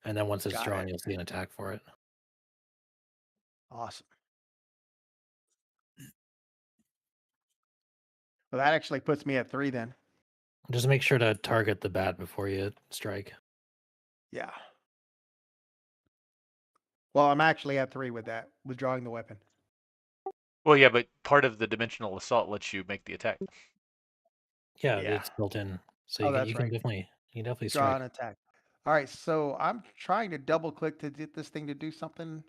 And then once it's Got drawn, it. you'll see an attack for it. Awesome. Well, that actually puts me at 3 then. Just make sure to target the bat before you strike. Yeah. Well, I'm actually at 3 with that, withdrawing the weapon. Well, yeah, but part of the dimensional assault lets you make the attack. Yeah, Yeah. it's built in. So Oh, you can, that's you can right. definitely Draw strike. an attack. All right, so I'm trying to double click to get this thing to do something.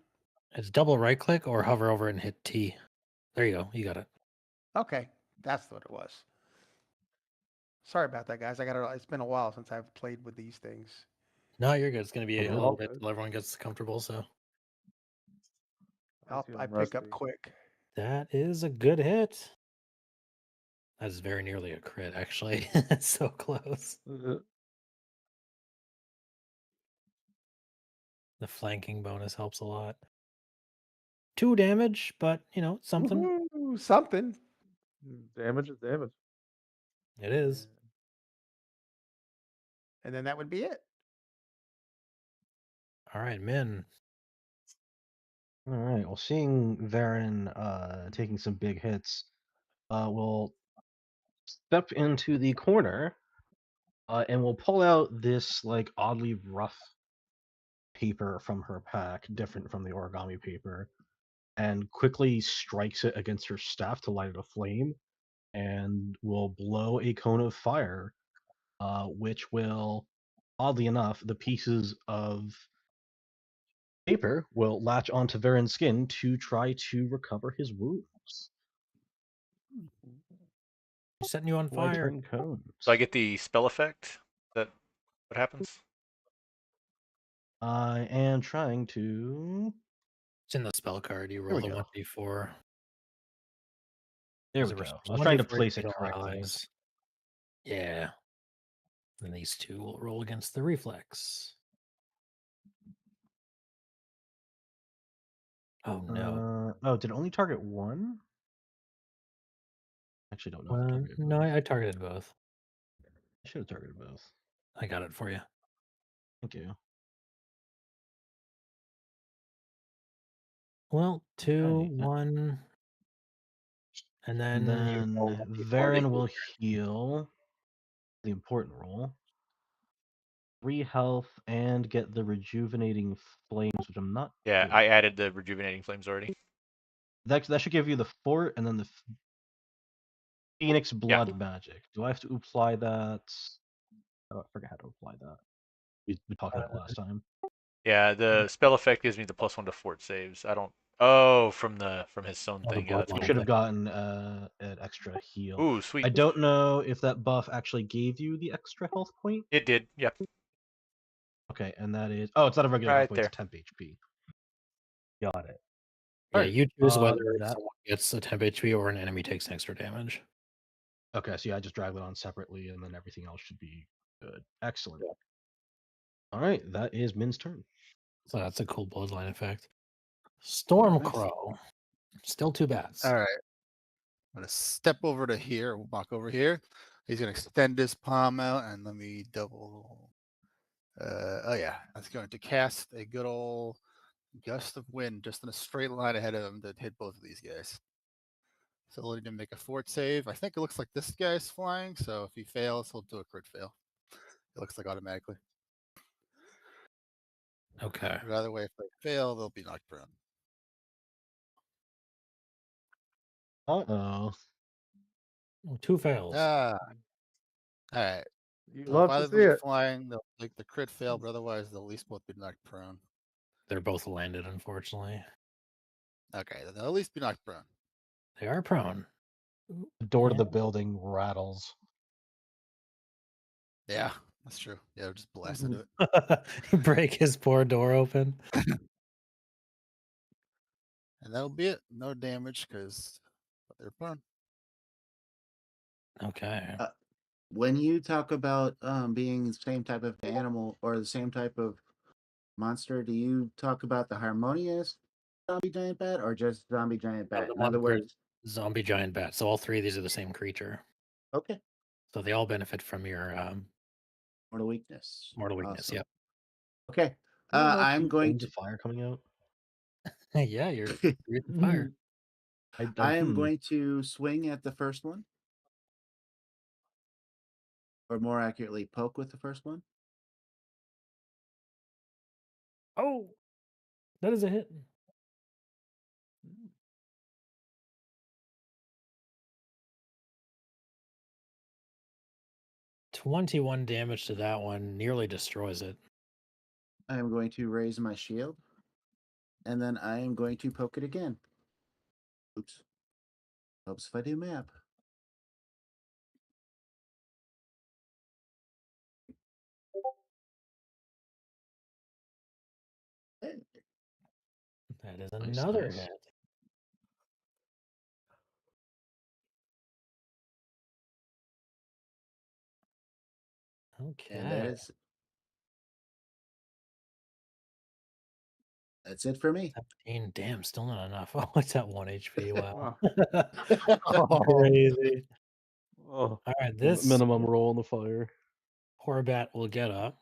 It's double right click or hover over and hit T. There you go. You got it. Okay, that's what it was. Sorry about that, guys. It's been a while since I've played with these things. No, you're good. It's going to be Okay. a All little bit good. till everyone gets comfortable. So I pick up quick. that is a good hit. That is very nearly a crit, actually. It's so close. The flanking bonus helps a lot. 2 damage, but something. Woohoo, something. Damage is damage. It is. And then that would be it. All right, Min. All right. Well, seeing Varen taking some big hits, we'll step into the corner, and we'll pull out this like oddly rough paper from her pack, different from the origami paper, and quickly strikes it against her staff to light it aflame, and will blow a cone of fire, which will, oddly enough, the pieces of paper will latch onto Varen's skin to try to recover his wounds. He's setting you on Will I fire. turn cones? So I get the spell effect. Is that what happens? I am trying to. It's in the spell card. You Here roll we the go. 1d4. There There's we a go. I was trying to 1d4 place it heal correctly. allies. Yeah. And these 2 will roll against the reflex. Oh no. Oh, did it only target one? Actually, don't know if it targeted No, both. I targeted both. I should have targeted both. I got it for you. Thank you. Well, Trying 2, to- 1, and And then you then roll 1d4 to Varen heal. will heal the important roll. 3 health and get the rejuvenating flames, which I'm not. Yeah, good I at. added the rejuvenating flames already. That should give you the fort and then the Phoenix Yeah. blood magic. Do I have to apply that? Oh, I forgot how to apply that. We talked about it last time. Yeah, the spell effect gives me the +1 to fort saves. I don't. Oh, from his own Oh, the thing. Yeah, that's bloodline cool. Should have gotten an extra heal. Ooh, sweet. I don't know if that buff actually gave you the extra health point. It did. Yep. Okay, and that is it's not a regular Right health point, there. it's temp HP. Got it. Yeah, Alright, you choose whether that- someone gets a temp HP or an enemy takes an extra damage. Okay, so yeah, I just drag that on separately, and then everything else should be good. Excellent. All right, that is Min's turn. So that's a cool bloodline effect. Stormcrow. Still 2 bats. All right. I'm going to step over to here, walk over here. He's going to extend his palm out and let me double. Oh, yeah. That's going to cast a good old gust of wind just in a straight line ahead of him to hit both of these guys. So he'll need to make a fort save. I think it looks like this guy's flying, so if he fails, he'll do a crit fail. It looks like automatically. Okay. But either way, if they fail, they'll be knocked prone. Uh-oh. 2 fails. Ah. All right. You So love if to either of see them are it. flying, they'll take the crit fail, but otherwise they'll at least both be knocked prone. They're both landed, unfortunately. Okay, then they'll at least be knocked prone. They are prone. The door to the building rattles. Yeah, that's true. Yeah, just blast into it. Break his poor door open. And that'll be it. No damage because they're prone. Okay. When you talk about being the same type of animal or the same type of monster, do you talk about the harmonious zombie giant bat or just zombie giant bat? The In one other where words, zombie giant bat. So all three of these are the same creature. Okay. So they all benefit from your Mortal weakness. mortal weakness. Awesome. Yep. Okay. I don't know if I'm you going owned to. the fire coming out. Yeah, you're breathing fire. I am going to swing at the first one, or more accurately, poke with the first one. Oh, that is a hit. 21 damage to that one, nearly destroys it. I am going to raise my shield, and then I am going to poke it again. Oops. Helps if I do map. That is Nice, another nice. hit. Okay. And that's it for me. 17. Damn, still not enough. Oh, it's at 1 HP. Wow. Oh, Crazy. Oh, All right, this Minimum roll in the fire. poor bat will get up.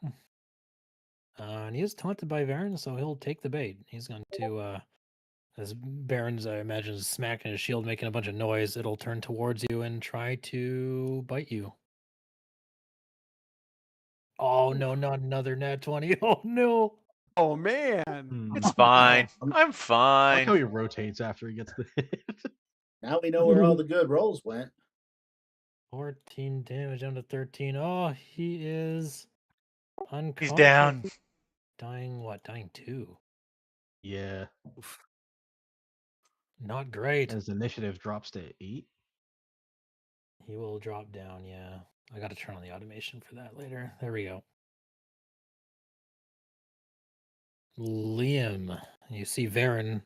And he is taunted by Varen, so he'll take the bait. He's going to, as Baron's, I imagine, is smacking his shield, making a bunch of noise, it'll turn towards you and try to bite you. Oh, no, not another nat 20. Oh, no. Oh man. It's fine. I'm I like fine. how he rotates after he gets the hit. Now we know where all the good rolls went. 14 damage down to 13. Oh, he is unconscious. He's down. Dying what? Dying 2. Yeah. Not great. And his initiative drops to 8. He will drop down, yeah. I got to turn on the automation for that later. There we go. Liam, you see Varen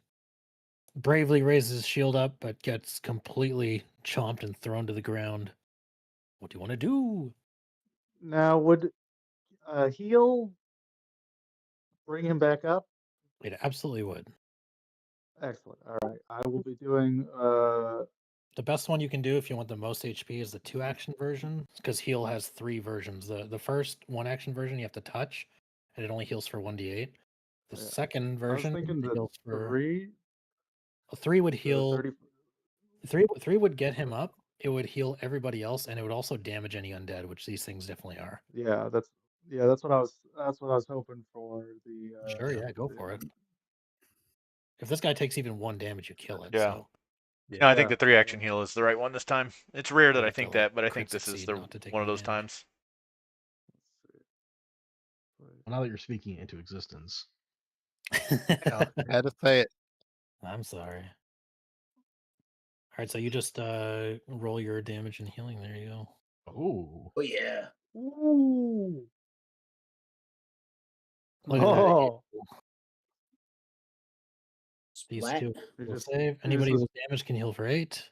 bravely raises his shield up, but gets completely chomped and thrown to the ground. What do you want to do? now would heal bring him back up? It absolutely would. Excellent. All right, I will be doing. The best one you can do if you want the most HP is the 2-action version, because heal has 3 versions. The first 1-action version you have to touch, and it only heals for 1d8. The Yeah. second I was version thinking the heals for 3. a 3 would The heal 30. 3 would get him up. It would heal everybody else, and it would also damage any undead, which these things definitely are. Yeah, that's what I was hoping for. Sure, yeah, go for it. If this guy takes even 1 damage, you kill it. Yeah. So No, I think Yeah, the 3-action heal is the right one this time. It's rare that You I have to, think like, that, but I crit think this is succeed the not to take one of any those damage. times. Let's see. Now that you're speaking it into existence. yeah, I had to say it. I'm sorry. All right, so you just roll your damage and healing. There you go. Oh. Oh yeah. Ooh. Look at that. Oh. These Splat. 2 He will just- save. he Anybody just with damage can heal for 8.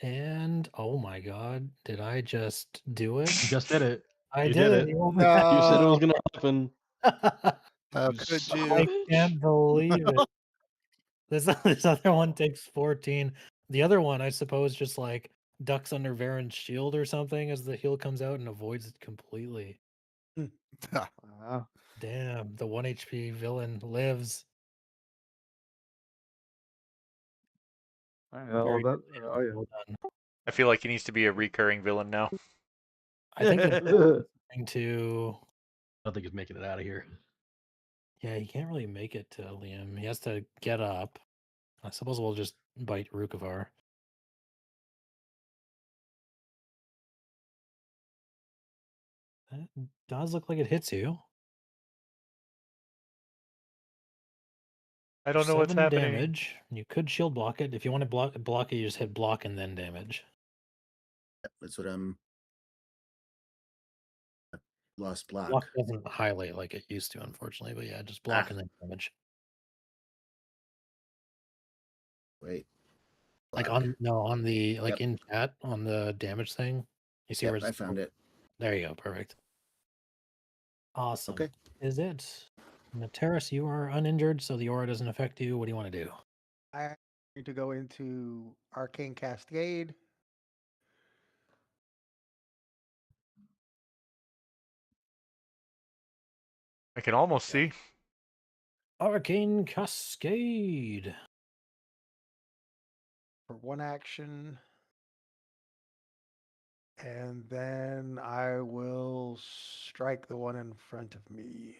And oh my god, did I just do it? You just did it. I You did did it. it. You rolled You said it was No, gonna happen. how You could son of you? a I bitch. can't believe it. This other one takes 14. The other one, I suppose, just like ducks under Varen's shield or something as the heal comes out and avoids it completely. Wow. Damn, the 1 HP villain lives. I know Very that. good. Oh yeah. Well done. I feel like he needs to be a recurring villain now. I think the Ugh. thing to I don't think he's making it out of here. yeah, he can't really make it to Liam. He has to get up. I suppose we'll just bite Rukavar. That does look like it hits you. I don't know what's 7 happening. damage. You could shield block it. If you want to block it, you just hit block and then damage. That's what I'm. Lost block. Block doesn't highlight like it used to, unfortunately. But yeah, just block and then damage. Wait. Like Block. on the Yep. in chat on the damage thing. You see Yep, where it's I found it. There you go. Perfect. Awesome. Okay. Is it? Materis, you are uninjured, so the aura doesn't affect you. What do you want to do? I to go into Arcane Cascade. I can almost see. Arcane Cascade. For one action. And then I will strike the one in front of me.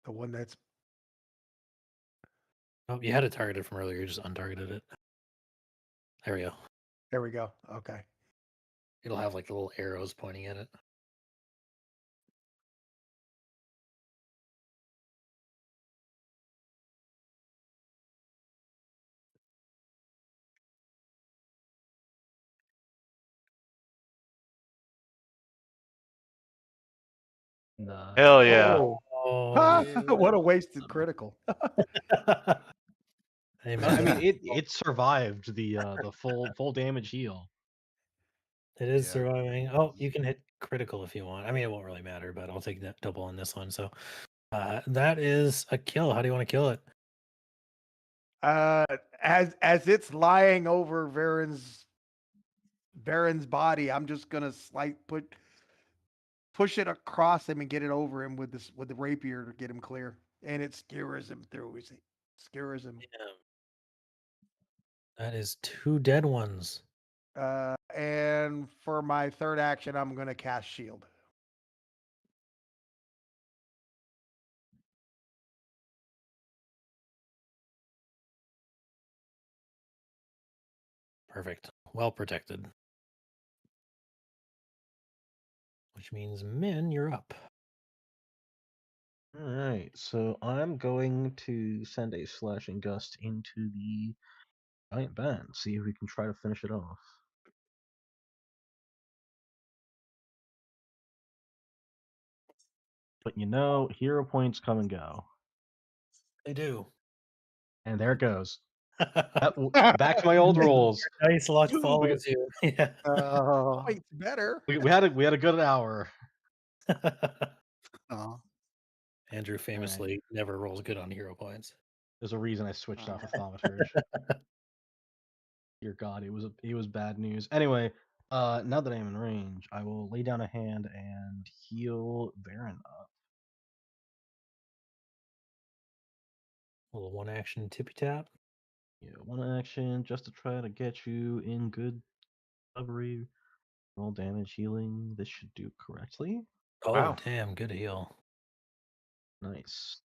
The one that's Oh, you had it targeted from earlier. You just untargeted it. There we go. there we go. Okay. It'll have like the little arrows pointing at it. Nah. Hell yeah. Oh. What a wasted critical. Hey, I mean, man. it survived the full damage heal. It is Yeah. surviving. Oh, you can hit critical if you want. I mean, it won't really matter, but I'll take that double on this one. So that is a kill. How do you want to kill it? As it's lying over Varen's body, I'm just gonna push it across him and get it over him with the rapier to get him clear. And it skewers him through. Skewers him. That is 2 dead ones. And for my third action, I'm gonna cast shield. Perfect. Well protected. Which means Min, you're up. All right, so I'm going to send a slashing gust into the giant band. See if we can try to finish it off. But you know, hero points come and go, They do. and there it goes. Back to my old rules. Dice luck Dude. follows you. Yeah. Oh. It's better. We had a good hour. Oh. Andrew famously never rolls good on hero points. There's a reason I switched off of Thaumaturge. Dear God, it was bad news. Anyway, now that I'm in range, I will lay down a hand and heal Varen up. A little one action tippy tap. Yeah, one action just to try to get you in good recovery. Roll damage healing. This should do correctly. Oh, Wow. damn, good heal. Nice.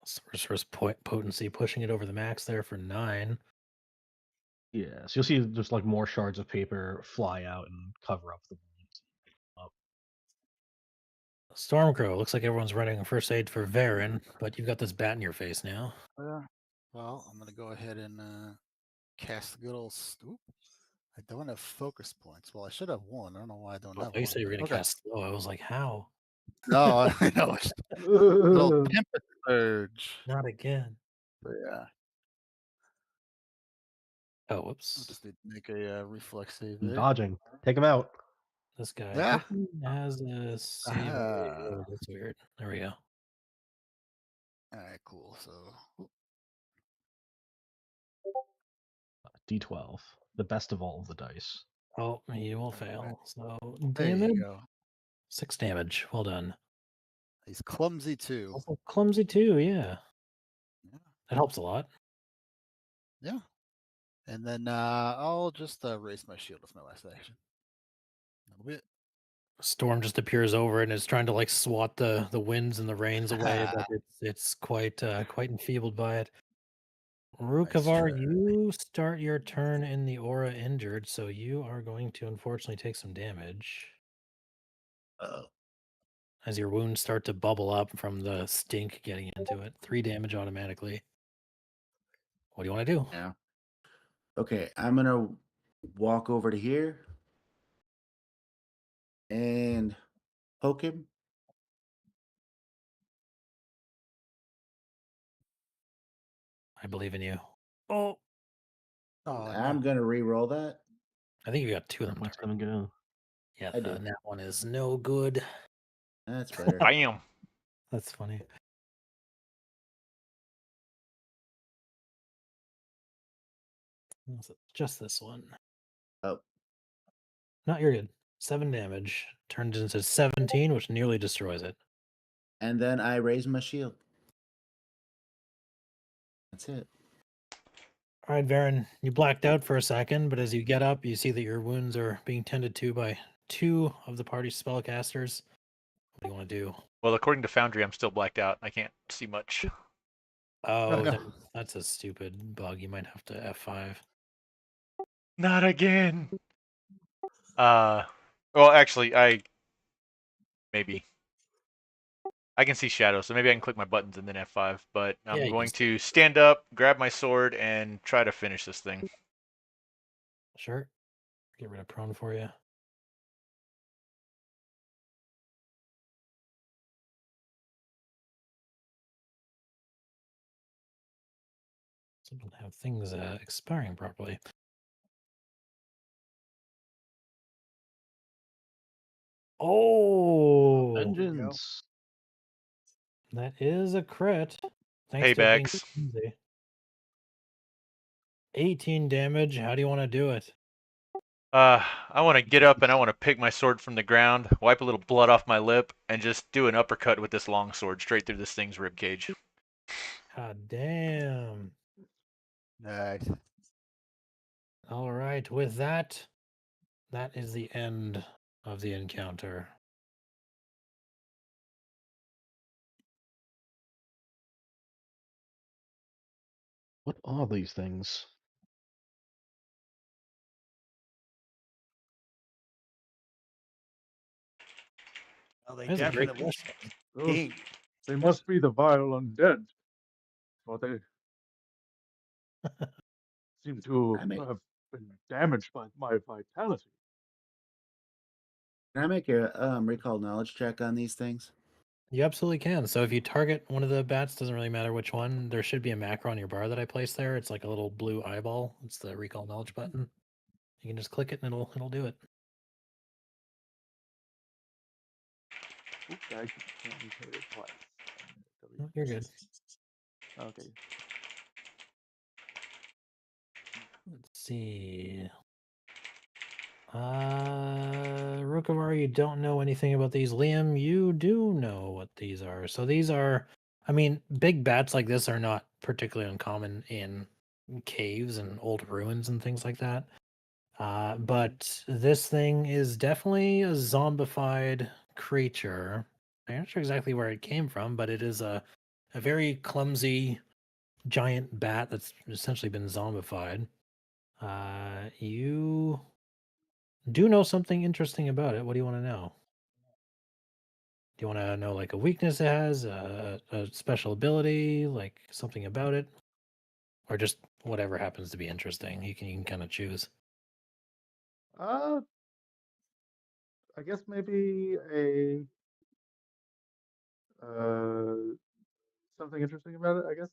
Sorcerer's potency pushing it over the max there for 9. Yeah, so you'll see just like more shards of paper fly out and cover up the wounds. Stormcrow, looks like everyone's running a first aid for Varen, but you've got this bat in your face now. Yeah. Well, I'm gonna go ahead and cast the good old. Oop. I don't have focus points. Well, I should have one. I don't know why I don't Oh, have you one. said you were going to Okay. cast slow. I was like, how? No, I know. It's little tempest surge. Not again. But yeah, Oh, I'll whoops. just need to make a reflex save I'm there. dodging. Take him out. This guy Ah. has a save. Oh, that's weird. There we go. All right, cool. So D12, the best of all of the dice. Oh, he will fail. So there damage. you go. 6 damage. Well done. He's clumsy too. Also clumsy too, yeah. Yeah. That helps a lot. Yeah. And then I'll just raise my shield with my last action. A little bit. Storm just appears over and is trying to like swat the winds and the rains away, but it's quite enfeebled by it. Rukavar, try. you start your turn in the aura injured, so you are going to unfortunately take some damage as your wounds start to bubble up from the stink getting into it. 3 damage automatically. What do you want to do? Yeah. Okay, I'm gonna walk over to here and poke him. I believe in you. Oh, I'm gonna re-roll that. I think you got 2 of them. Let's come and go. Yeah, I do. that one is no good. That's better. Bam. That's funny. Just this one. Oh, Not you're good. 7 damage. Turns into 17, which nearly destroys it. and then I raise my shield. That's it. All right, Varen, you blacked out for a second, but as you get up, you see that your wounds are being tended to by 2 of the party's spellcasters. What do you want to do? Well, according to Foundry, I'm still blacked out. I can't see much. Oh, no. that's a stupid bug. You might have to F5. Not again. Well, actually, maybe I can see shadows, so maybe I can click my buttons and then F5. But Yeah, I'm you going can to stand up, grab my sword, and try to finish this thing. Sure. Get rid of prone for you. So don't have things expiring properly. Oh, Vengeance. that is a crit. Thanks to it being Paybacks. easy. 18 damage. How do you want to do it? I want to get up and I want to pick my sword from the ground, wipe a little blood off my lip, and just do an uppercut with this long sword straight through this thing's ribcage. God damn. Nice. All right, with that, that is the end of the encounter. What are these things? Well, they That's a great definitely question. Those, sting. they must be the vile undead. Well, they seem to I make have been damaged by my vitality. Can I make a recall knowledge check on these things? You absolutely can. So if you target one of the bats, doesn't really matter which one, there should be a macro on your bar that I placed there. It's like a little blue eyeball. It's the recall knowledge button. You can just click it and it'll do it. Oops, I can't mutate it twice. Oh, you're good. Okay. Let's see. Rookvar, you don't know anything about these. Liam, you do know what these are. So these are, I mean, big bats like this are not particularly uncommon in caves and old ruins and things like that. But this thing is definitely a zombified creature. I'm not sure exactly where it came from, but it is a very clumsy giant bat that's essentially been zombified. You do know something interesting about it. What do you want to know? Do you want to know like a weakness it has, a special ability, like something about it, or just whatever happens to be interesting? You can kind of choose. I guess maybe a something interesting about it. I guess.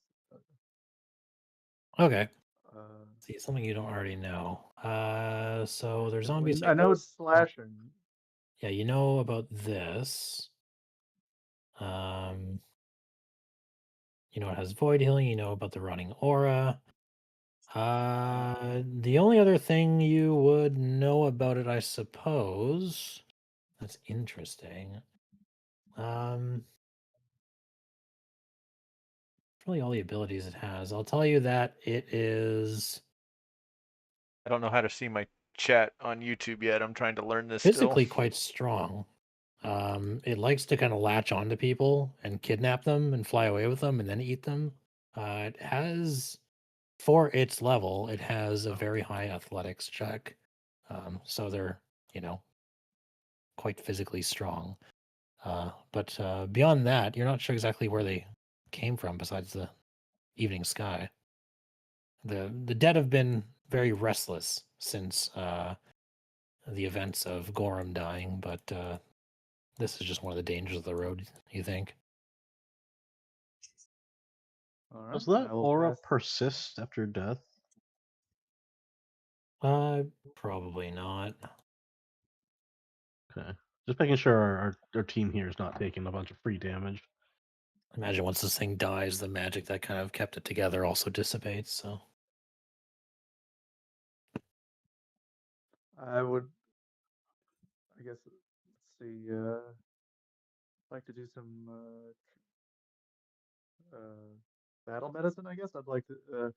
Okay. Uh, See, something you don't already know. So there's yeah, zombies I like know it's this. slashing. Yeah, you know about this. Um, you know it has void healing. You know about the running aura. The only other thing you would know about it, I suppose, that's interesting. Really all the abilities it has. I'll tell you that it is I don't know how to see my chat on YouTube yet. I'm trying to learn this still. physically quite strong. It likes to kind of latch onto people and kidnap them and fly away with them and then eat them. It has, for its level, it has a very high athletics check. So they're, you know, quite physically strong. But beyond that, you're not sure exactly where they came from besides the evening sky. The dead have been very restless since the events of Gorham dying, but this is just one of the dangers of the road, you think? All right. Does that I will aura pass. persist after death? Probably not. Okay. Just making sure our team here is not taking a bunch of free damage. Imagine once this thing dies, the magic that kind of kept it together also dissipates, so. I would, I guess, let's see, like to do some battle medicine. I guess I'd like to.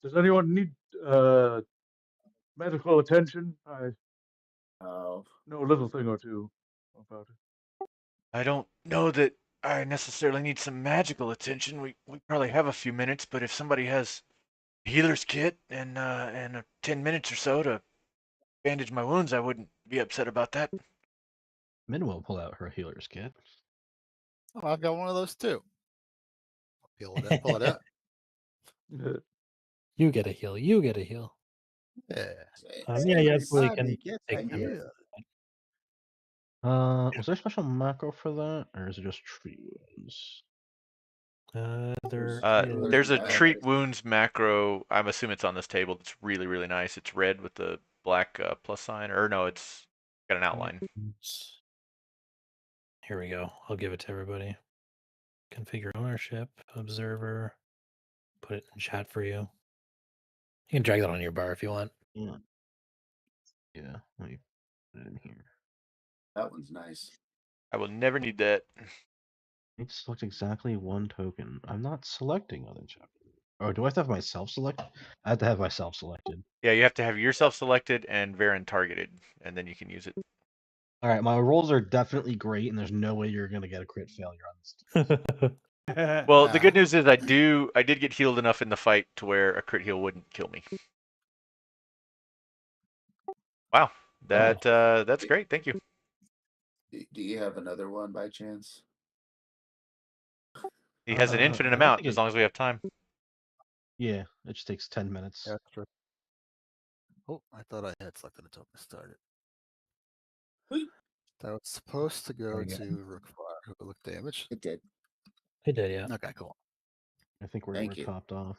Does anyone need medical attention? I Oh, know a little thing or two about it. I don't know that I necessarily need some magical attention. We probably have a few minutes, but if somebody has a healer's kit and 10 minutes or so to bandage my wounds, I wouldn't be upset about that. Min will pull out her healer's kit. Oh, I've got one of those too. Pull it out. You get a heal. You get a heal. Yeah. Yeah, you absolutely everybody can gets take a 10 minutes. Was there a special macro for that, or is it just treat wounds? There There's a I- treat wounds macro. I'm assuming it's on this table. That's really, really nice. It's red with the black plus sign, or no, it's got an outline. Here we go. I'll give it to everybody. Configure ownership, observer. Put it in chat for you. You can drag that on your bar if you want. Yeah. Yeah. Let me put it in here. That one's nice. I will never need that. Need to select exactly one token. I'm not selecting other tokens. Oh, do I have to have myself select? I have to have myself selected. Yeah, you have to have yourself selected and Varen targeted, and then you can use it. All right, my rolls are definitely great, and there's no way you're gonna get a crit failure on this. Well, the good news is I did get healed enough in the fight to where a crit heal wouldn't kill me. Wow, that's great. Thank you. Do you have another one by chance? He has an I infinite don't amount think as it- long as we have time. Yeah, it just takes 10 minutes. Yeah, that's true. Oh, I thought I had selected a token to start it. That was supposed to go we go. to Rookfire, who will look damage. It did. It did, yeah. Okay, cool. I think we're Thank you. topped off.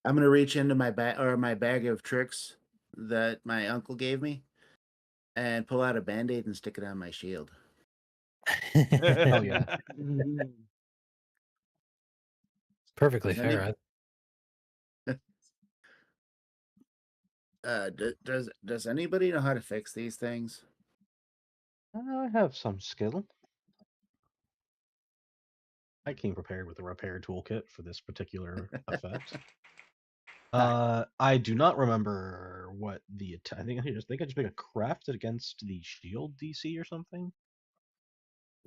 I'm gonna reach into my bag of tricks that my uncle gave me, and pull out a band-aid and stick it on my shield. Hell yeah. Perfectly Does fair. Does anybody know how to fix these things? I have some skill. I came prepared with a repair toolkit for this particular effect. I do not remember what the attack. I think I just make a craft against the shield DC or something.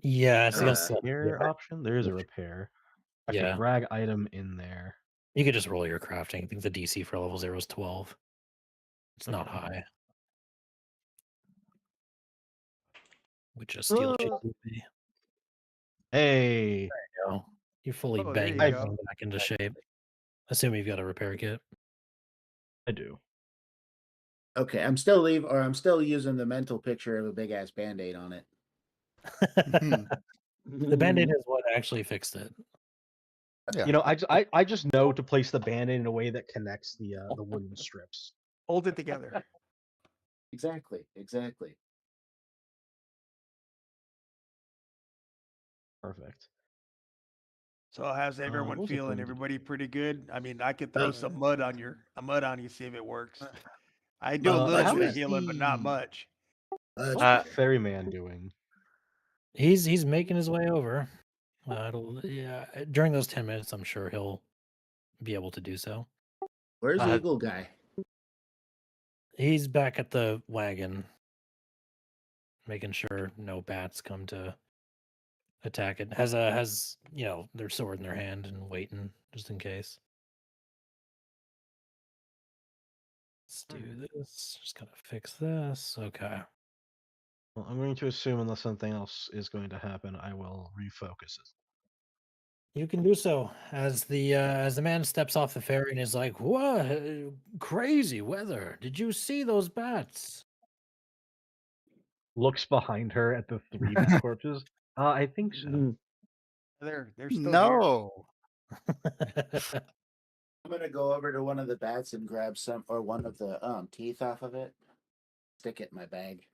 Yeah, it's Uh, against the Repair option. There is a repair. I Yeah. can drag item in there. You could just roll your crafting. I think the DC for level 0 is 12. It's not high. Which a steel chase would be. Hey, You know, you fully Oh, there banged you that go. thing back into shape. Assume you've got a repair kit. I do. Okay, I'm still using the mental picture of a big ass band-aid on it. The band-aid is what actually fixed it. Yeah. You know, I just know to place the band-aid in a way that connects the wooden strips. Hold it together. Exactly. Perfect. So how's everyone what was I feeling? going to Everybody pretty good? I mean, I could throw some mud on you, see if it works. I do a how little bit of is healing, but not the- much. What's the ferryman doing? He's making his way over. During those 10 minutes, I'm sure he'll be able to do so. Where's the Eagle guy? He's back at the wagon, making sure no bats come to attack it. Has their sword in their hand and waiting just in case. Let's do this. Just gotta fix this. Okay. Well, I'm going to assume unless something else is going to happen, I will refocus it. You can do so as the man steps off the ferry and is like, "What crazy weather? Did you see those bats?" Looks behind her at the 3 bat corpses. I think so. They're still here. No. I'm gonna go over to one of the bats and grab one of the teeth off of it. Stick it in my bag.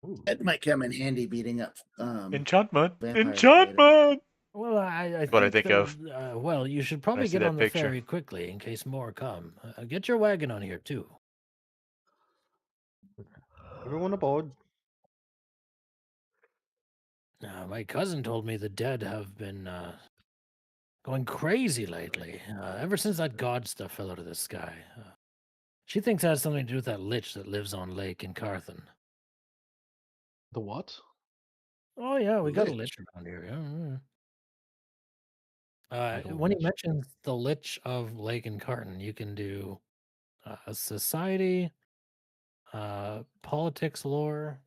Ooh. It might come in handy beating up Enchantment. vampires Enchantment. Well, I What I think of. Well, you should probably see get that on the picture. ferry quickly in case more come. Get your wagon on here too. Everyone aboard. My cousin told me the dead have been going crazy lately. Ever since that god stuff fell out of the sky. She thinks it has something to do with that lich that lives on Lake in Carthen. The what? Oh yeah, we got a Lich. lich around here. Like a When he lich? mentions the Lich of Lake and Carton, you can do society, politics lore.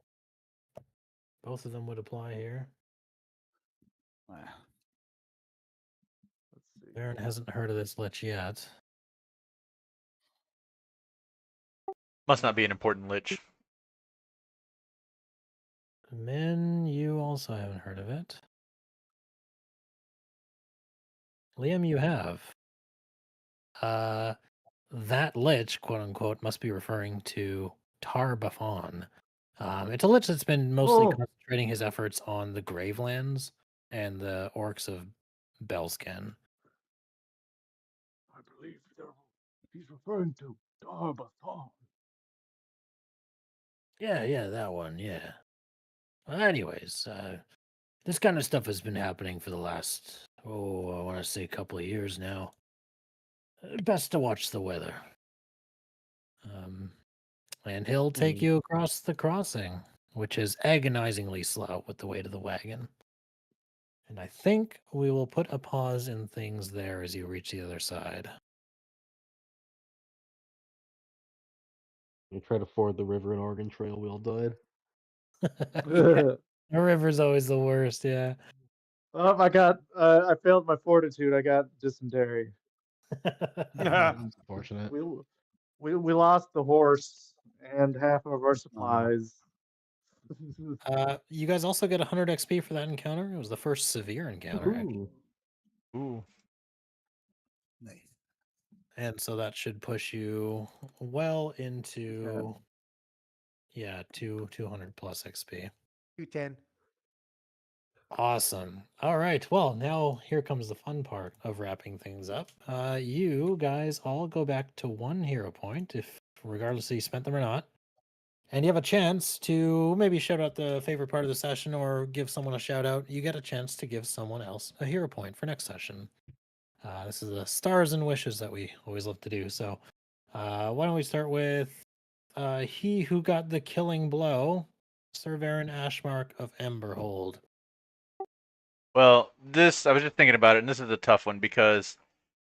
Both of them would apply here. Wow. Let's see. Baron hasn't heard of this Lich yet. Must not be an important lich. Min, you also haven't heard of it. Liam, you have. That lich, quote unquote, must be referring to Tar Bafon. It's a lich that's been mostly Oh. concentrating his efforts on the Gravelands and the orcs of Belsken. I believe he's referring to Darbathon. Yeah, that one, yeah. Well, anyways, this kind of stuff has been happening for the last, I want to say a couple of years now. Best to watch the weather. And he'll take you across the crossing, which is agonizingly slow with the weight of the wagon. And I think we will put a pause in things there as you reach the other side. We try to ford the river in Oregon Trail, we all died. Yeah, the river's always the worst, yeah. Oh, I failed my fortitude. I got dysentery. Yeah. That's unfortunate. We lost the horse and half of our supplies. You guys also get 100 XP for that encounter. It was the first severe encounter, actually. Ooh. Ooh. Nice. And so that should push you well into, yeah, 200 plus XP. 210. Awesome. All right. Well, now here comes the fun part of wrapping things up. You guys all go back to 1 hero point, if regardless if you spent them or not. And you have a chance to maybe shout out the favorite part of the session or give someone a shout out. You get a chance to give someone else a hero point for next session. This is the stars and wishes that we always love to do. So why don't we start with he who got the killing blow, Sir Varen Ashmark of Emberhold. Well, I was just thinking about it, and this is a tough one because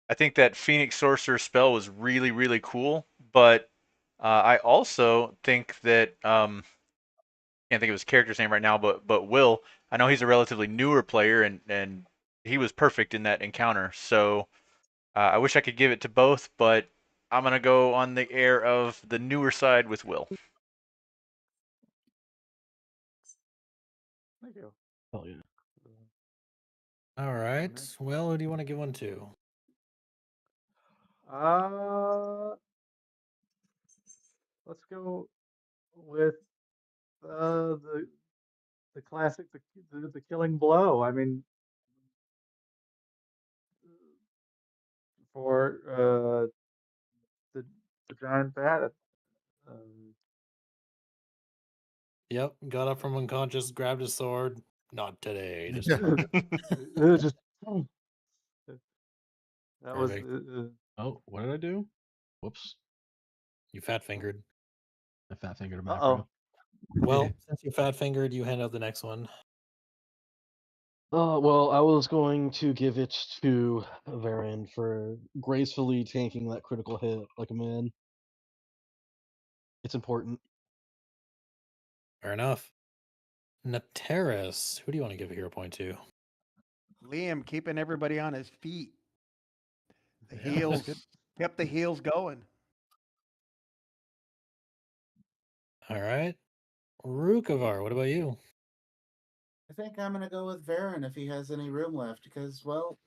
I think that Phoenix Sorcerer spell was really, really cool, but I also think that can't think of his character's name right now, but Will, I know he's a relatively newer player, and he was perfect in that encounter. So I wish I could give it to both, but I'm gonna go on the air of the newer side with Will. Thank you. Hell yeah. All right. Well, who do you want to give one to? Let's go with the classic, the killing blow. I mean, for the giant bat. Yep, got up from unconscious, grabbed his sword. Not today. Just Just that was Perfect. Oh, what did I do? Whoops. You fat fingered. I fat fingered a uh macro. Well, since you fat fingered, you hand out the next one. Well, I was going to give it to Varen for gracefully tanking that critical hit like a man. It's important. Fair enough. Nateris, who do you want to give a hero point to? Liam keeping everybody on his feet. The Yeah, heels that's good. kept the heels going. All right. Rukavar, what about you? I think I'm gonna go with Varen if he has any room left, because well,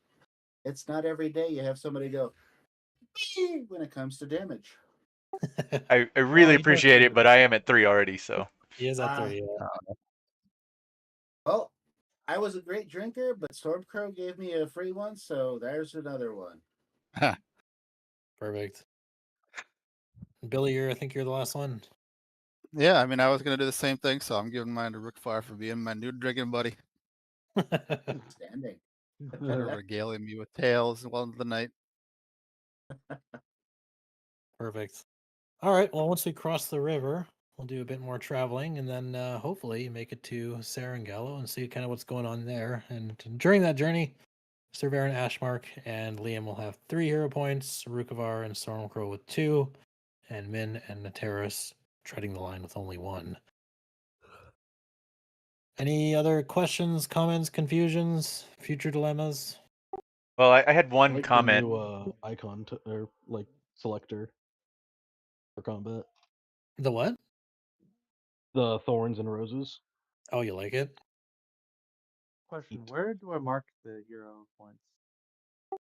it's not every day you have somebody go "Bee!" when it comes to damage. I Oh, really he does appreciate too. it, but I am at 3 already, so. He is at Uh, 3. Yeah. Well, I was a great drinker, but Stormcrow gave me a free one, so there's another one. Perfect. Billy, I think you're the last one. Yeah, I mean, I was gonna do the same thing, so I'm giving mine to Rookfire for being my new drinking buddy. Standing. Kind of regaling me with tales well into the night. Perfect. All right. Well, once we cross the river, we'll do a bit more traveling and then hopefully make it to Sarangallo and see kind of what's going on there. And during that journey, Cervera and Ashmark and Liam will have 3 hero points, Rukavar and Stormcrow with 2, and Min and Nateris treading the line with only 1. Any other questions, comments, confusions, future dilemmas? Well, I had I one like the comment. new icon or like selector for combat. The what? The thorns and roses. Oh, you like it? Question: where do I mark the hero points?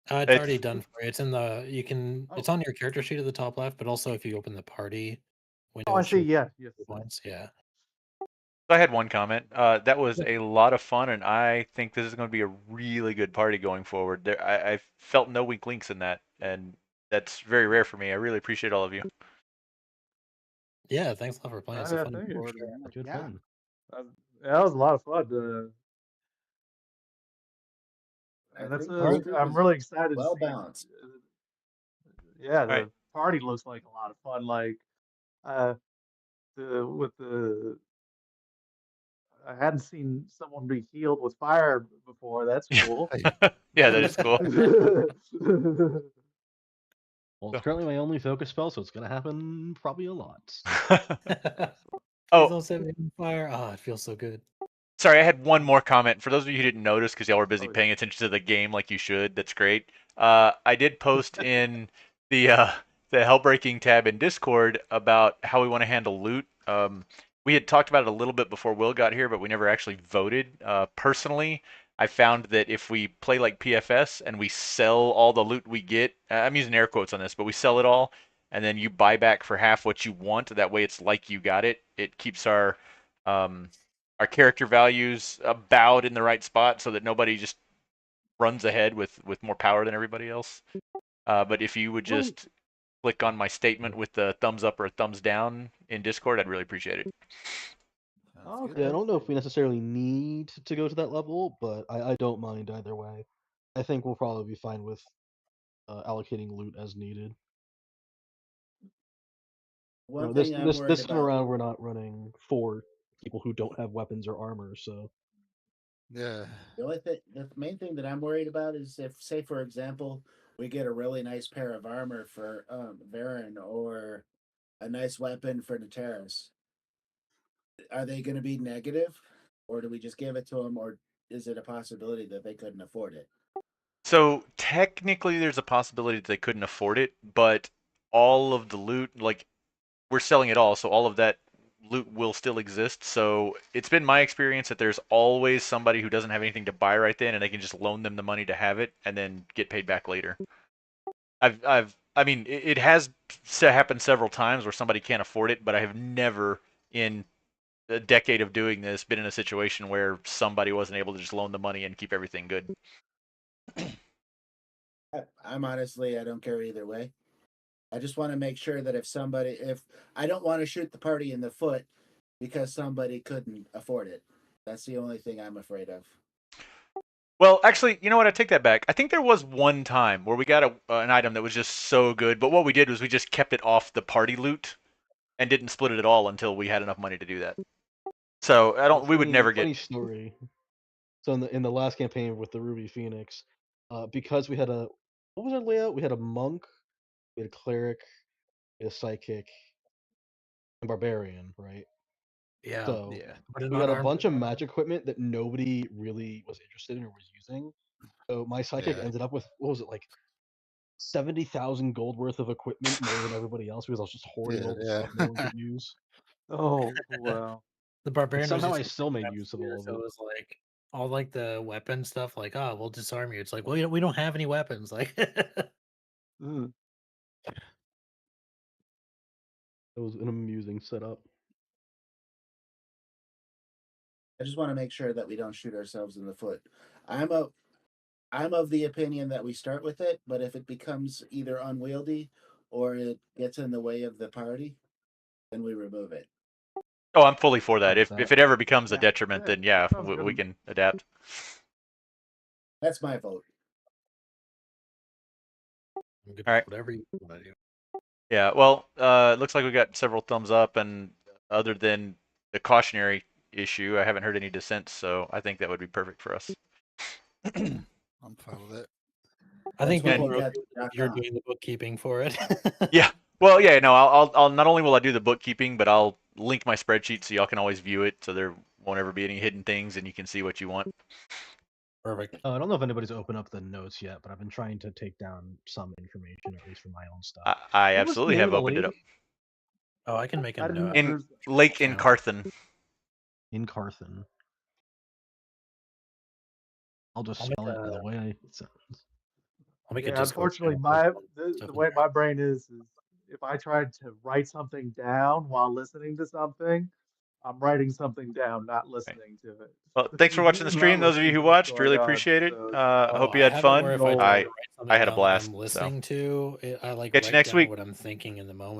It's already It's done for you. It's in the it's Oh, on your character sheet at the top left, but also if you open the party window, I it see. shows Yes, yes. the points. Yeah. I had one comment. That was Yeah. a lot of fun, and I think this is going to be a really good party going forward. I felt no weak links in that, and that's very rare for me. I really appreciate all of you. Yeah, thanks a lot for playing. It's a Yeah, fun thank you. for sure. Good Yeah. fun. That was a lot of fun. I And that's think this group I'm is really excited to well see. balanced. Yeah, All right. the party looks like a lot of fun. Like, uh, I hadn't seen someone be healed with fire before. That's cool. Yeah, that is cool. Well, it's currently my only focus spell, so it's gonna happen probably a lot. Please Oh, don't set me on fire. Ah, it feels so good. sorry, I had one more comment. For those of you who didn't notice, because y'all were busy Oh, paying attention to the game like you should, that's great. I did post in the the Hellbreaking tab in Discord about how we want to handle loot. We had talked about it a little bit before Will got here, but we never actually voted. Personally, I found that if we play like PFS and we sell all the loot we get, I'm using air quotes on this, but we sell it all, and then you buy back for half what you want. That way, it's like you got it. It keeps um, our character values bowed in the right spot so that nobody just runs ahead with more power than everybody else. But if you would Well, just click on my statement with the thumbs up or a thumbs down in Discord, I'd really appreciate it. oh, yeah, I okay. don't know if we necessarily need to go to that level, but I don't mind either way. I think we'll probably be fine with allocating loot as needed. You One know, thing I'm worried this time about. around, we're not running 4 people who don't have weapons or armor, so Yeah. The main thing that I'm worried about is if, say, for example, we get a really nice pair of armor for Varen or a nice weapon for Nateris. Are they going to be negative, or do we just give it to them, or is it a possibility that they couldn't afford it? So technically, there's a possibility that they couldn't afford it, but all of the loot, like we're selling it all, so all of that loot will still exist. So it's been my experience that there's always somebody who doesn't have anything to buy right then, and they can just loan them the money to have it and then get paid back later. I mean, it has happened several times where somebody can't afford it, but I have never in a decade of doing this been in a situation where somebody wasn't able to just loan the money and keep everything good. I'm honestly, I don't care either way. I just want to make sure that if I don't want to shoot the party in the foot because somebody couldn't afford it. That's the only thing I'm afraid of. Well, actually, you know what? I take that back. I think there was one time where we got an item that was just so good, but what we did was we just kept it off the party loot and didn't split it at all until we had enough money to do that. So I well, don't. We would never get. funny story. So in the last campaign with the Ruby Phoenix, because we had what was our layout? We had a monk, we had a cleric, we had a psychic, and barbarian, right? Yeah. So Yeah. But we not got a armed. bunch of magic equipment that nobody really was interested in or was using. So my psychic Yeah. ended up with, what was it, like 70,000 gold worth of equipment more than everybody else because I was just hoarding all the Yeah. stuff no one could use. Oh, wow. The But barbarian was somehow just I still made times use of two, all of so it it. was like all like the weapon stuff, like, oh, we'll disarm you. It's like, well, we don't have any weapons. Like, Mm. It was an amusing setup. I just want to make sure that we don't shoot ourselves in the foot. I'm a I'm of the opinion that we start with it, but if it becomes either unwieldy or it gets in the way of the party, then we remove it. Oh, I'm fully for that. With If it ever becomes a Yeah. detriment, then yeah, Sounds we good. can adapt. That's my vote. I'm good All right. with whatever you want to do. Yeah, well, it looks like we got several thumbs up, and other than the cautionary issue, I haven't heard any dissents, so I think that would be perfect for us. I'm fine with it. I think That's people what are we okay got with it if rock you're on. doing the bookkeeping for it. Yeah. Well, yeah, no, I'll not only will I do the bookkeeping, but I'll link my spreadsheet so y'all can always view it, so there won't ever be any hidden things, and you can see what you want. Perfect. I don't know if anybody's opened up the notes yet, but I've been trying to take down some information, at least for my own stuff. I What was the absolutely name have of the opened it lady? up. Oh, I can make a I didn't. note. In There's Lake in Count. Carthen. In Carthen. I'll just I'll make spell it a, the way it sounds. I'll make a yeah. Discord Unfortunately, channel for the stuff in way there. my brain is if I tried to write something down while listening to something, I'm writing something down, not listening to it. Well, thanks for watching the stream. Not Those of you listening who to what's watched, going really on. appreciate it. So Hope you I had have it fun. where if I try No. to write I something had a down that I'm blast. So listening to, I like catch you write next down week. what I'm thinking in the moment.